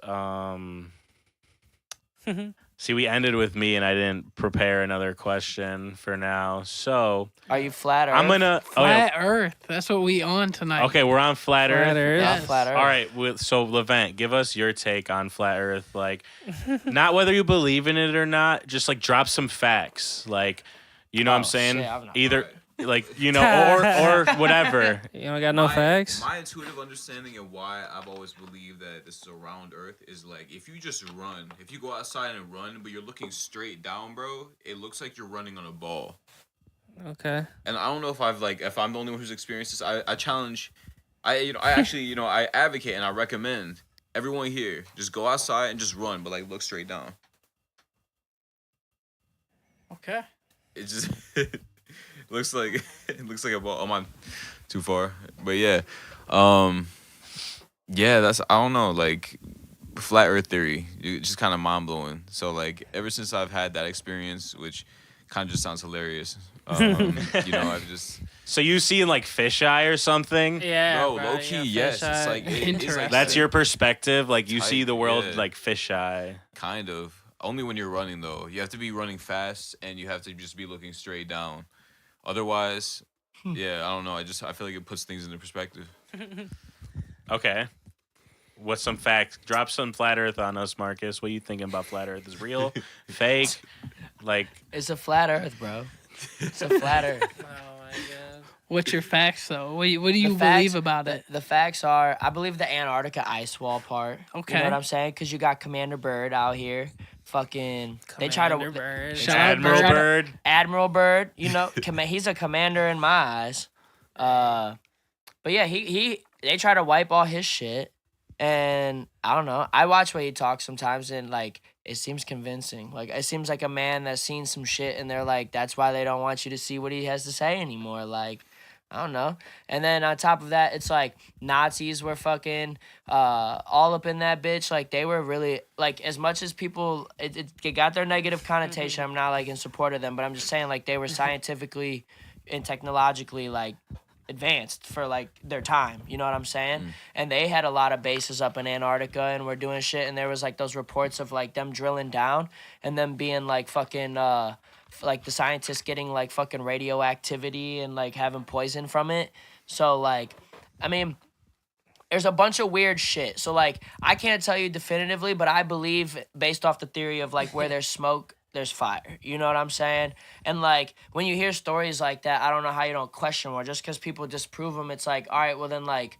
See, we ended with me, and I didn't prepare another question for now. So Are you flat Earth? I'm gonna. Flat Earth. That's what we on tonight. Okay, we're on flat Earth. Flat Earth. Yeah, Yes. flat Earth. All right, so Levent, give us your take on flat Earth. Like, not whether you believe in it or not, just like drop some facts. Like, you know what I'm Oh, saying? shit, I'm not- Either like you know, or whatever. You don't got no facts? My intuitive understanding of why I've always believed that this is a round Earth is like if you just run, if you go outside and run, but you're looking straight down, bro, it looks like you're running on a ball. Okay. And I don't know if if I'm the only one who's experienced this. I challenge, I actually I advocate and I recommend everyone here just go outside and just run, but like look straight down. Okay. It just looks like a ball. I'm on too far, but yeah, that's I don't know, like flat Earth theory. It's just kind of mind blowing. So like ever since I've had that experience, which kind of just sounds hilarious, I've just So you seeing like fisheye or something? Yeah. bro, bro, low you key, got yes. fish It's eye. like it's like Interesting. That's your perspective. Like you see Tight, the world yeah. like fisheye. kind of only when you're running though. You have to be running fast and you have to just be looking straight down. Otherwise, yeah, I don't know. I feel like it puts things into perspective. Okay. What's some facts? Drop some flat Earth on us, Marcus. What are you thinking about flat Earth? Is real, fake? Like It's a flat Earth, bro. It's a flat Earth. Oh my god. What's your facts though? What do you The facts- believe about it? The facts are, I believe the Antarctica ice wall part. You Okay. know what I'm saying? Because you got Commander Bird out here. Fucking, they try to Commander Bird. Shout out Admiral Bird. Bird. Admiral Bird. You know, he's a commander in my eyes. But yeah, they try to wipe all his shit, and I don't know. I watch what he talks sometimes, and like it seems convincing. Like it seems like a man that's seen some shit, and they're like, that's why they don't want you to see what he has to say anymore. Like, I don't know. And then on top of that, it's like Nazis were fucking all up in that bitch. Like they were really like as much as people it got their negative connotation. I'm not like in support of them, but I'm just saying like they were scientifically and technologically like advanced for like their time. You know what I'm saying? And they had a lot of bases up in Antarctica and were doing shit. And there was like those reports of like them drilling down and them being like fucking like the scientists getting like fucking radioactivity and like having poison from it. So like, I mean, there's a bunch of weird shit. So like, I can't tell you definitively, but I believe based off the theory of like where there's smoke, there's fire. You know what I'm saying? And like, when you hear stories like that, I don't know how you don't question more. Just because people disprove them, it's like, all right, well then like,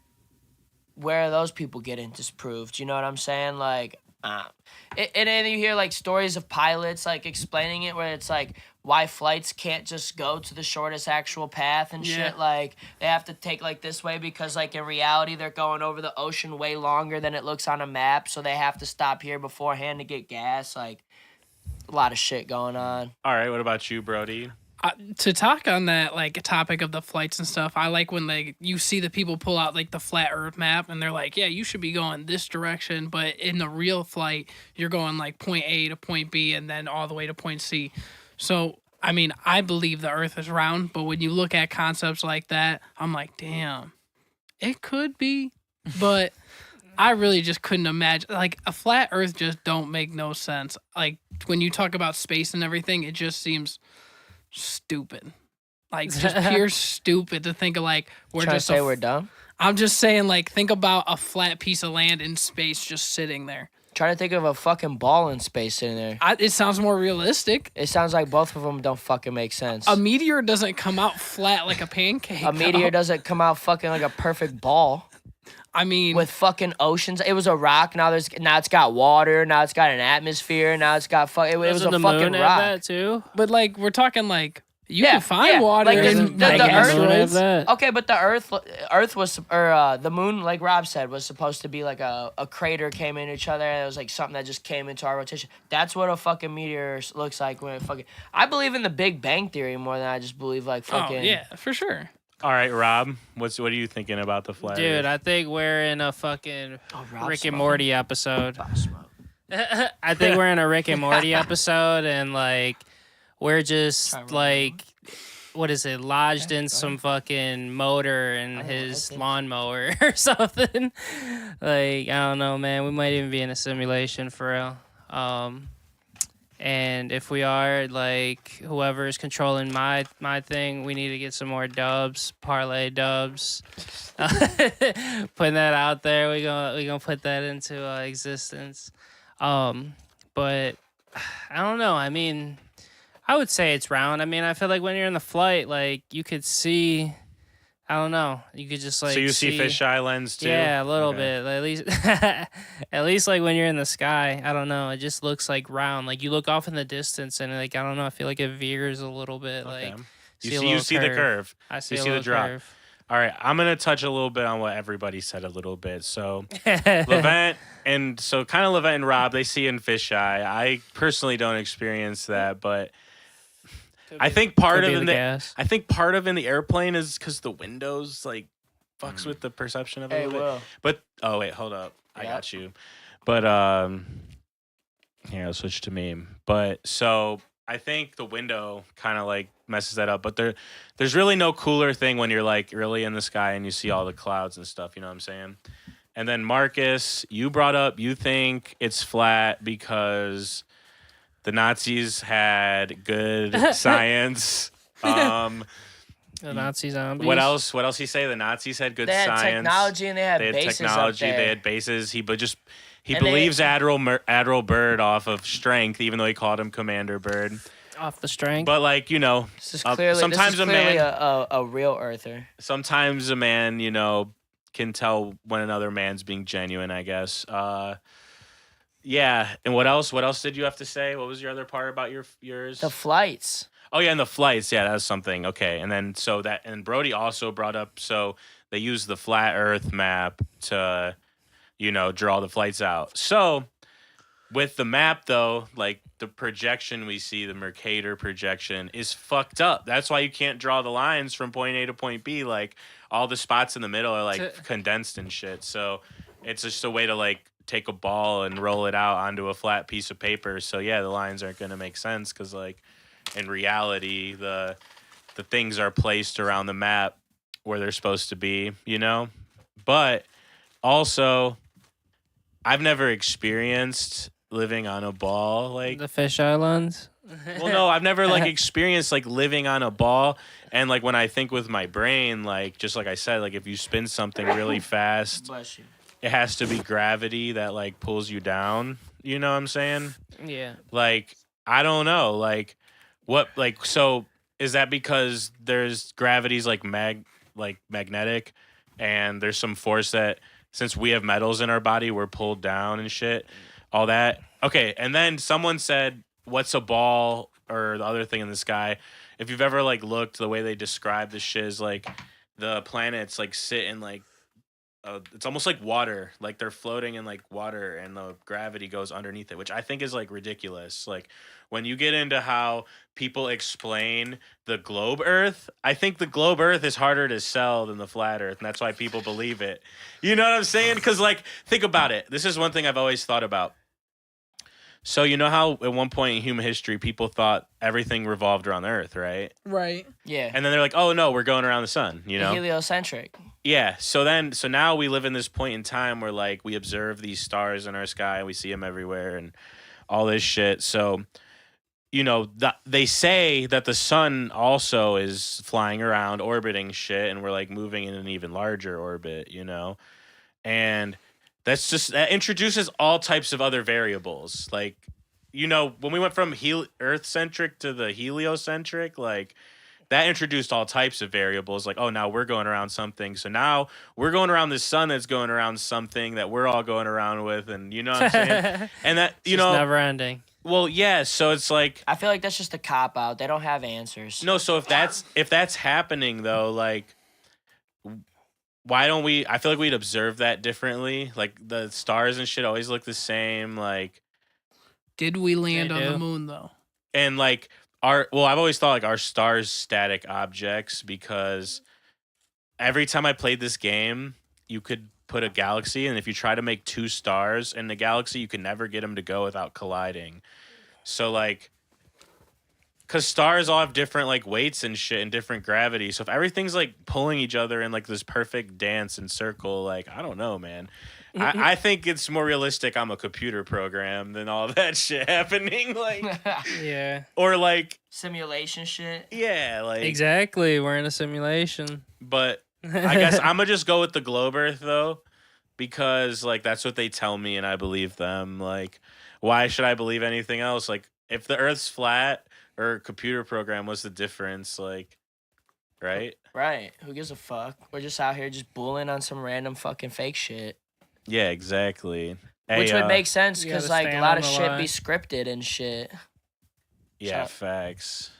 where are those people getting disproved? You know what I'm saying? Like, and then you hear like stories of pilots like explaining it where it's like why flights can't just go to the shortest actual path and shit. Like they have to take like this way because like in reality they're going over the ocean way longer than it looks on a map, so they have to stop here beforehand to get gas. Like a lot of shit going on. All right, what about you, Brodie? To talk on that like topic of the flights and stuff, I like when like you see the people pull out like the flat Earth map and they're like, yeah, you should be going this direction, but in the real flight, you're going like point A to point B and then all the way to point C. So I mean, I believe the Earth is round, but when you look at concepts like that, I'm like, damn, it could be, but I really just couldn't imagine like a flat Earth just don't make no sense. Like when you talk about space and everything, it just seems stupid, like just pure stupid to think of like we're Trying just to say we're dumb. I'm just saying like think about a flat piece of land in space just sitting there. Try to think of a fucking ball in space sitting there. It sounds more realistic. It sounds like both of them don't fucking make sense. A meteor doesn't come out flat like a pancake. A meteor doesn't come out fucking like a perfect ball. I mean, With fucking oceans, it was a rock. Now it's got water. Now it's got an atmosphere. Now it's got it was a Doesn't the fucking moon have rock. that too? but like we're talking like you Yeah, can find yeah, water like in the like Earth- asteroids. that. Okay, but the Earth was, or the moon, like Rob said, was supposed to be like a crater came into each other. And it was like something that just came into our rotation. That's what a fucking meteor looks like when it fucking. I believe in the Big Bang Theory more than I just believe like Oh fucking. yeah, for sure. All right, Rob, what are you thinking about the flat Dude, Earth? I think we're in a fucking Rob Rick and smoking. Morty episode. Rob smoke. I think we're in a Rick and Morty episode, and like we're just Try to like, what is it, lodged in some fucking motor in I his think- lawnmower or something. Like I don't know, man. We might even be in a simulation for real. And if we are, like, whoever is controlling my thing, we need to get some more dubs, parlay dubs. Putting that out there, we gonna put that into existence. But I don't know. I mean, I would say it's round. I mean, I feel like when you're in the flight, like you could see. I don't know. You could just like. So you see fisheye lens too? Yeah, a little Okay. bit. At least, at least like when you're in the sky, I don't know. It just looks like round. Like you look off in the distance, and like I don't know. I feel like it veers a little bit. Okay. Like You see the curve. I see, You a see the little drop. curve. All right, I'm gonna touch a little bit on what everybody said a little bit. So Levent and Levent and Rob, they see in fisheye. I personally don't experience that, but I think part Could of be in the the gas. I think part of in the airplane is because the windows like fucks with the perception of it. Hey, a little Will. bit. But oh wait, hold up, I Yeah. got you. But here I'll switch to meme. But so I think the window kind of like messes that up. But there's really no cooler thing when you're like really in the sky and you see all the clouds and stuff. You know what I'm saying? And then Marcus, you brought up you think it's flat because the Nazis had good science. The Nazi zombies. What else? What else he say? The Nazis had good They had science. technology and they had They had bases technology. up there. They had bases. He And they- believes Admiral Byrd off of strength, even though he called him Commander Byrd. Off the strength. But like This is clearly, sometimes this is clearly a real earther. sometimes a man can tell when another man's being genuine. I guess. Yeah. And what else? What else did you have to say? What was your other part about yours? The flights. Oh yeah, and the flights. Yeah, that was something. Okay, and then and Brodie also brought up they use the flat Earth map to, draw the flights out. So with the map though, like the projection we see, the Mercator projection is fucked up. That's why you can't draw the lines from point A to point B. Like all the spots in the middle are like condensed and shit. So it's just a way to like take a ball and roll it out onto a flat piece of paper. So yeah, the lines aren't going to make sense because like in reality, the things are placed around the map where they're supposed to be, you know? But also, I've never experienced living on a ball like The Fish Islands. well, no, I've never like experienced like living on a ball. And like when I think with my brain, like just like I said, like if you spin something really fast, Bless you. it has to be gravity that like pulls you down. You know what I'm saying? Yeah. Like I don't know, like what, like so is that because there's gravity's like magnetic, and there's some force that since we have metals in our body, we're pulled down and shit, all that. Okay, and then someone said, "What's a ball?" or the other thing in the sky. If you've ever like looked, the way they describe this shit is like the planets like sit in like it's almost like water, like they're floating in like water, and the gravity goes underneath it, which I think is like ridiculous. Like when you get into how people explain the globe Earth, I think the globe Earth is harder to sell than the flat Earth, and that's why people believe it. You know what I'm saying? Because like think about it. This is one thing I've always thought about. So you know how at one point in human history people thought everything revolved around the Earth, right? Right. Yeah. And then they're like, "Oh no, we're going around the sun." You know? Heliocentric. Yeah. So now we live in this point in time where like we observe these stars in our sky and we see them everywhere and all this shit. So, you know, they say that the sun also is flying around, orbiting shit, and we're like moving in an even larger orbit, you know? And that introduces all types of other variables. Like, you know, when we went from Earth-centric to the heliocentric, like that introduced all types of variables. Like, oh, now we're going around something. So now we're going around the sun that's going around something that we're all going around with. And you know what I'm saying? And that, you know, never ending. Well, yeah. So it's like, I feel like that's just a cop out. They don't have answers. no. So if that's happening though, like, why don't we? I feel like we'd observe that differently. Like the stars and shit always look the same. Like, Did we land They on the do. moon though? and like I've always thought like our stars static objects because every time I played this game, you could put a galaxy, and if you try to make two stars in the galaxy, you can never get them to go without colliding. So like, because stars all have different like weights and shit and different gravity. So if everything's like pulling each other in like this perfect dance and circle, like I don't know, man. I think it's more realistic I'm a computer program than all that shit happening. Like, Yeah. or like, Simulation shit. yeah, like Exactly. We're in a simulation. But I guess I'm gonna just go with the globe Earth though, because like that's what they tell me and I believe them. Like, why should I believe anything else? Like, if the Earth's flat or a computer program, what's the difference? Like, right? Right. Who gives a fuck? We're just out here just bullying on some random fucking fake shit. Yeah, exactly. Which Hey, would make sense you because gotta like a stand lot on of the shit line. be scripted and shit. yeah, Shut- facts.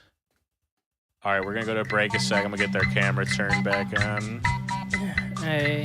All right, we're gonna go to break a sec. I'm gonna get their camera turned back on. Hey.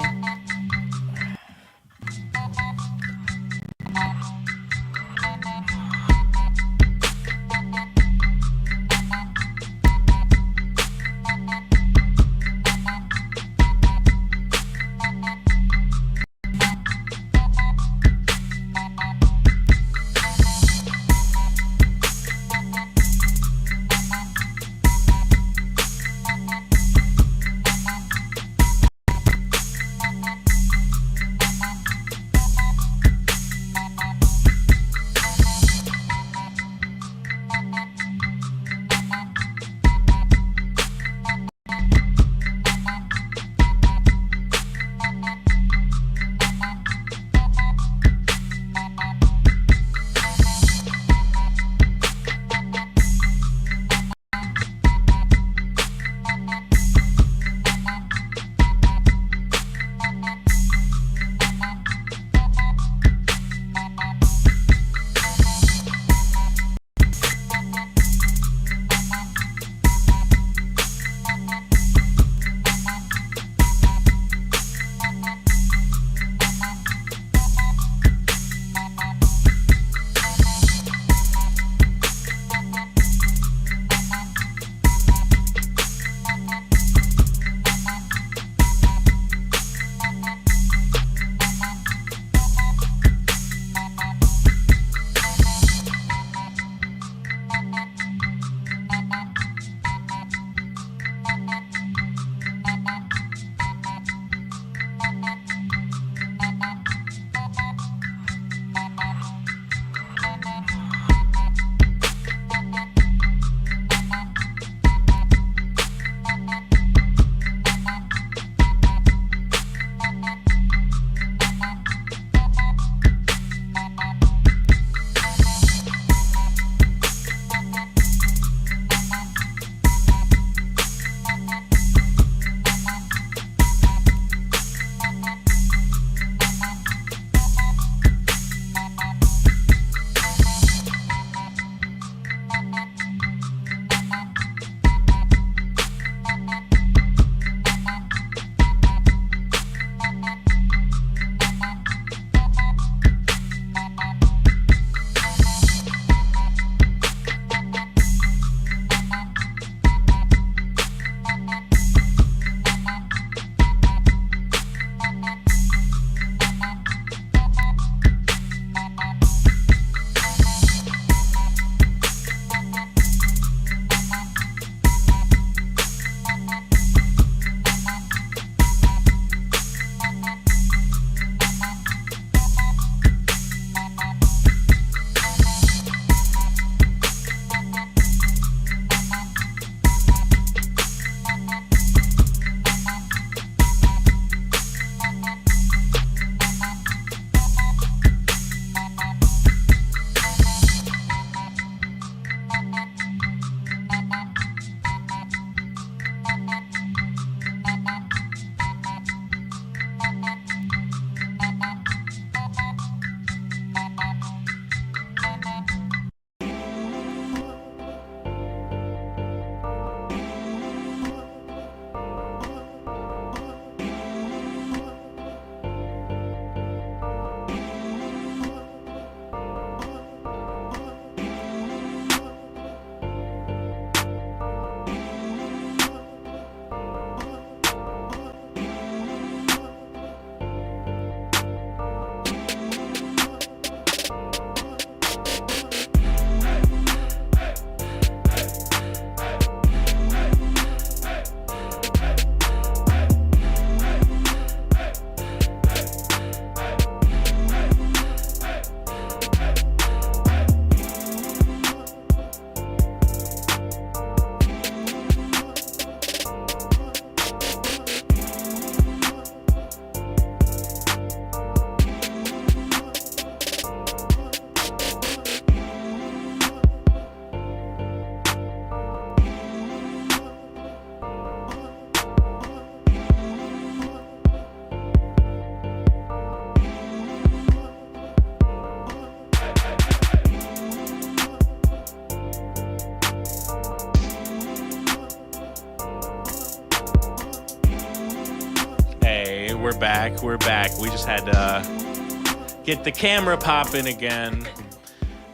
back. We're back. We just had to get the camera popping again.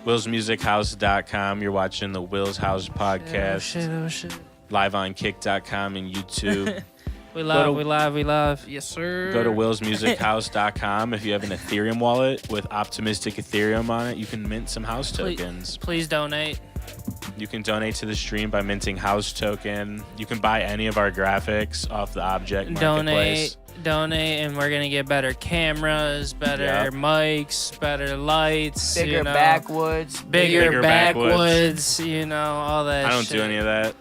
willsmusichouse.com. You're watching the Will's House podcast. Oh shit. Live on kick.com and YouTube. We live. Yes, sir. Go to willsmusichouse.com. If you have an Ethereum wallet with optimistic Ethereum on it, you can mint some house tokens. Please donate. You can donate to the stream by minting house token. You can buy any of our graphics off the object marketplace. Donate, and we're gonna get better cameras, better mics, better lights, Bigger backwoods. bigger backwoods, all that. I don't shit. do any of that.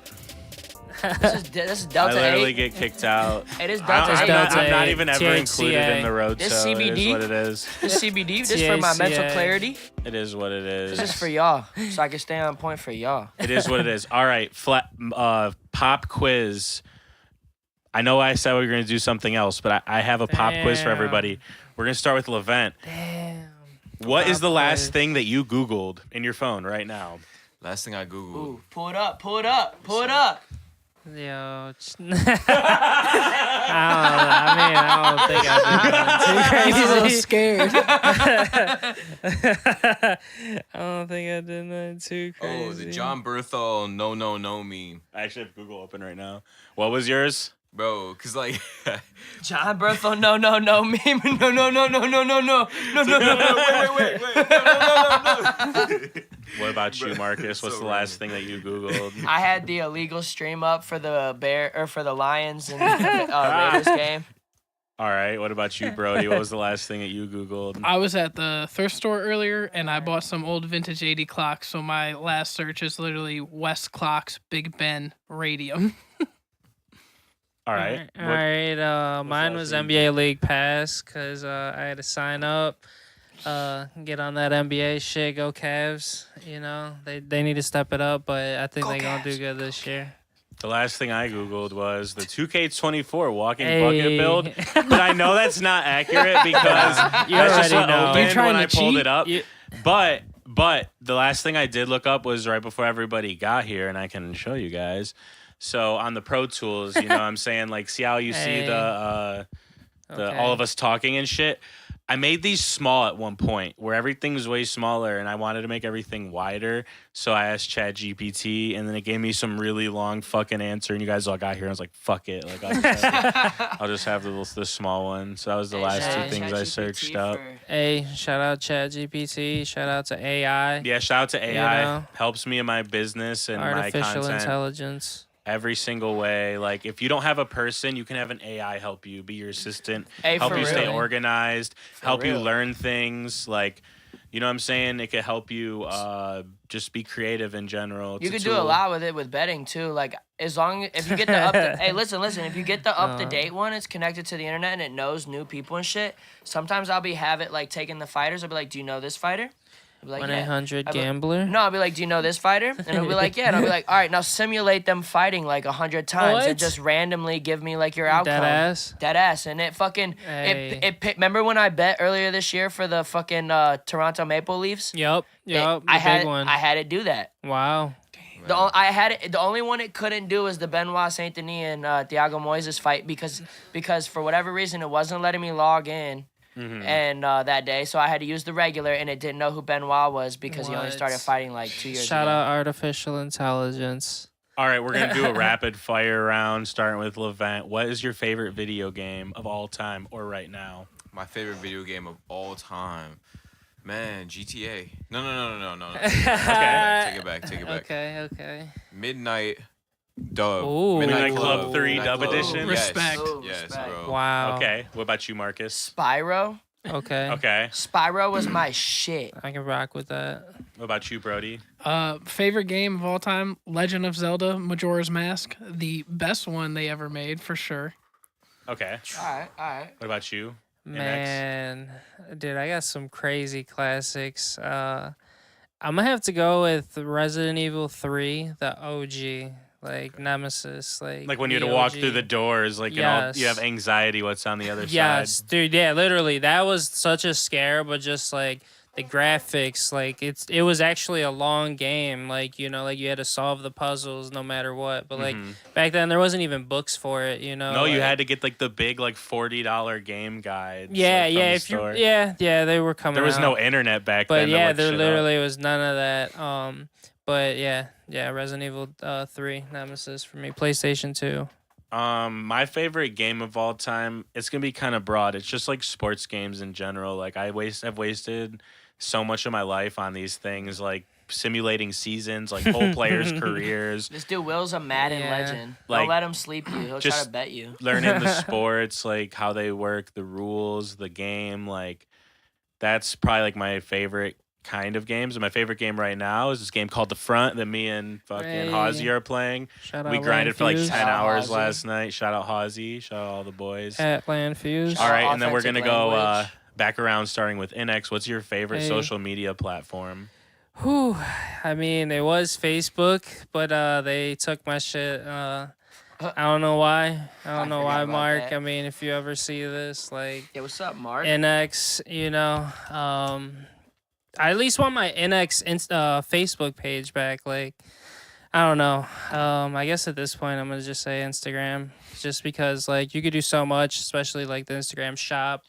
This is Delta I literally 8. get kicked out. It is Delta I'm 8. not even ever THCA. included in the road, This so it CBD? is what it is. This CBD, this for my mental THCA. clarity. It is what it is. This is for y'all, so I can stay on point for y'all. It is what it is. All right, pop quiz. I know I said we were going to do something else, but I have a pop quiz for everybody. We're going to start with Levent. Damn. What is Pop the last quiz. thing that you Googled in your phone right now? Last thing I googled. Ooh, pull it up, pull it up, pull it up. Yo, I don't think I did He's a little nothing too scared. crazy. I don't think I did nothing too crazy. Oh, the John Berthel no meme. I actually have Google open right now. What was yours? Bro, cause like John Berthel, no, meme, no. What about you, Marcus? What's So the last thing that you Googled? I had the illegal stream up for the Lions and Raiders game. All right. What about you, Brodie? What was the last thing that you Googled? I was at the thrift store earlier, and I bought some old vintage 80 clocks. So my last search is literally West Clocks Big Ben Radium. All right. All right. Mine last was thing? NBA League Pass because I had to sign up, get on that NBA shit. Go Cavs. They need to step it up, but I think they're gonna do good this year. The last thing I Googled was the 2K24 walking Hey. bucket build. But I know that's not accurate because You that's just already what know. opened You trying when to I pulled cheat? it up. You- But the last thing I did look up was right before everybody got here, and I can show you guys. So on the Pro Tools, I'm saying, like, see how you see Hey. the Okay. all of us talking and shit. I made these small at one point where everything was way smaller, and I wanted to make everything wider. So I asked ChatGPT, and then it gave me some really long fucking answer. And you guys all got here, and I was like, "Fuck it!" Like I'll just have the small one. So that was the last two things I searched up. Hey, shout out ChatGPT. Shout out to AI. Yeah, shout out to AI. know? Helps me in my business and my Artificial content intelligence. every single way. Like, if you don't have a person, you can have an AI help you, be your assistant, Hey, help for you stay real. organized, help you real. learn things. Like, you know what I'm saying? It could help you just be creative in general. It's You a could do a tool. lot with it with betting too. Like if you get the hey, listen, if you get the up to date one, it's connected to the internet and it knows new people and shit. Sometimes I'll have it like taking the fighters. I'll be like, do you know this fighter? I'll be like, 1-800 I'll be- gambler. No, I'll be like, do you know this fighter? And it'll be like, yeah. And I'll be like, all right, now simulate them fighting like 100 times and What? just randomly give me like your outcome. Dead ass. And it fucking Hey. remember when I bet earlier this year for the fucking Toronto Maple Leafs? Yup. The I had big one. I had it do that. Wow. The only one it couldn't do was the Benoit Saint Denis and Thiago Moises fight because for whatever reason it wasn't letting me log in. And that day, so I had to use the regular, and it didn't know who Benoit was because he only What? started fighting like 2 years Shout ago. out artificial intelligence. All right, we're going to do a rapid fire round starting with Levent. What is your favorite video game of all time or right now? my favorite video game of all time. Man, GTA. No. Okay. Take it back. Okay. Midnight Dub. Ooh. Midnight Club 3 Midnight Dub Club. Edition? Respect. Oh, Yes, respect. bro. Wow. Okay. What about you, Marcus? Spyro. Okay. Okay. Spyro was my shit. I can rock with that. What about you, Brodie? Favorite game of all time, Legend of Zelda Majora's Mask. The best one they ever made, for sure. Okay. All right. What about you? Man, dude, I got some crazy classics. I'm gonna have to go with Resident Evil 3, the OG, like Nemesis, Like when you had the to walk OG. through the doors, like Yes. you have anxiety. What's on the other Yes, side? dude. Yeah, literally, that was such a scare, but just like the graphics, like it was actually a long game. Like, you know, like you had to solve the puzzles no matter what. But like back then there wasn't even books for it, you know. No, you like, had to get like the big like $40 game guides. Yeah, like, from yeah. the If store. you, yeah, they were coming. There was out. no internet back But then. yeah, to look there shit literally was none of that. But yeah, Resident Evil 3 Nemesis for me, PlayStation 2. My favorite game of all time, it's gonna be kind of broad. It's just like sports games in general. Like have wasted so much of my life on these things, like simulating seasons, like whole players' careers. This dude Will's a Madden Yeah. legend. Like, Don't let him sleep you. He'll try just to bet you. Learning the sports, like how they work, the rules, the game. Like that's probably like my favorite kind of games. And my favorite game right now is this game called The Front that me and fucking Hey. Hawsey are playing. Shout out We grinded for like 10 Landfuse. Shout out hours Hawsey. last night. Shout out Hawsey. Shout out all the boys. At Landfuse. All right, and then we're Offensive gonna go language. back around, starting with innexh. What's your favorite Hey. social media platform? Whew. I mean, it was Facebook, but they took my shit. I don't know why. I don't know forgot why, about Mark. that. I mean, if you ever see this, like Yeah, what's up, Mark? innexh, you know, I at least want my innexh Facebook page back. Like, I don't know. I guess at this point, I'm gonna just say Instagram, just because like you could do so much, especially like the Instagram shop.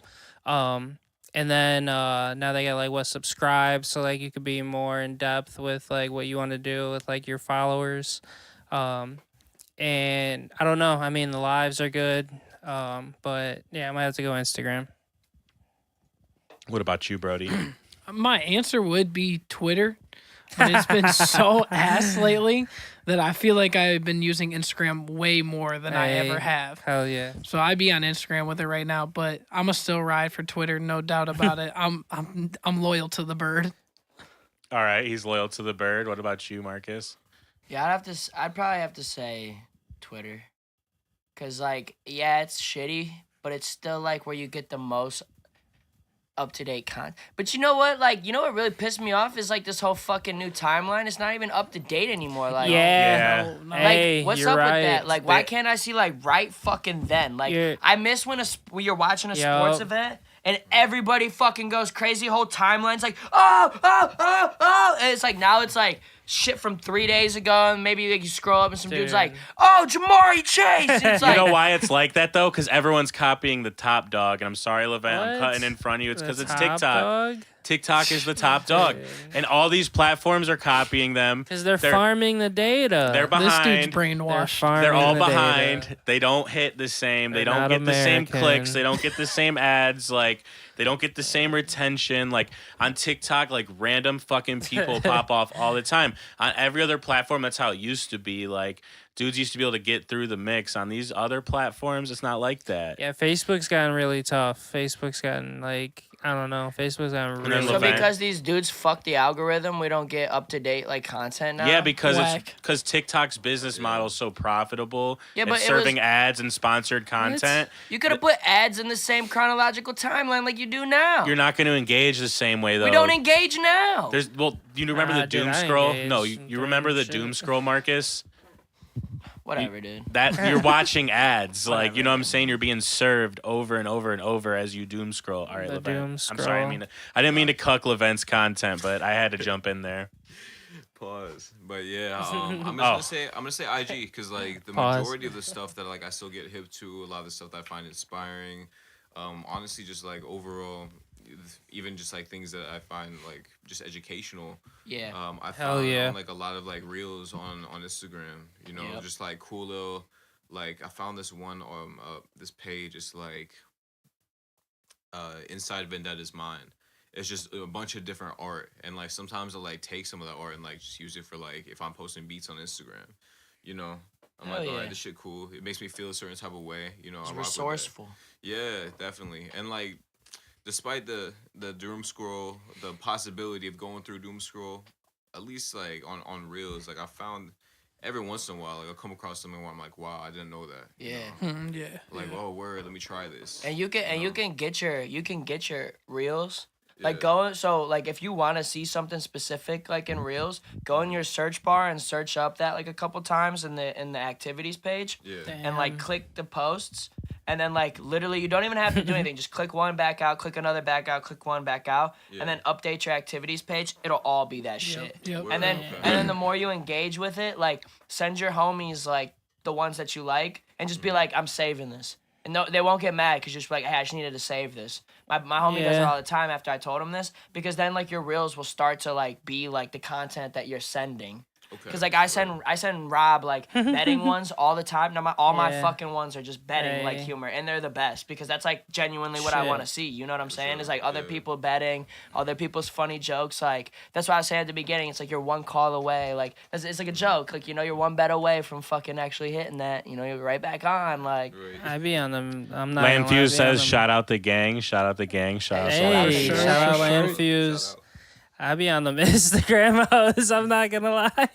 And then now they got like what subscribe, so like you could be more in depth with like what you want to do with like your followers. And I don't know. I mean, the lives are good. But yeah, I might have to go Instagram. What about you, Brodie? My answer would be Twitter, but it's been so ass lately that I feel like I've been using Instagram way more than I Hey. ever have. Hell yeah. So I'd be on Instagram with it right now, but I'ma still ride for Twitter, no doubt about it. I'm loyal to the bird. All right, he's loyal to the bird. What about you, Marcus? Yeah, I'd probably have to say Twitter. Cause like, yeah, it's shitty, but it's still like where you get the most up-to-date content. But you know what? Like, you know what really pissed me off is like this whole fucking new timeline. It's not even up to date anymore. Like, Yeah. Yeah. No. like Hey, what's you're up right. with that? Like, why They- can't I see like right fucking then? Like, You're- I miss when when you're watching a sports Yup. event and everybody fucking goes crazy. Whole timeline's like, oh, and it's like now it's like shit from 3 days ago, and maybe like you scroll up and some dude's Dude. like, oh, Jamari Chase. And it's You like, know why it's like that though? Because everyone's copying the top dog. And I'm sorry, Levent, I'm What? cutting in front of you. It's because The it's top TikTok. dog? TikTok is the top dog, and all these platforms are copying them. Because they're farming the data. They're This dude's behind. brainwashed. They're all the data. behind. They don't hit the same. They They're don't not get the same American. clicks. They don't get the same ads. Like they don't get the same retention. Like on TikTok, like random fucking people pop off all the time. On every other platform, that's how it used to be. Like dudes used to be able to get through the mix. On these other platforms, it's not like that. Yeah, Facebook's gotten really tough. Facebook's gotten like, I don't know. Facebook's gotten then really so Levent. because these dudes fuck the algorithm, we don't get up to date like content now. Yeah, because Whack. because TikTok's business model is so profitable. Yeah, it's but it serving was- ads and sponsored content. you could have put ads in the same chronological timeline like you do now. You're not going to engage the same way though. we don't engage now. There's you remember the Dude, doom I scroll? engaged No, in you remember the shit. doom scroll, Marcus? Whatever, dude. That you're watching ads, like you know what I'm saying. You're being served over and over and over as you doom scroll. All right, The Levent. doom I'm sorry, scroll. I didn't mean to cuck Levent's content, but I had to jump in there. Pause. But yeah, I'm Oh. just gonna say IG because like the Pause. majority of the stuff that like I still get hip to, a lot of the stuff that I find inspiring. Honestly, just like overall, even just like things that I find like just educational. Yeah. I Hell found yeah. on, like a lot of like reels on Instagram. You know, Yep. just like cool little. Like I found this one this page. It's like Inside Vendetta's Mind. It's just a bunch of different art, and like sometimes I like take some of that art and like just use it for like if I'm posting beats on Instagram, you know. I'm Hell like, yeah. alright, this shit cool. It makes me feel a certain type of way, you know. It's I rock with that. resourceful. Yeah, definitely. And like, despite the doom scroll, the possibility of going through doom scroll, at least like on reels, like I found every once in a while, like I'll come across something where I'm like, wow, I didn't know that. you Yeah. know? Yeah. Like, oh word, let me try this. And you can know? get your reels. Like Yeah. go so like if you want to see something specific like in reels, go in your search bar and search up that like a couple times in the activities page Yeah. and like click the posts And then like literally you don't even have to do anything. Just click one, back out, click another, back out, click one, back out, and then update your activities page. It'll all be that shit. Yep. And then the more you engage with it, like send your homies like the ones that you like, and just be like, I'm saving this. And no, they won't get mad because you're just like, hey, I just needed to save this. My homie does it all the time after I told him this, because then like your reels will start to like be like the content that you're sending. Because like I send Rob like betting ones all the time. Now all my fucking ones are just betting like humor, and they're the best because that's like genuinely what I want to see. You know what I'm saying? It's like other people betting, other people's funny jokes. Like that's why I was saying at the beginning, it's like you're one call away. Like it's like a joke. Like you're one bet away from fucking actually hitting that. You're right back on. Like I be on them. I'm not. Landfuse says, "Shout out the gang! Shout out the gang! Shout out!" Hey, shout out Landfuse. I be on them Instagram hoes. I'm not gonna lie.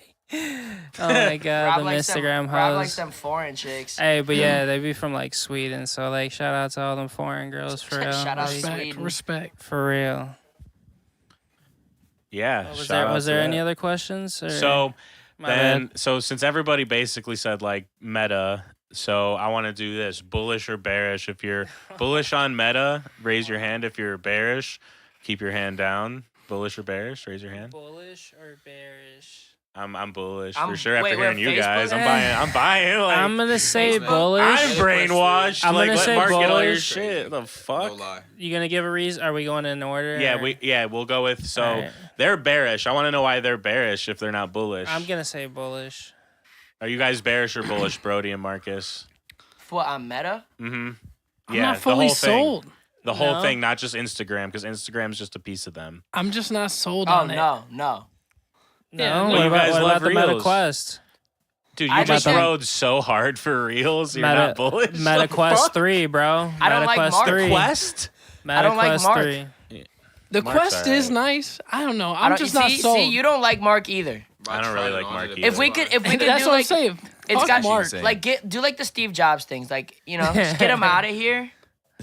Oh my god, Rob the likes Instagram hoes. Rob likes them foreign chicks. Hey, but yeah, they be from like Sweden, so like shout out to all them foreign girls for real. Shout out like, Sweden. Respect. for real. Yeah. Was there any other questions? Or? So My then, bad. so since everybody basically said like meta, so I want to do this: bullish or bearish. If you're bullish on meta, raise your hand. If you're bearish, keep your hand down. Bullish or bearish, raise your hand. Bullish or bearish? I'm bullish I'm- for sure. After wait, hearing you Facebook? guys, I'm buying. Like, I'm gonna say Facebook? bullish. I'm brainwashed. I'm like gonna let say Mark get all your bullish. shit. The No fuck. lie. You gonna give a reason? Are we going in order? Yeah, or- we'll go with so Alright. they're bearish. I want to know why they're bearish if they're not bullish. I'm gonna say bullish. Are you guys bearish or bullish, Brodie and Marcus? What, on Meta? Mm-hmm. I'm not fully the whole thing. sold. The whole No. thing, not just Instagram, because Instagram's just a piece of them. I'm just not sold Oh on it. no. No. Yeah, what well, you about, guys what love about the Meta Reels. Quest? Dude, I you just think- rode so hard for reels. You're not bullish. Meta The Quest fuck? 3, bro. I don't Meta like Quest Mark 3. Quest? Meta I don't like Quest Mark. 3. The Mark's Quest is alright. nice. I don't know. I I'm don't- just see, not sold. See, you don't like Mark either. I don't really like Mark If we either. could, if we could That's do what I'm like, saying. it's Fuck got Mark. Insane. like do like the Steve Jobs things, like just get him out of here,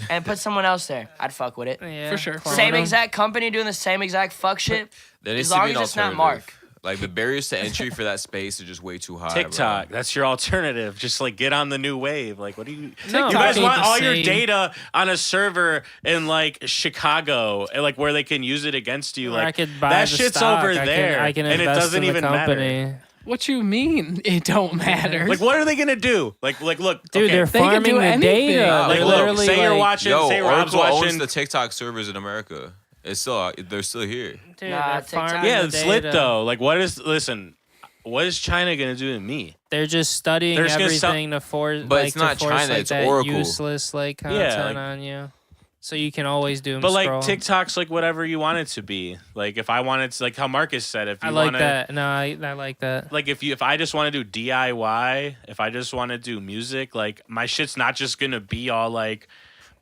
and put someone else there. I'd fuck with it. Yeah, For sure. clone Same him. exact company doing the same exact fuck shit. There needs As long to be an as it's not alternative. Mark. Like the barriers to entry for that space are just way too high. TikTok, Bro. that's your alternative. Just like get on the new wave. Like, what do you? No, You guys ain't want the all your same. data on a server in like Chicago, and like where they can use it against you. Or Like I could buy that the shit's stock. over I there, can and it invest doesn't in the even company. matter. What you mean? It don't matter. Like, what are they gonna do? Like, look, Dude, okay. they're They can farming do the anything. data. Like, They're look, literally say you're like, watching. Yo, say Rob's Oracle watching. owns the TikTok servers in America. It's still they're still here. Dude, Nah, they're TikTok- farming Yeah, the it's lit data. though. Like, what is China gonna do to me? They're just studying They're just gonna everything to force. But like, it's not to force, China, like, it's that Oracle. Useless like content Yeah, like- on you, so you can always do. But like scroll. TikTok's like whatever you want it to be. Like if I wanted to, like how Marcus said, if you I like want to, that. No, I like that. like if I just want to do DIY, if I just want to do music, like my shit's not just gonna be all like,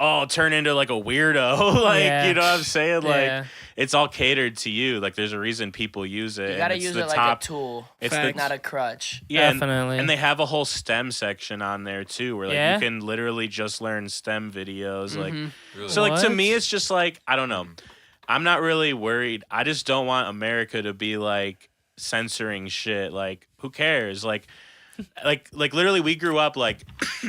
oh, turn into like a weirdo. Like Yeah. you know what I'm saying? Like Yeah. it's all catered to you. Like there's a reason people use it. You and gotta it's use the it like top, a tool, It's Facts. the not a crutch. yeah, Definitely. and they have a whole STEM section on there too, where like Yeah? you can literally just learn STEM videos. Like Really. so, like to What? me, it's just like I don't know. I'm not really worried. I just don't want America to be like censoring shit. Like who cares? Like literally, we grew up like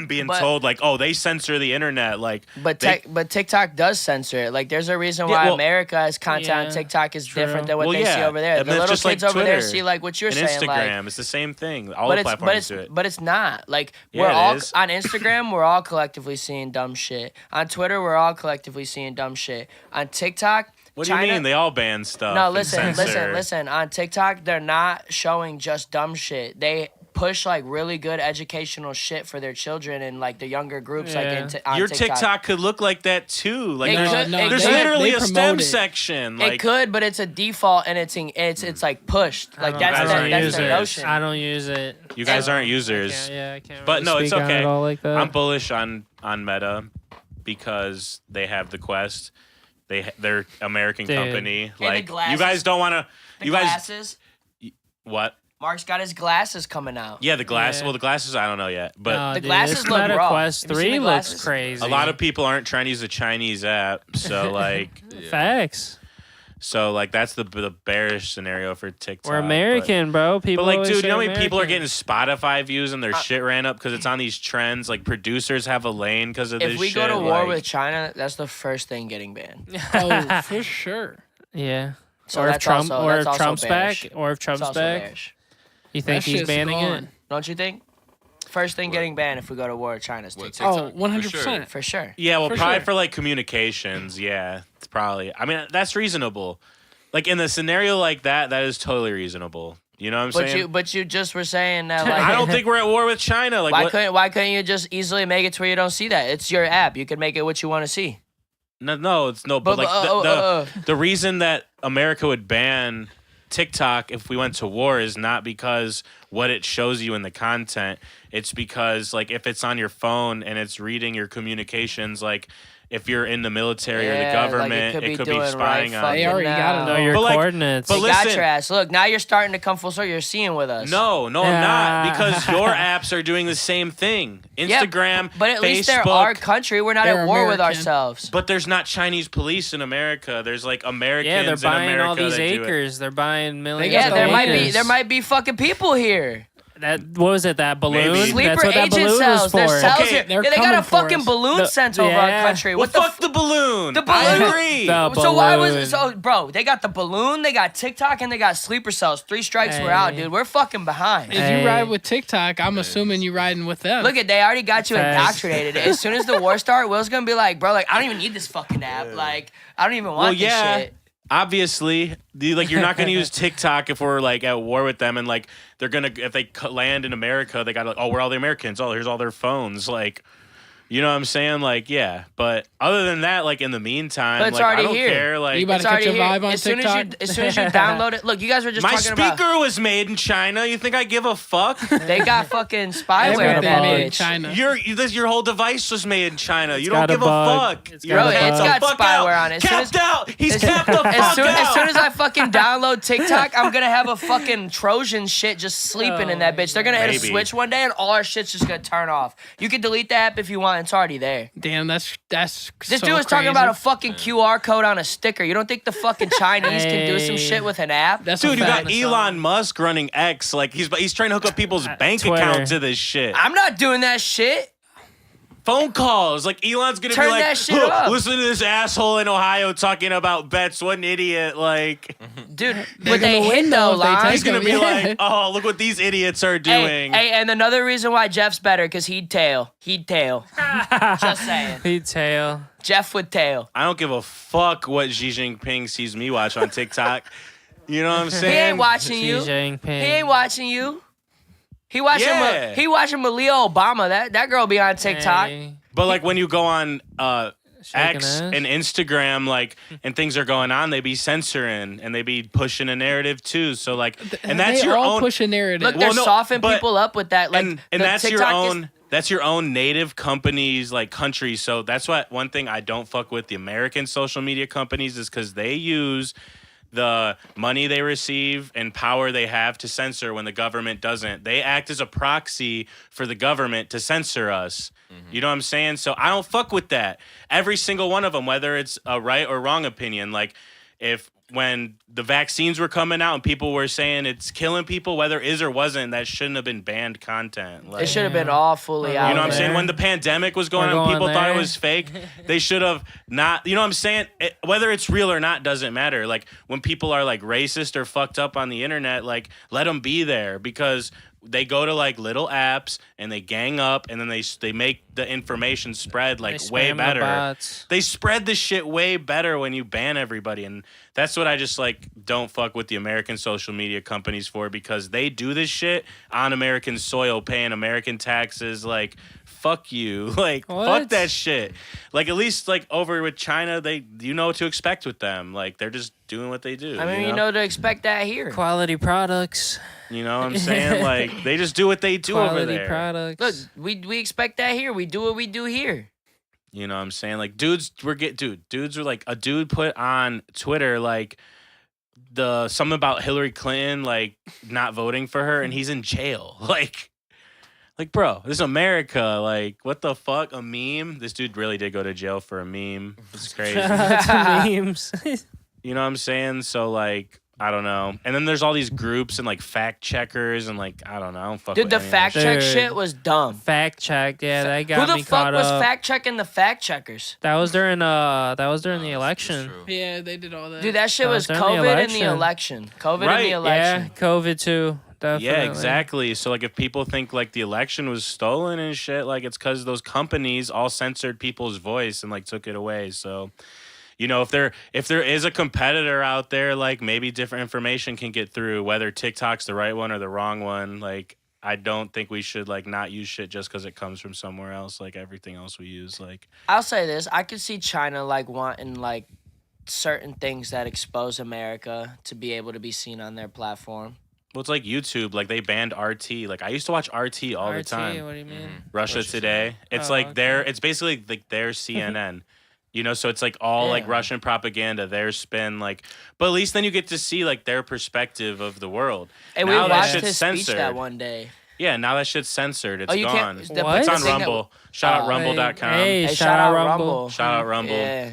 being But- told like, oh, they censor the internet. Like, But they- but TikTok does censor it. Like there's a reason Yeah, why well- America's content on Yeah, TikTok is true. different than what Well, they see yeah, over there. and The that's little just like kids over there Twitter see like what you're and saying. Instagram, Like, it's the same thing. All the but platforms do it. but it's not. Like Yeah, we're it all is. on Instagram, we're all collectively seeing dumb shit. On Twitter, we're all collectively seeing dumb shit. On TikTok, What do China, you mean? They all ban stuff. No, and listen. censor. On TikTok, they're not showing just dumb shit. They push like really good educational shit for their children and like the younger groups. Like Yeah. on Your TikTok. TikTok could look like that too. Like It there's, could- it there's could. literally They a STEM promote it. section. Like It could, but it's a default and it's like pushed. I Like don't- that's I don't that's use the it. notion. I don't use it. you guys aren't I users. can't But really no, it's speak on okay. it all like that. I'm bullish on Meta because they have the Quest. They're American Dude. company. the Like glasses. you guys don't want to. The You guys glasses. what? Mark's got his glasses coming out. Yeah, the glass. Yeah. Well, the glasses I don't know yet, but No, The dude, glasses this look Meta raw. Quest Have you seen 3 the looks glasses? crazy. a lot of people aren't trying to use the Chinese app. So like, Yeah. facts. So like that's the bearish scenario for TikTok. We're American, bro. People. But like, always dude, say you know how many people are American. getting Spotify views and their shit ran up because it's on these trends? Like producers have a lane because of this If we shit. go to war like, with China, that's the first thing getting banned. Oh, for sure. Yeah. So or if that's Trump, also, or that's if also Trump's bearish. back, or if It's Trump's also back, bearish. you think That he's shit's banning gone. it? Don't you think? First thing getting banned if we go to war with China is What, TikTok. Oh, 100%. For sure. Yeah, well, For probably sure. for like communications. Yeah, it's probably. I mean, that's reasonable. Like in the scenario like that, that is totally reasonable. You know what I'm saying? But you just were saying that like I don't think we're at war with China. Like, why couldn't you just easily make it to where you don't see that? It's your app. You can make it what you want to see. No, it's no. But But- like the reason that America would ban TikTok if we went to war is not because what it shows you in the content. It's because like if it's on your phone and it's reading your communications, like if you're in the military or the Yeah, like, government, it could be doing spying on They you. already gotta Know know. your But, like, coordinates. but They got listen- your ass. Look, now you're starting to come full circle. You're seeing with us. No, I'm not Yeah. because your apps are doing the same thing. Yeah, Instagram, but at least they're Facebook, our country. We're not They're at war with American. ourselves. But there's not Chinese police in America. There's like Americans yeah, they're in buying America all these that do it. acres. They're buying millions. got Yeah, of the there acres. might be fucking people here. That what was it? That balloon? Maybe. Sleeper That's what that agent balloon cells. was for. There's cells Okay, here. they're Yeah, they got coming a for fucking us. balloon sent over our yeah. country. Well, What the fuck the balloon. The balloon? I agree. The So why was balloon. it so, bro? They got the balloon, they got TikTok, and they got sleeper cells. 3 strikes, we're out, Hey. dude. We're fucking behind. If Hey. you ride with TikTok, I'm assuming you riding with them. Look at they already got you Facts. indoctrinated. As soon as the war start, Will's gonna be like, bro, like I don't even need this fucking app. Like I don't even want Well, this yeah. shit. Obviously, you're not gonna use TikTok if we're like at war with them, and like they're gonna if they land in America, they got like, oh, we're all the Americans. Oh, here's all their phones. Like, you know what I'm saying? Like, yeah. But other than that, like in the meantime, But it's like I already don't here. care. Like You about It's to catch already a here. vibe on As soon TikTok? as you download it, look, you guys were just my talking speaker about. was made in China. You think I give a fuck? They got fucking spyware in Everything that made in bitch. China. Your whole device was made in China. You got don't a give a bug. fuck. It's You're got a like, bug. "Get It's the got fuck out." spyware on it. As soon Capped as- out. He's capped the fuck As soon out. as I fucking download TikTok, I'm gonna have a fucking Trojan shit just sleeping in that bitch. They're gonna hit a Maybe. switch one day and all our shit's just gonna turn off. You can delete the app if you want. It's already there. Damn, that's This so dude was talking crazy. about a fucking QR code on a sticker. You don't think the fucking Chinese can do some Hey. shit with an app? That's Dude, a you got fact. Elon Musk running X. Like he's trying to hook up people's bank Twitter. account to this shit. I'm not doing that shit. Phone calls. Like Elon's gonna Turn be like, that shit up. listen to this asshole in Ohio talking about bets. What an idiot! Like Dude, They're but they gonna hit win, though, though, if they Lon. he's gonna be Yeah. like, oh, look what these idiots are doing. Hey, and another reason why Jeff's better, because he'd tail. Just saying. He'd tail. Jeff would tail. I don't give a fuck what Xi Jinping sees me watch on TikTok. You know what I'm He saying? ain't watching Xi you. Jinping. He ain't watching you. He watching Yeah. he watching Malia Obama. That girl be on TikTok. Hey. But like when you go on Shaking X ass. and Instagram, like, and things are going on, they be censoring and they be pushing a narrative too. So like, and that's they your all own. push a narrative. Look, Well, they're no, softening but- people up with that. Like, and the that's your TikTok is- own. That's your own native companies, like country. So that's what one thing I don't fuck with the American social media companies is because they use the money they receive and power they have to censor when the government doesn't. They act as a proxy for the government to censor us. You know what I'm saying? So I don't fuck with that. Every single one of them, whether it's a right or wrong opinion, like if when the vaccines were coming out and people were saying it's killing people, whether it is or wasn't, that shouldn't have been banned content. Like, It should have been all fully You out. you know what I'm there. saying? When the pandemic was going We're on, going people thought it there. was fake. They should have not. You know what I'm saying? Whether it's real or not doesn't matter. Like when people are like racist or fucked up on the internet, like let them be there because they go to like little apps and they gang up and then they make the information spread like They way spam the better. bots. They spread the shit way better when you ban everybody, and that's what I just like don't fuck with the American social media companies for because they do this shit on American soil, paying American taxes. Like, fuck you, like fuck What? that shit. Like at least like over with China, you know what to expect with them. Like they're just doing what they do. I mean, you know to expect that here. Quality products. You know what I'm saying? Like they just do what they do over Quality there. products. Look, we expect that here. We do what we do here. You know what I'm saying? Like dudes were like a dude put on Twitter like something about Hillary Clinton like not voting for her and he's in jail. Like bro, this is America. Like what the fuck? A meme? This dude really did go to jail for a meme. It's crazy. To memes. You You know what I'm saying? So like, I don't know. And then there's all these groups and like fact checkers and like, I don't know. I don't fuck Dude, with the any of fact that check Dude. shit was dumb. Fact check. Yeah, that got Who me the fuck caught was up. fact checking the fact checkers? That was during the That's election. true. Yeah, they did all that. Dude, that shit That was was during the COVID in the election. election. COVID Right, in the yeah. election. Yeah, COVID too. Definitely. Yeah, exactly. So like if people think like the election was stolen and shit, like it's because those companies all censored people's voice and like took it away. So, you know, if there is a competitor out there, like maybe different information can get through, whether TikTok's the right one or the wrong one. Like I don't think we should like not use shit just because it comes from somewhere else, like everything else we use. Like I'll say this. I could see China like wanting like certain things that expose America to be able to be seen on their platform. well, it's like YouTube, like they banned RT. Like I used to watch RT all the RT, time. What do you mean? Russia Russia Today. It's Oh, like their okay. it's basically like their CNN. You know, so it's like all like Yeah. Russian propaganda, their spin, like but at least then you get to see like their perspective of the world. And we Now that watched shit's his speech censored. that one day. Yeah, now that shit's censored. It's Oh, you gone. can't. What? It's the on thing that- Rumble. Shout out Oh. rumble.com. Hey, Hey, shout out Rumble. Shout out Rumble. Yeah.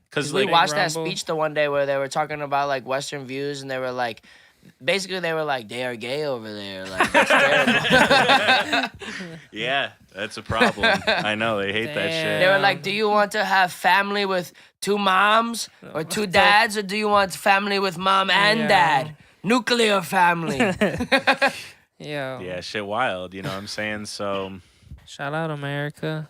Cuz We like watched that Rumble. speech the one day where they were talking about like Western views, and they were like, basically they were like, they are gay over there. Like, that's terrible. yeah, that's a problem. I know they hate that shit. They were like, do you want to have family with two moms or two dads, or do you want family with mom and Yeah. dad? Nuclear family. Yeah. Yeah, shit wild, you know what I'm saying? So, Shout out America.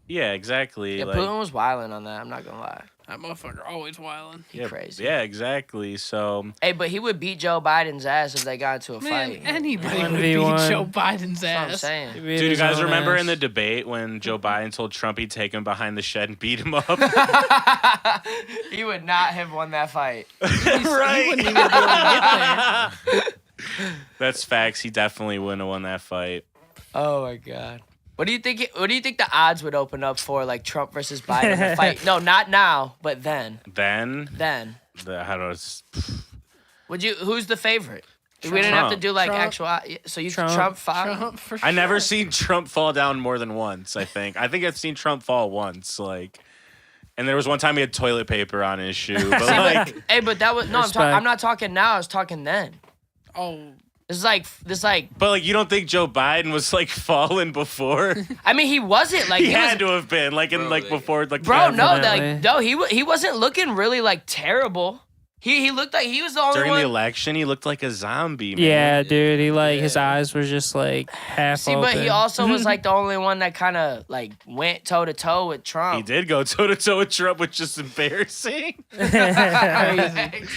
yeah, exactly. Yeah, like Putin was wilding on that. I'm not gonna lie. That motherfucker always wilding. He yeah, crazy. Yeah, exactly. So, Hey, but he would beat Joe Biden's ass if they got into a Man, fight. anybody would 1v1. beat Joe Biden's That's what I'm ass. saying. dude, you guys remember in the debate when Joe Biden told Trump he'd take him behind the shed and beat him up? He would not have won that fight. He wouldn't even be able to get there. That's facts. He definitely wouldn't have won that fight. Oh my god. What do you think? What do you think the odds would open up for, like Trump versus Biden in a fight? No, not now, but then. Then, Then, how do I, would you? Who's the favorite? We didn't have to Trump. do like Trump. actual. So you Trump. Trump five. Trump for I never sure. seen Trump fall down more than once. I think I've seen Trump fall once. Like, and there was one time he had toilet paper on his shoe. But like, Hey, but that was no. Respect. I'm not talking now. I was talking then. Oh, This is like. but like, you don't think Joe Biden was like falling before? I mean, he wasn't like he he had was, to have been like in Bro, like they- before like. Bro, no, Definitely. like no, he wasn't looking really like terrible. He looked like he was the only During one. the election, he looked like a zombie. Man. Yeah, dude. He like his eyes were just like half See, open. but he also was like the only one that kind of like went toe to toe with Trump. He did go toe to toe with Trump, which is embarrassing. crazy.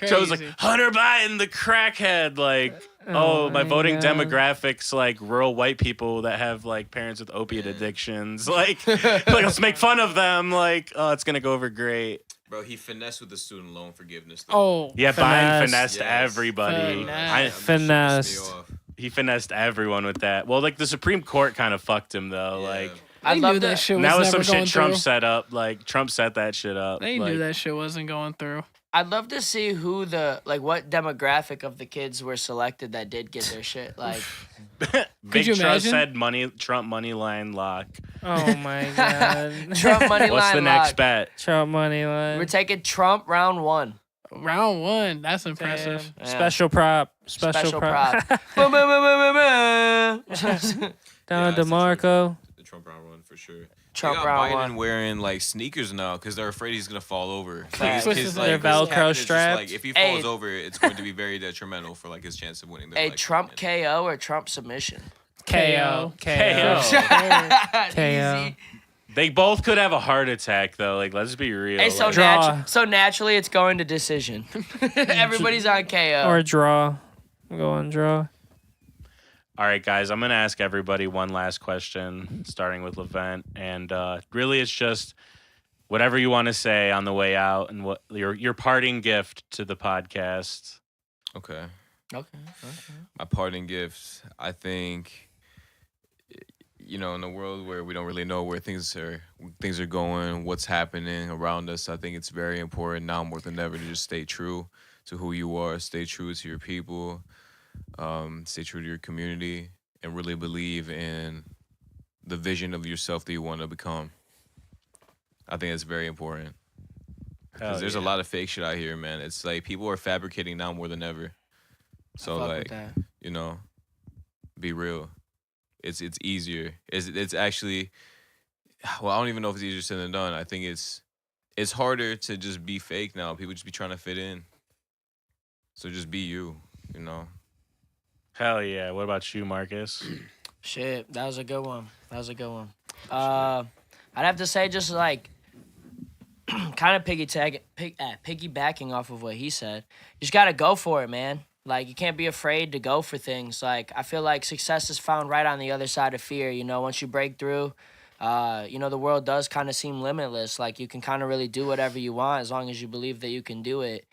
Joe's like Hunter Biden, the crackhead. Like, oh, my my voting God. demographics, like rural white people that have like parents with opiate addictions. Like let's make fun of them. Like, oh, it's gonna go over great. Bro, he finessed with the student loan forgiveness. Oh, Yeah, Biden Finesse. finessed Yes. everybody. Finesse. Finessed. He finessed everyone with that. Well, like the Supreme Court kind of fucked him though. Yeah. Like I they love knew that shit was that was never some going shit Trump through. set up. Like Trump set that shit up. They like, knew that shit wasn't going through. I'd love to see who what demographic of the kids were selected that did get their shit. Like, Big you Trust imagine? said Trump money line lock. Oh my god. Trump money What's line the next lock. bet? Trump money line. We're taking Trump round one. Round one. That's impressive. Damn. Yeah. Special prop. Special prop. Boom, boom, boom, boom, boom, boom. Down Yeah, DeMarco. The Trump round one for sure. Trump they got round Biden one. wearing like sneakers now because they're afraid he's gonna fall over. Facts. Like, His, They're his Velcro cabinet is just, strapped. Like, if he Hey. falls over, it's going to be very detrimental for like his chance of winning the Hey, election. Trump KO or Trump submission? KO. KO. Easy. They both could have a heart attack though. Like, let's be real. Hey, so, Like, Draw. so naturally it's going to decision. Everybody's on KO. Or draw. Go on draw. all right, guys, I'm gonna ask everybody one last question, starting with Levent, and really, it's just whatever you want to say on the way out, and what your parting gift to the podcast. Okay. Okay. My parting gift, I think, you know, in a world where we don't really know where things are going, what's happening around us, I think it's very important now more than ever to just stay true to who you are, stay true to your people, stay true to your community, and really believe in the vision of yourself that you want to become. I think that's very important. Because there's a lot of fake shit out here, man. It's like people are fabricating now more than ever. So like, you know, be real. It's easier. It's actually, well, I don't even know if it's easier said than done. I think it's harder to just be fake now. People just be trying to fit in. So just be you, you know. Hell yeah. What about you, Marcus? Shit, that was a good one. I'd have to say just like kind of piggybacking off of what he said. You just gotta go for it, man. Like you can't be afraid to go for things. Like I feel like success is found right on the other side of fear. You know, once you break through, you know, the world does kind of seem limitless. Like you can kind of really do whatever you want as long as you believe that you can do it.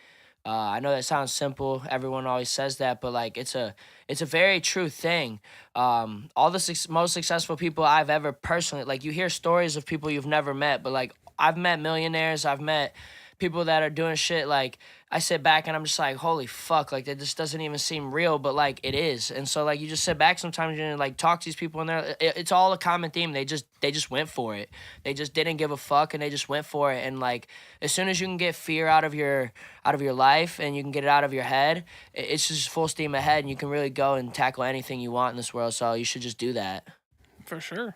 I know that sounds simple. Everyone always says that, but like it's a very true thing. All the most successful people I've ever personally, like you hear stories of people you've never met, but like I've met millionaires, I've met people that are doing shit like I sit back and I'm just like, holy fuck, like that just doesn't even seem real, but like it is. And so like you just sit back sometimes and like talk to these people and it's all a common theme. They just went for it. They just didn't give a fuck and they just went for it. And like as soon as you can get fear out of your life and you can get it out of your head, it's just full steam ahead and you can really go and tackle anything you want in this world. So you should just do that. For sure.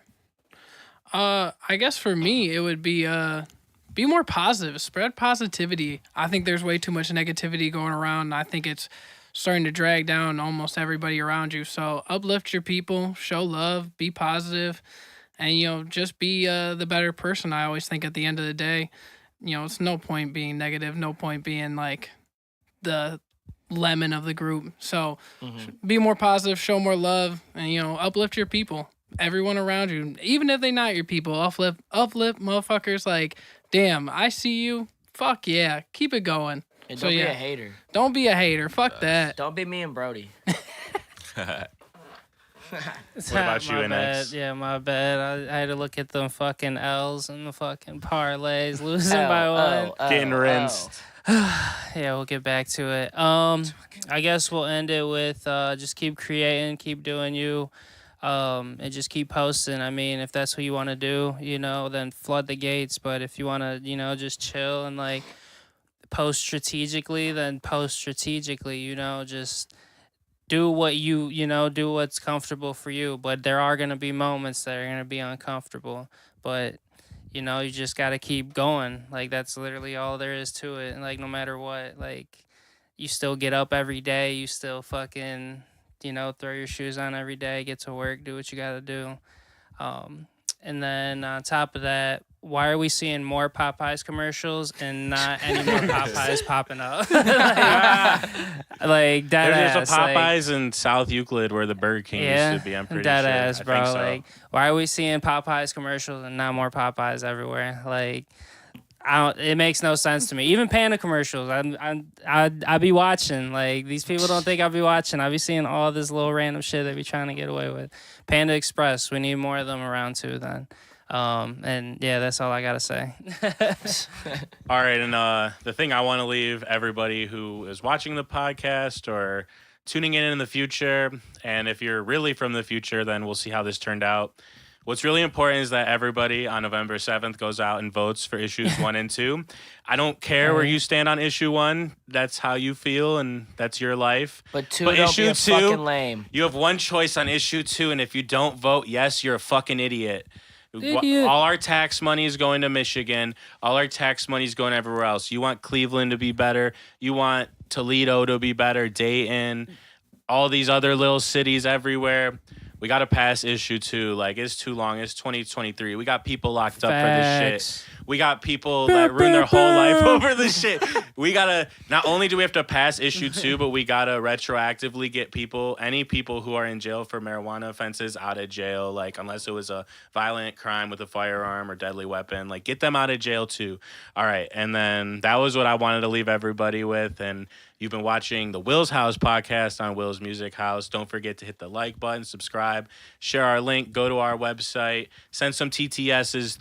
I guess for me it would be more positive. Spread positivity. I think there's way too much negativity going around. And I think it's starting to drag down almost everybody around you. So uplift your people, show love, be positive, and, you know, just be the better person. I always think at the end of the day, you know, it's no point being negative, no point being like the lemon of the group. So be more positive, show more love, and, you know, uplift your people. Everyone around you, even if they're not your people, uplift motherfuckers. Like, damn, I see you. Fuck yeah, keep it going. And don't be a hater. Don't be a hater. Fuck that. Don't be me and Brodie. What about you, innexh? Yeah, my bad. I had to look at them fucking L's and the fucking parlays, losing by one. Getting rinsed. Yeah, we'll get back to it. I guess we'll end it with just keep creating, keep doing you. And just keep posting. I mean, if that's what you want to do, you know, then flood the gates. But if you want to, you know, just chill and like post strategically, then post strategically, you know, just do what you know, do what's comfortable for you. But there are going to be moments that are going to be uncomfortable. But, you know, you just got to keep going. Like, that's literally all there is to it. And like, no matter what, like, you still get up every day. You still fucking, you know, throw your shoes on every day, get to work, do what you got to do. And then on top of that, why are we seeing more Popeyes commercials and not any more Popeyes popping up? like dead There's ass. a Popeyes in South Euclid where the Burger King used to be. I'm pretty dead sure. ass, I bro. think so. Like, why are we seeing Popeyes commercials and not more Popeyes everywhere? Like, it makes no sense to me. Even Panda commercials, I be watching. Like, these people don't think I'll be watching. I be seeing all this little random shit they be trying to get away with. Panda Express, we need more of them around too. Then, and yeah, that's all I gotta say. All right, and the thing I want to leave everybody who is watching the podcast or tuning in the future, and if you're really from the future, then we'll see how this turned out. What's really important is that everybody on November 7th goes out and votes for issues 1 and 2. I don't care where you stand on issue 1. That's how you feel, and that's your life. But don't issue be a 2, fucking lame. You have one choice on issue 2, and if you don't vote yes, you're a fucking idiot. Idiot. All our tax money is going to Michigan. All our tax money is going everywhere else. You want Cleveland to be better. You want Toledo to be better. Dayton. All these other little cities everywhere. We got to pass issue 2. Like, it's too long. It's 2023. We got people locked up for this shit. We got people that ruin their whole life over this shit. We got to, not only do we have to pass issue 2, but we got to retroactively get any people who are in jail for marijuana offenses out of jail. Like, unless it was a violent crime with a firearm or deadly weapon, like, get them out of jail too. All right. And then that was what I wanted to leave everybody with. And you've been watching the Will's House podcast on Will's Music House. Don't forget to hit the like button, subscribe, share our link, go to our website, send some TTSs